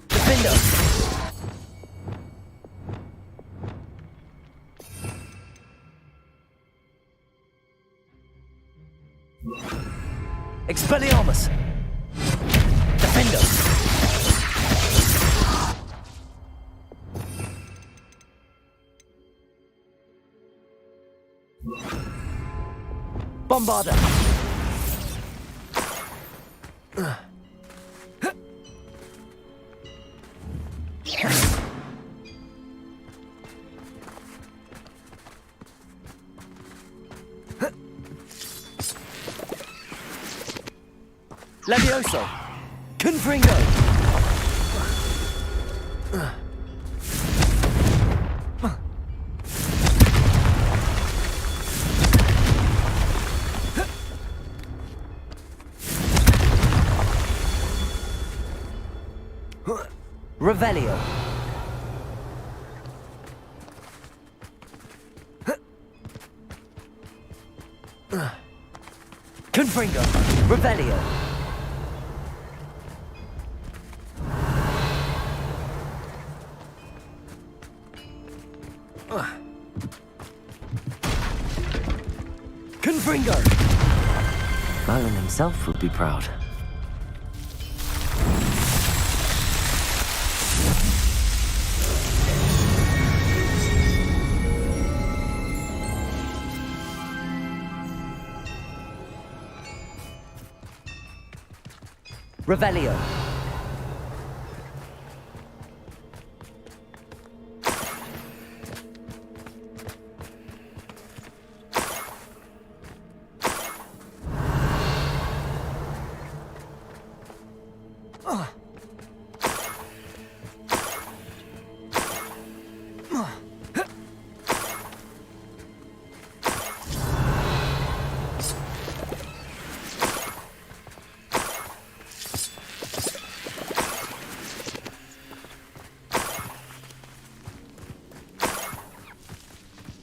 Defendo! Expelliarmus! Defendo! Bombarda! Levioso! Confringo! Revelio. Confringo. Revelio. Confringo. Merlin himself would be proud. Revelio.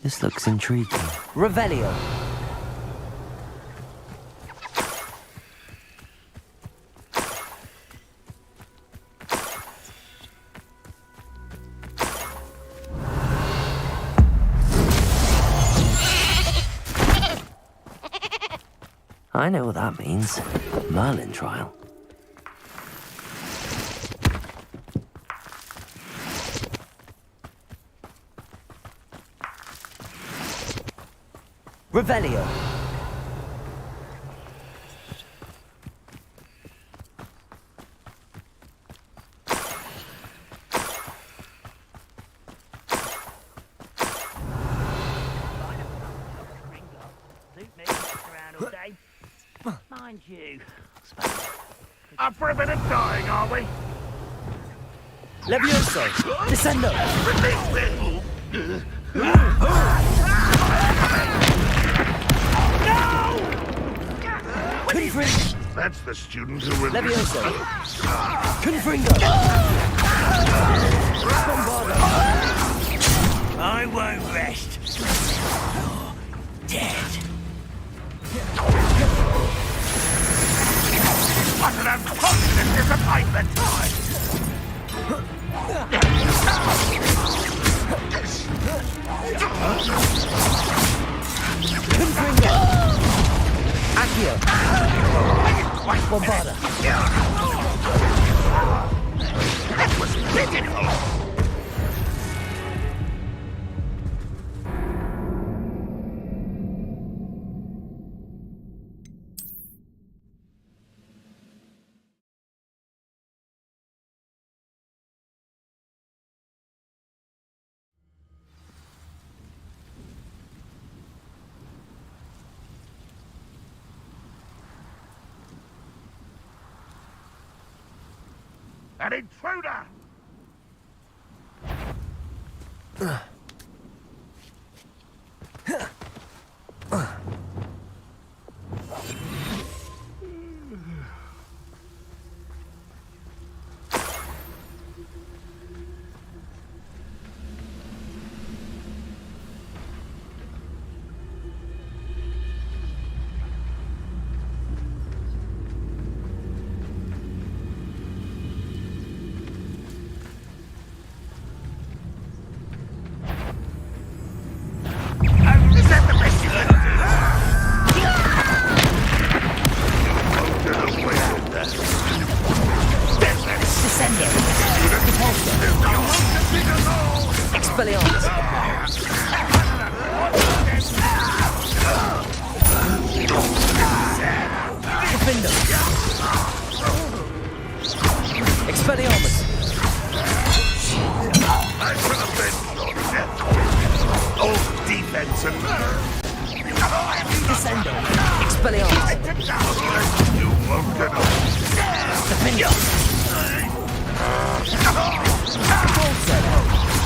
This looks intriguing. Revelio. I know what that means. Merlin trial. Revelio. Mind you. Up for a bit of dying, are we? Levioso. Descendo. Release me! Confringo. That's the student who will... Levioso. Confringo. Bombarda. I won't rest. You're dead. What an unfortunate disappointment! Confringo. Accio. Bombarda. That was pitiful! An intruder! Expelliarmus. Expelliarmus! I should have been all defense and... Descendo! Expelliarmus! You won't get up. Stupendo!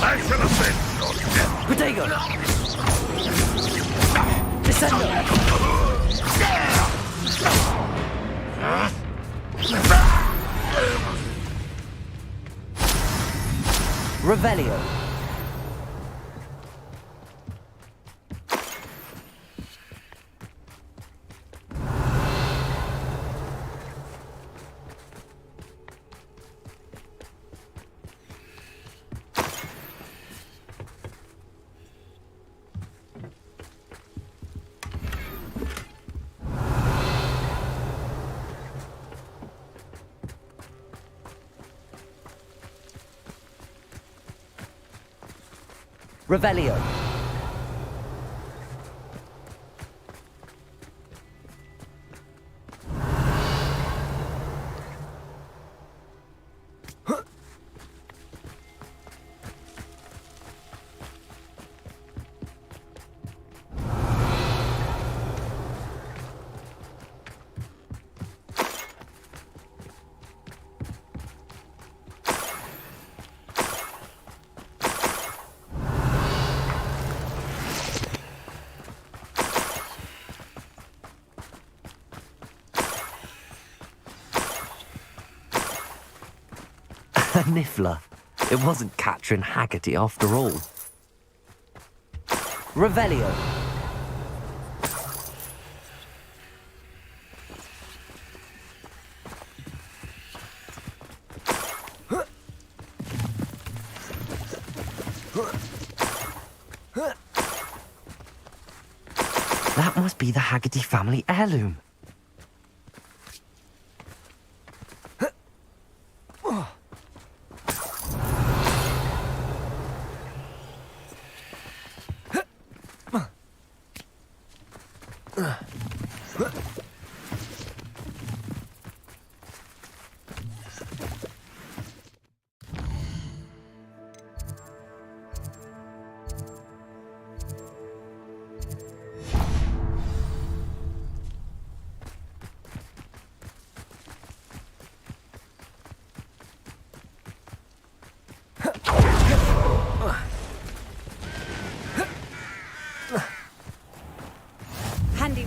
I should have been Protego! Descendo! Revelio! Revelio. Niffler. It wasn't Catherine Haggerty after all. Revelio. That must be the Haggerty family heirloom.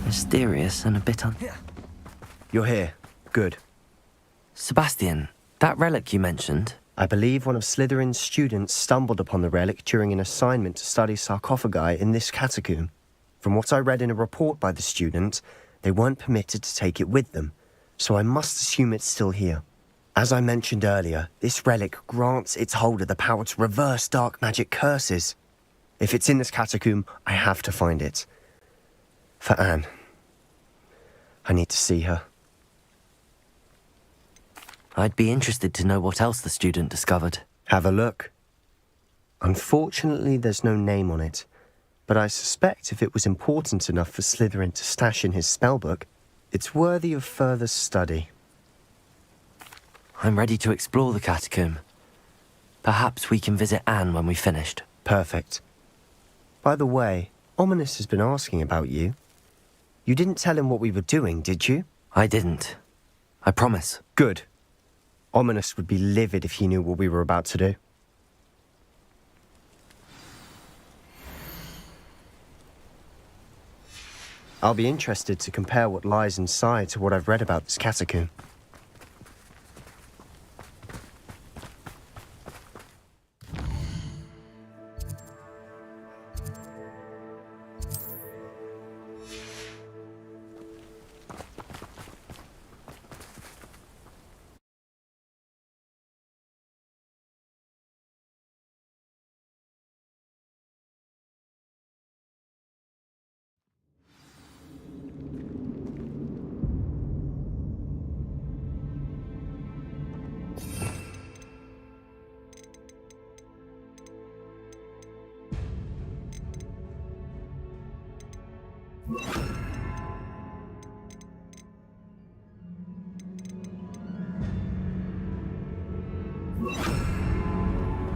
Mysterious and a bit You're here. Good. Sebastian, that relic you mentioned? I believe one of Slytherin's students stumbled upon the relic during an assignment to study sarcophagi in this catacomb. From what I read in a report by the student, they weren't permitted to take it with them, so I must assume it's still here. As I mentioned earlier, this relic grants its holder the power to reverse dark magic curses. If it's in this catacomb, I have to find it. For Anne. I need to see her. I'd be interested to know what else the student discovered. Have a look. Unfortunately, there's no name on it, but I suspect if it was important enough for Slytherin to stash in his spellbook, it's worthy of further study. I'm ready to explore the catacomb. Perhaps we can visit Anne when we've finished. Perfect. By the way, Ominous has been asking about you. You didn't tell him what we were doing, did you? I didn't. I promise. Good. Ominous would be livid if he knew what we were about to do. I'll be interested to compare what lies inside to what I've read about this catacomb.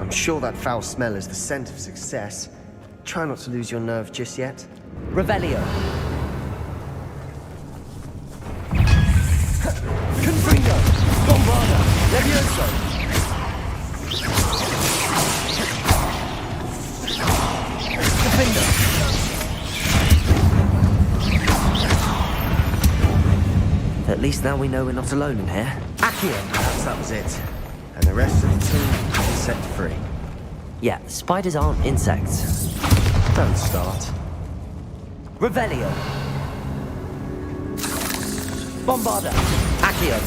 I'm sure that foul smell is the scent of success. Try not to lose your nerve just yet. Revelio. Confringo. Bombarda. Levioso. Defender. At least now we know we're not alone in here. Accio. Perhaps that was it. And the rest of the team is set free. Yeah, spiders aren't insects. Don't start. Revelio. Bombarda. Accio.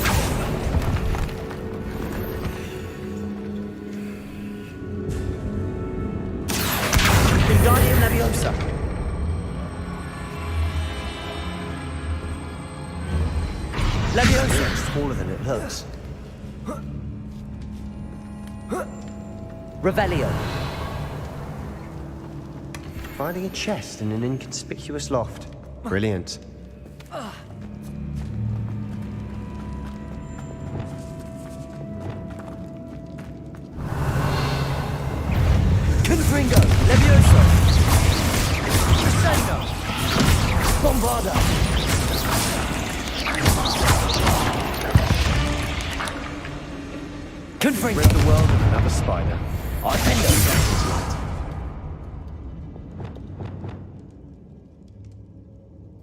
Wingardium Leviosa. Leviosa. It's smaller than it looks. Revelio. Finding a chest in an inconspicuous loft. Brilliant. Confringo. Levioso. Crescendo. Bombarda. Confringo. Rid the world of another spider. Artendo.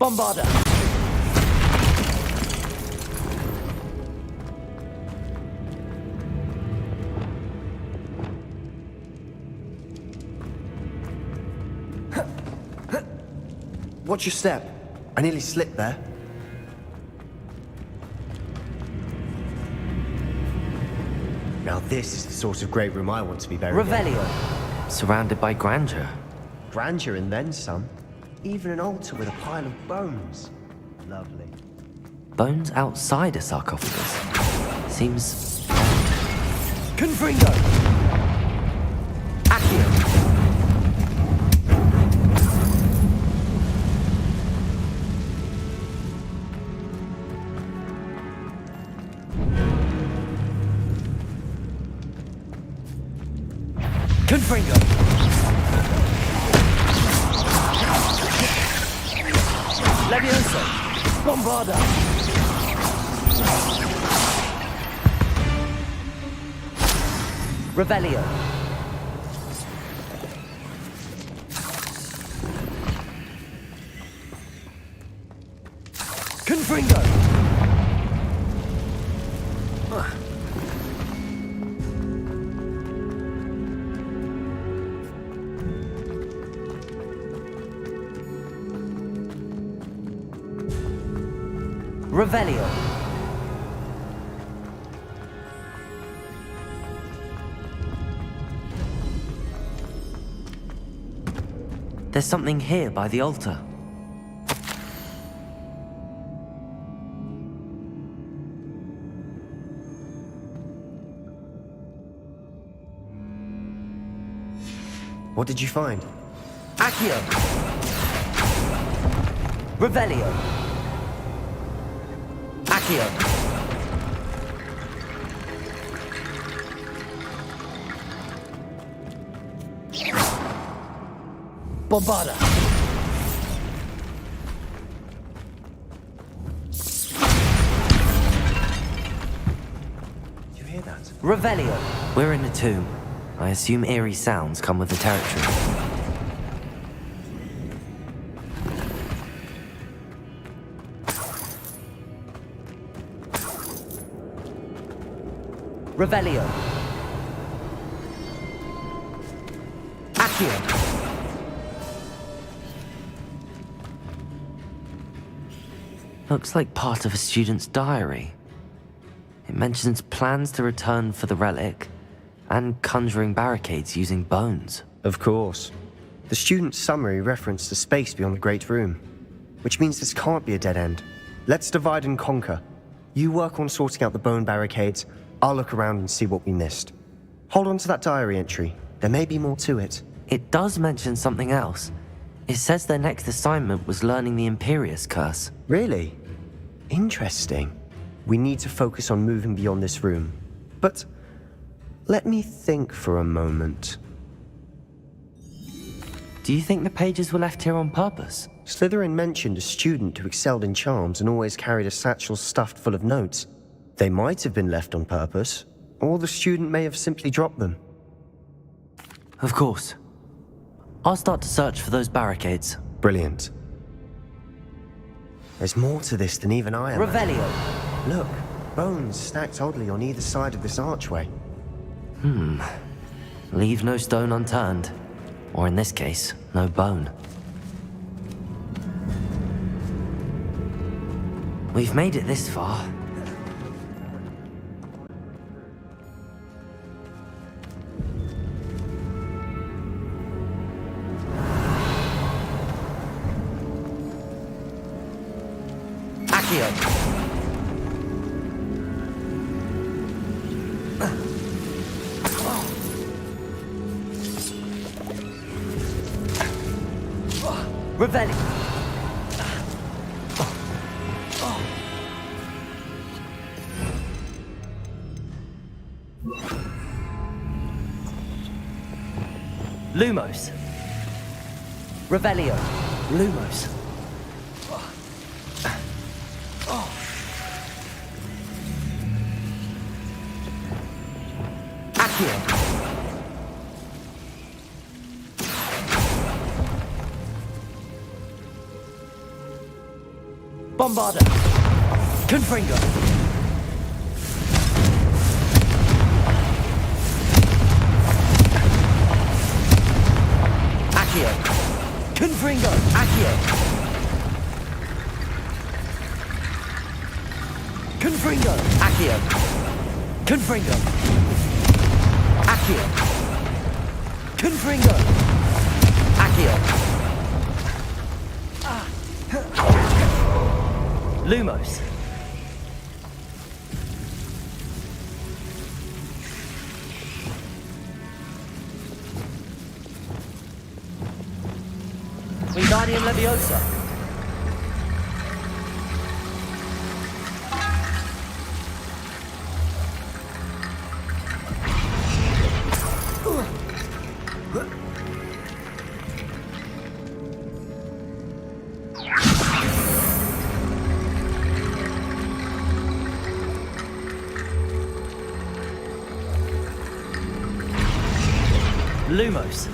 Bombarda. Watch your step. I nearly slipped there. Now this is the sort of great room I want to be buried in. Revelio. Surrounded by grandeur. Grandeur and then some. Even an altar with a pile of bones. Lovely. Bones outside a sarcophagus. Seems... Confringo! Accio. Confringo. Levioso. Bombarda. Revelio. Confringo. Revelio. There's something here by the altar. What did you find? Accio. Revelio. Accio. Bombarda. Did you hear that? Revelio. We're in a tomb. I assume eerie sounds come with the territory. Revelio. Accio. Looks like part of a student's diary. It mentions plans to return for the relic and conjuring barricades using bones. Of course. The student's summary referenced a space beyond the Great Room, which means this can't be a dead end. Let's divide and conquer. You work on sorting out the bone barricades. I'll look around and see what we missed. Hold on to that diary entry. There may be more to it. It does mention something else. It says their next assignment was learning the Imperius Curse. Really? Interesting. We need to focus on moving beyond this room. But Let me think for a moment. Do you think the pages were left here on purpose? Slytherin mentioned a student who excelled in charms and always carried a satchel stuffed full of notes. They might have been left on purpose, or the student may have simply dropped them. Of course. I'll start to search for those barricades. Brilliant. There's more to this than even I am. Revelio! Look, bones stacked oddly on either side of this archway. Leave no stone unturned. Or in this case, no bone. We've made it this far. Accio! Revelli! Lumos! Revelio! Lumos! Accio! Bombarda! Confringo! Accio! Confringo! Accio! Confringo! Accio! Confringo! Accio! Confringo! Accio! Lumos. Wingardium Leviosa. Lumos.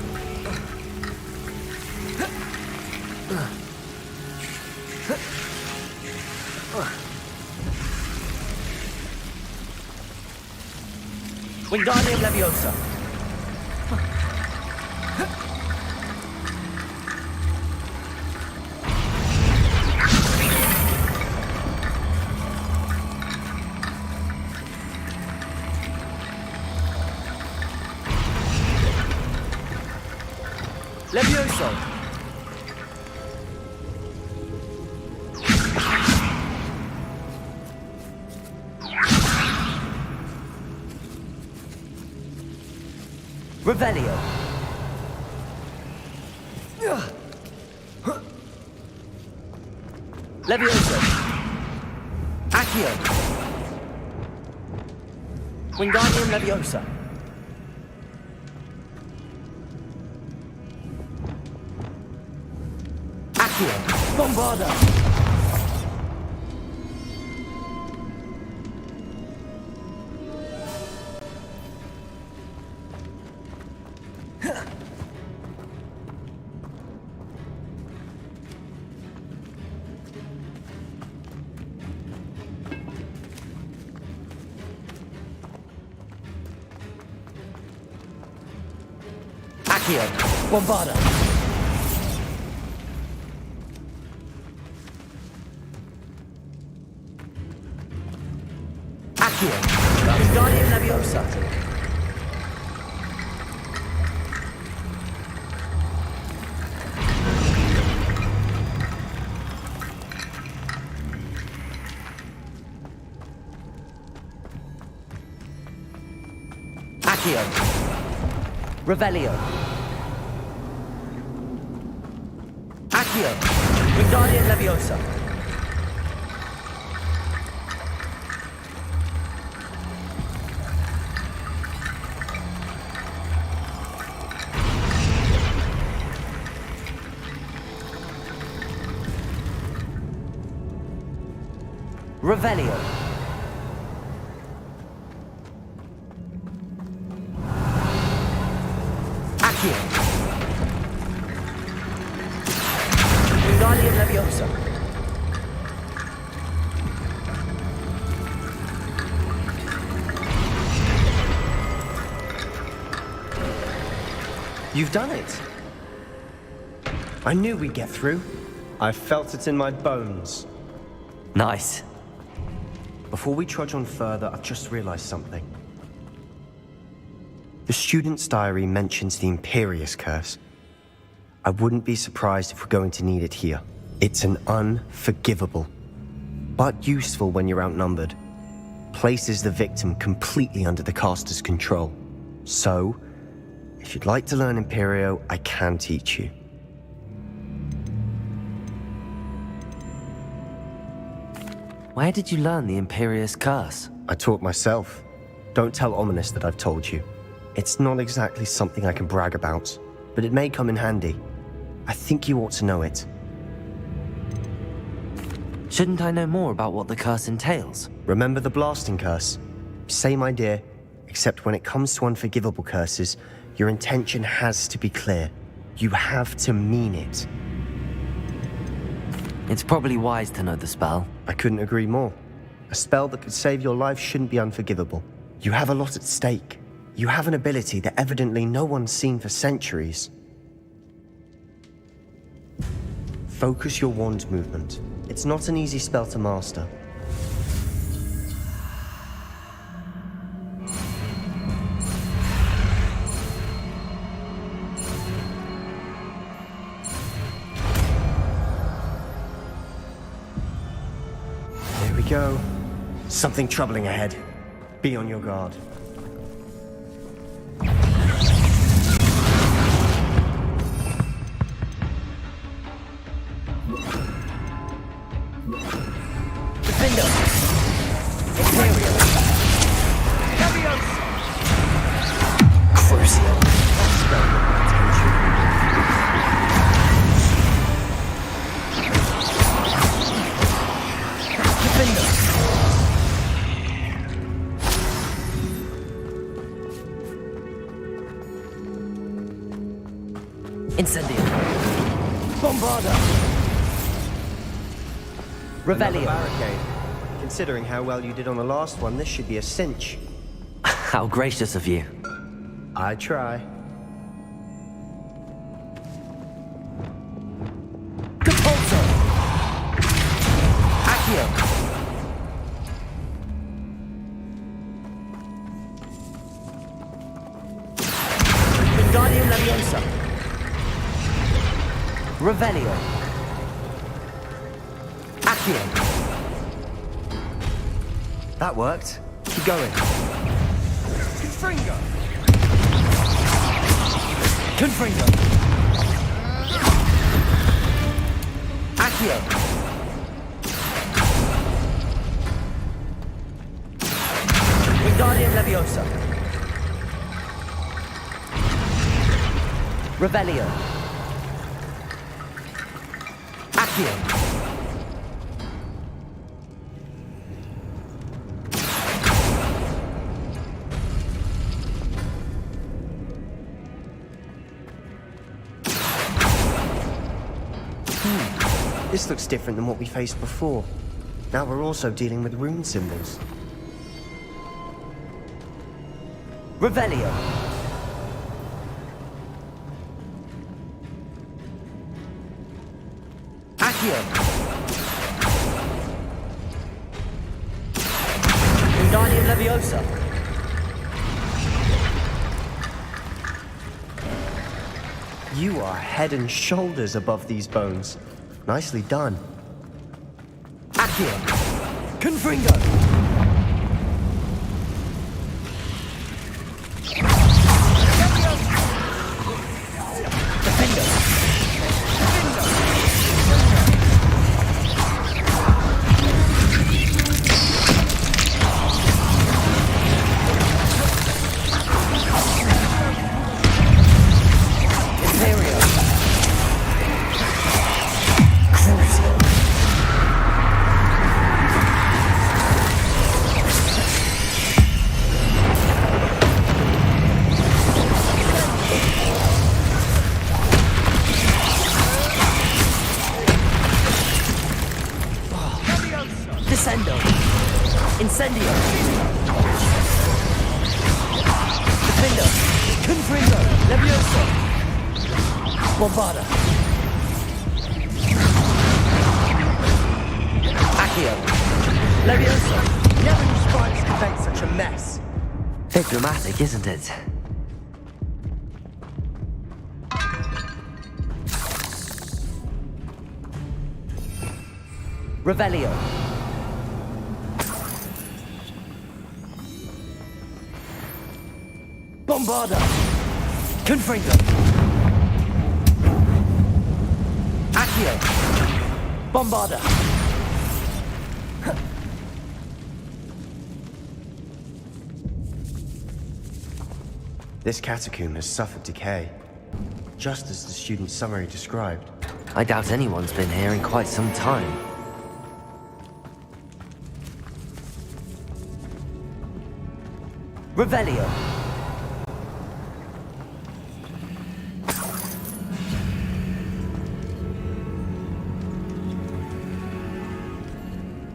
Wingardium Leviosa. Levioso! Revelio! Levioso! Accio! Wingardium Leviosa! Bombarda! Accio! Bombarda! Wingardium Leviosa. Accio. Revelio. Accio. Wingardium Leviosa. Revelio. Accio. Wingardium Leviosa. You've done it. I knew we'd get through. I felt it in my bones. Nice. Before we trudge on further, I've just realized something. The student's diary mentions the Imperious Curse. I wouldn't be surprised if we're going to need it here. It's an unforgivable, but useful when you're outnumbered. Places the victim completely under the caster's control. So, if you'd like to learn Imperio, I can teach you. Where did you learn the Imperious Curse? I taught myself. Don't tell Ominous that I've told you. It's not exactly something I can brag about, but it may come in handy. I think you ought to know it. Shouldn't I know more about what the curse entails? Remember the blasting curse? Same idea, except when it comes to unforgivable curses, your intention has to be clear. You have to mean it. It's probably wise to know the spell. I couldn't agree more. A spell that could save your life shouldn't be unforgivable. You have a lot at stake. You have an ability that evidently no one's seen for centuries. Focus your wand movement. It's not an easy spell to master. There we go. Something troubling ahead. Be on your guard. Incendio. Bombarda. Revelio. Barricade. Considering how well you did on the last one, this should be a cinch. How gracious of you. I try. Capulso. Accio. Wingardium Leviosa. Revelio. Accio. That worked. Keep going. Confringo. Confringo. Accio. Wingardium Leviosa. Revelio. Accio. This looks different than what we faced before. Now we're also dealing with rune symbols. Revelio. Accio. Wingardium Leviosa. You are head and shoulders above these bones. Nicely done. Accio. Confringo. Bombarda! Accio! Leviosa! Never knew spiders could make such a mess. Bit dramatic, isn't it? Revelio! Bombarda! Confringo! Accio! Bombarda! This catacomb has suffered decay, just as the student's summary described. I doubt anyone's been here in quite some time. Revelio!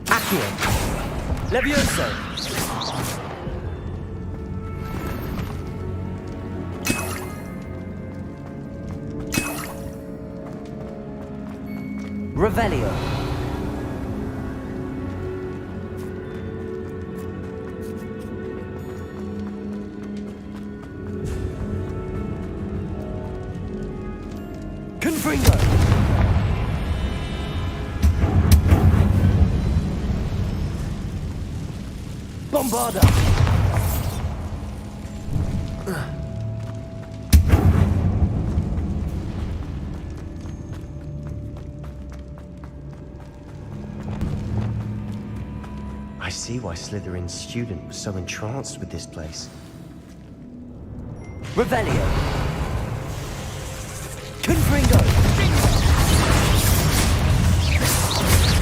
Accio! Levioso! Revelio! Confringo! Bombarda! I see why Slytherin's student was so entranced with this place. Revelio! Confringo!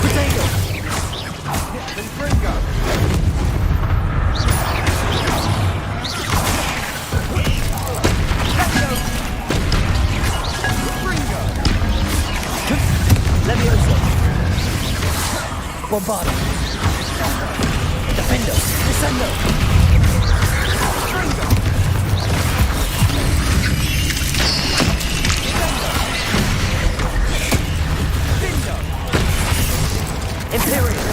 Potato! Confringo! Levioso! Bombarda! Defendo! Descendo! Confringo! Imperial!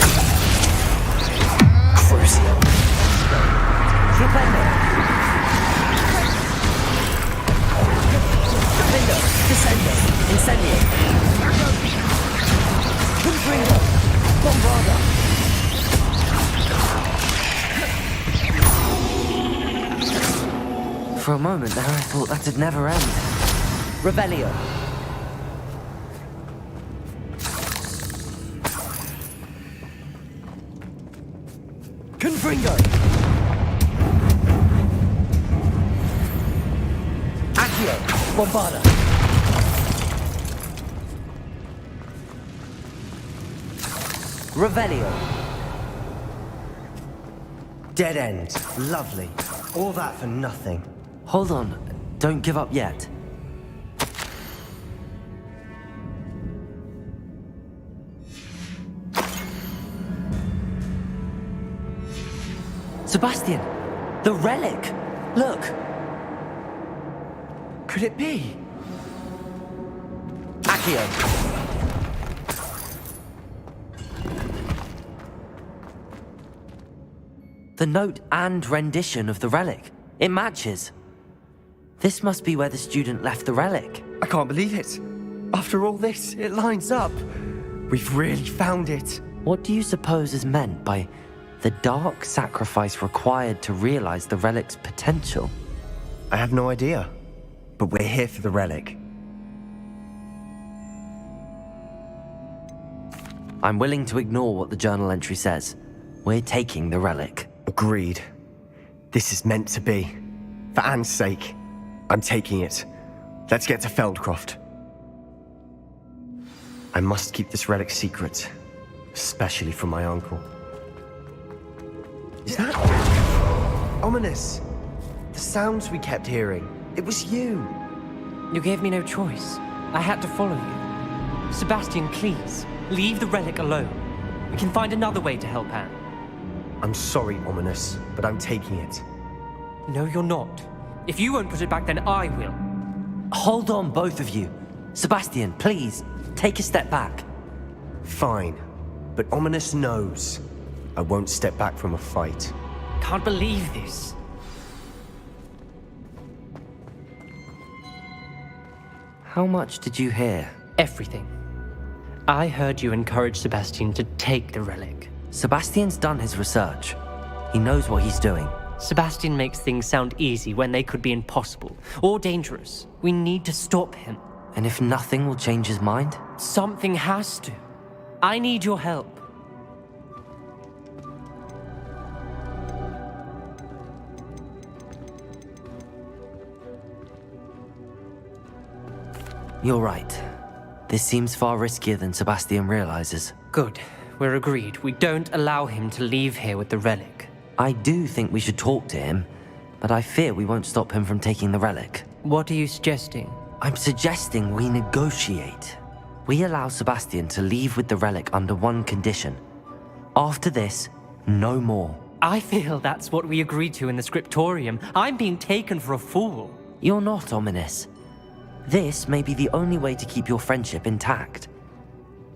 Crucio! Flipendo! Defendo! Descendo! Incendio! Confringo! Bombarda! For a moment there, I thought that'd never end. Revelio! Confringo! Accio! Bombarda! Revelio! Dead end. Lovely. All that for nothing. Hold on. Don't give up yet. Sebastian! The relic! Look! Could it be? Accio! The note and rendition of the relic. It matches. This must be where the student left the relic. I can't believe it. After all this, it lines up. We've really found it. What do you suppose is meant by the dark sacrifice required to realize the relic's potential? I have no idea. But we're here for the relic. I'm willing to ignore what the journal entry says. We're taking the relic. Agreed. This is meant to be. For Anne's sake, I'm taking it. Let's get to Feldcroft. I must keep this relic secret, especially from my uncle. Is that ominous? The sounds we kept hearing. It was you. You gave me no choice. I had to follow you. Sebastian, please, leave the relic alone. We can find another way to help Anne. I'm sorry, Ominous, but I'm taking it. No, you're not. If you won't put it back, then I will. Hold on, both of you. Sebastian, please, take a step back. Fine, but Ominous knows I won't step back from a fight. Can't believe this. How much did you hear? Everything. I heard you encourage Sebastian to take the relic. Sebastian's done his research. He knows what he's doing. Sebastian makes things sound easy when they could be impossible or dangerous. We need to stop him. And if nothing will change his mind? Something has to. I need your help. You're right. This seems far riskier than Sebastian realizes. Good. We're agreed. We don't allow him to leave here with the relic. I do think we should talk to him, but I fear we won't stop him from taking the relic. What are you suggesting? I'm suggesting we negotiate. We allow Sebastian to leave with the relic under one condition. After this, no more. I feel that's what we agreed to in the scriptorium. I'm being taken for a fool. You're not, Ominous. This may be the only way to keep your friendship intact.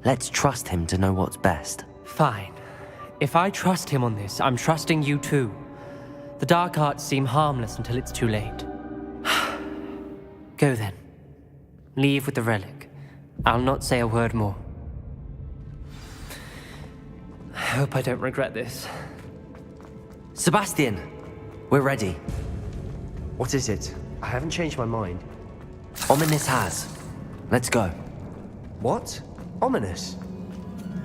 Let's trust him to know what's best. Fine. If I trust him on this, I'm trusting you too. The dark arts seem harmless until it's too late. Go then. Leave with the relic. I'll not say a word more. I hope I don't regret this. Sebastian, we're ready. What is it? I haven't changed my mind. Ominous has. Let's go. What? Ominous?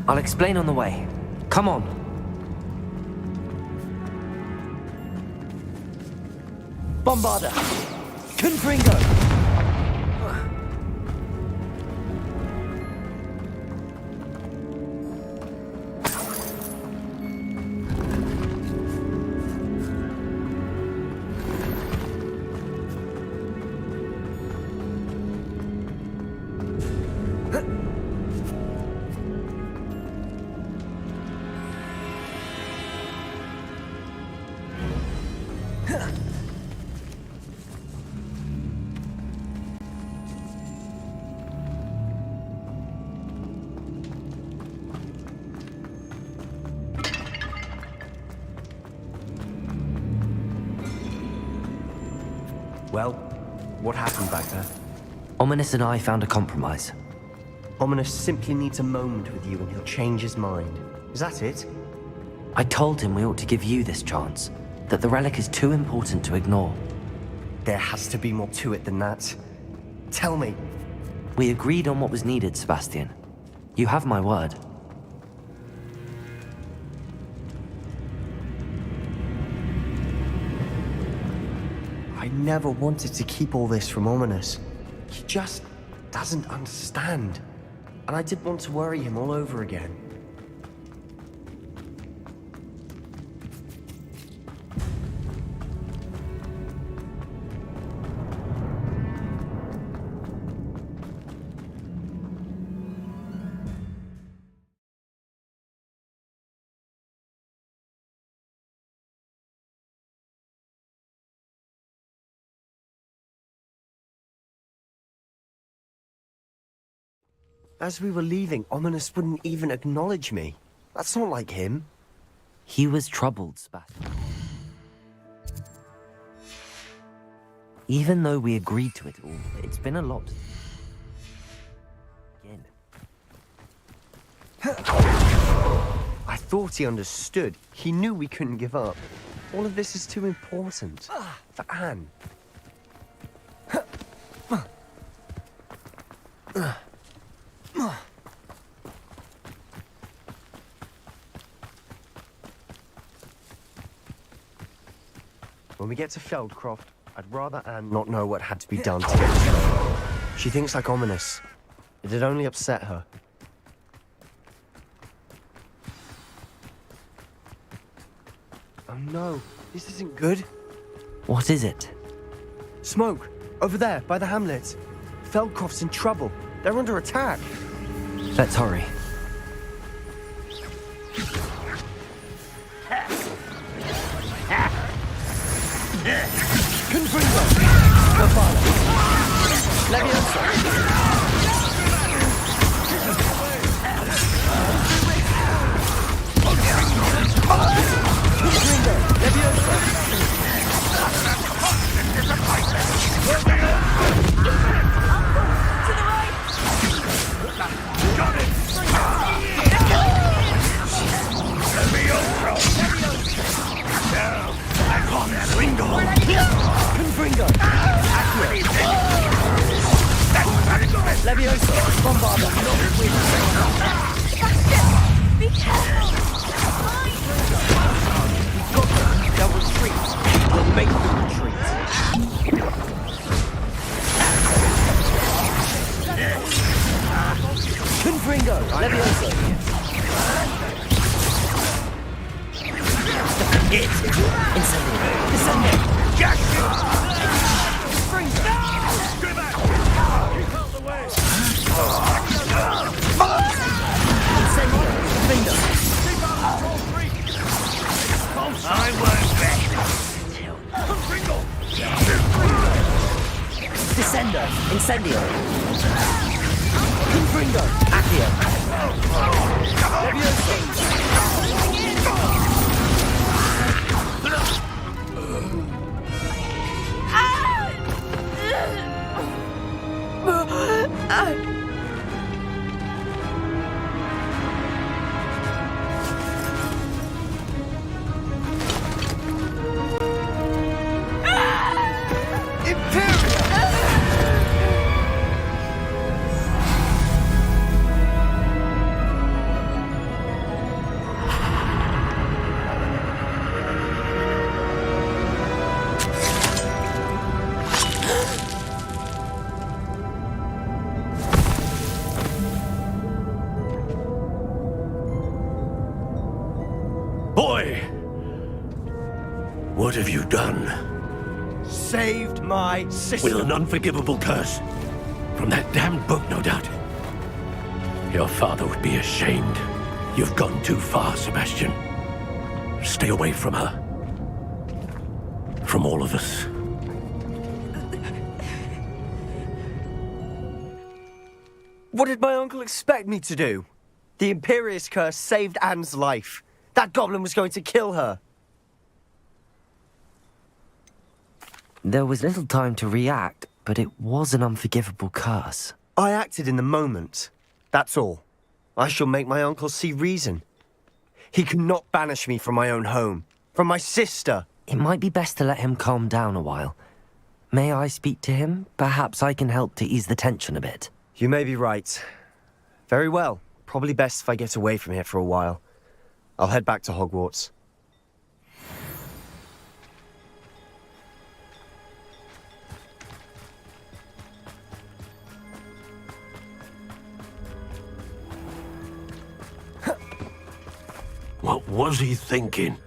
I'll explain on the way. Come on. Bombarda! Confringo! Well, what happened back there? Ominous and I found a compromise. Ominous simply needs a moment with you and he'll change his mind. Is that it? I told him we ought to give you this chance, that the relic is too important to ignore. There has to be more to it than that. Tell me. We agreed on what was needed, Sebastian. You have my word. I never wanted to keep all this from Ominous. He just doesn't understand. And I didn't want to worry him all over again. As we were leaving, Ominous wouldn't even acknowledge me. That's not like him. He was troubled, Sebastian. Even though we agreed to it all, it's been a lot. Again. I thought he understood. He knew we couldn't give up. All of this is too important. For Anne. When we get to Feldcroft, I'd rather Anne not know what had to be done to get us there. She thinks like Ominous. It'd only upset her. Oh no, this isn't good. What is it? Smoke! Over there, by the hamlet. Feldcroft's in trouble. They're under attack. Let's hurry. Confringo! Leviosa! Leviosa, Bombarda, Be careful! they'll retreat. We'll make them retreat. Confringo, Leviosa. It. Incendio. Incendio. Jack! I won't back. Descendo, Incendio. Confringo, Accio. Boy! What have you done? Saved my sister. With an unforgivable curse. From that damned book, no doubt. Your father would be ashamed. You've gone too far, Sebastian. Stay away from her. From all of us. What did my uncle expect me to do? The Imperious curse saved Anne's life. That goblin was going to kill her. There was little time to react, but it was an unforgivable curse. I acted in the moment. That's all. I shall make my uncle see reason. He cannot banish me from my own home, from my sister. It might be best to let him calm down a while. May I speak to him? Perhaps I can help to ease the tension a bit. You may be right. Very well. Probably best if I get away from here for a while. I'll head back to Hogwarts. What was he thinking?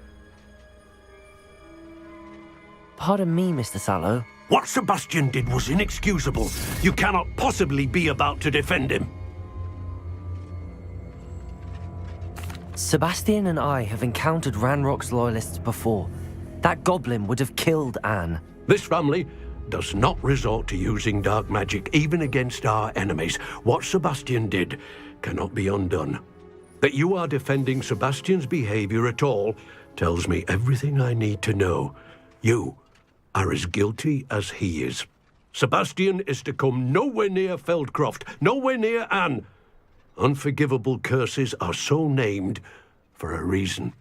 Pardon me, Mr. Sallow. What Sebastian did was inexcusable. You cannot possibly be about to defend him. Sebastian and I have encountered Ranrock's loyalists before. That goblin would have killed Anne. This family does not resort to using dark magic even against our enemies. What Sebastian did cannot be undone. That you are defending Sebastian's behavior at all tells me everything I need to know. You are as guilty as he is. Sebastian is to come nowhere near Feldcroft, nowhere near Anne. Unforgivable curses are so named for a reason.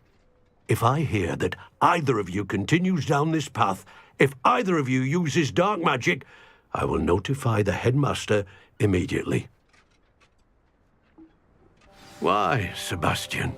If I hear that either of you continues down this path, if either of you uses dark magic, I will notify the headmaster immediately. Why, Sebastian?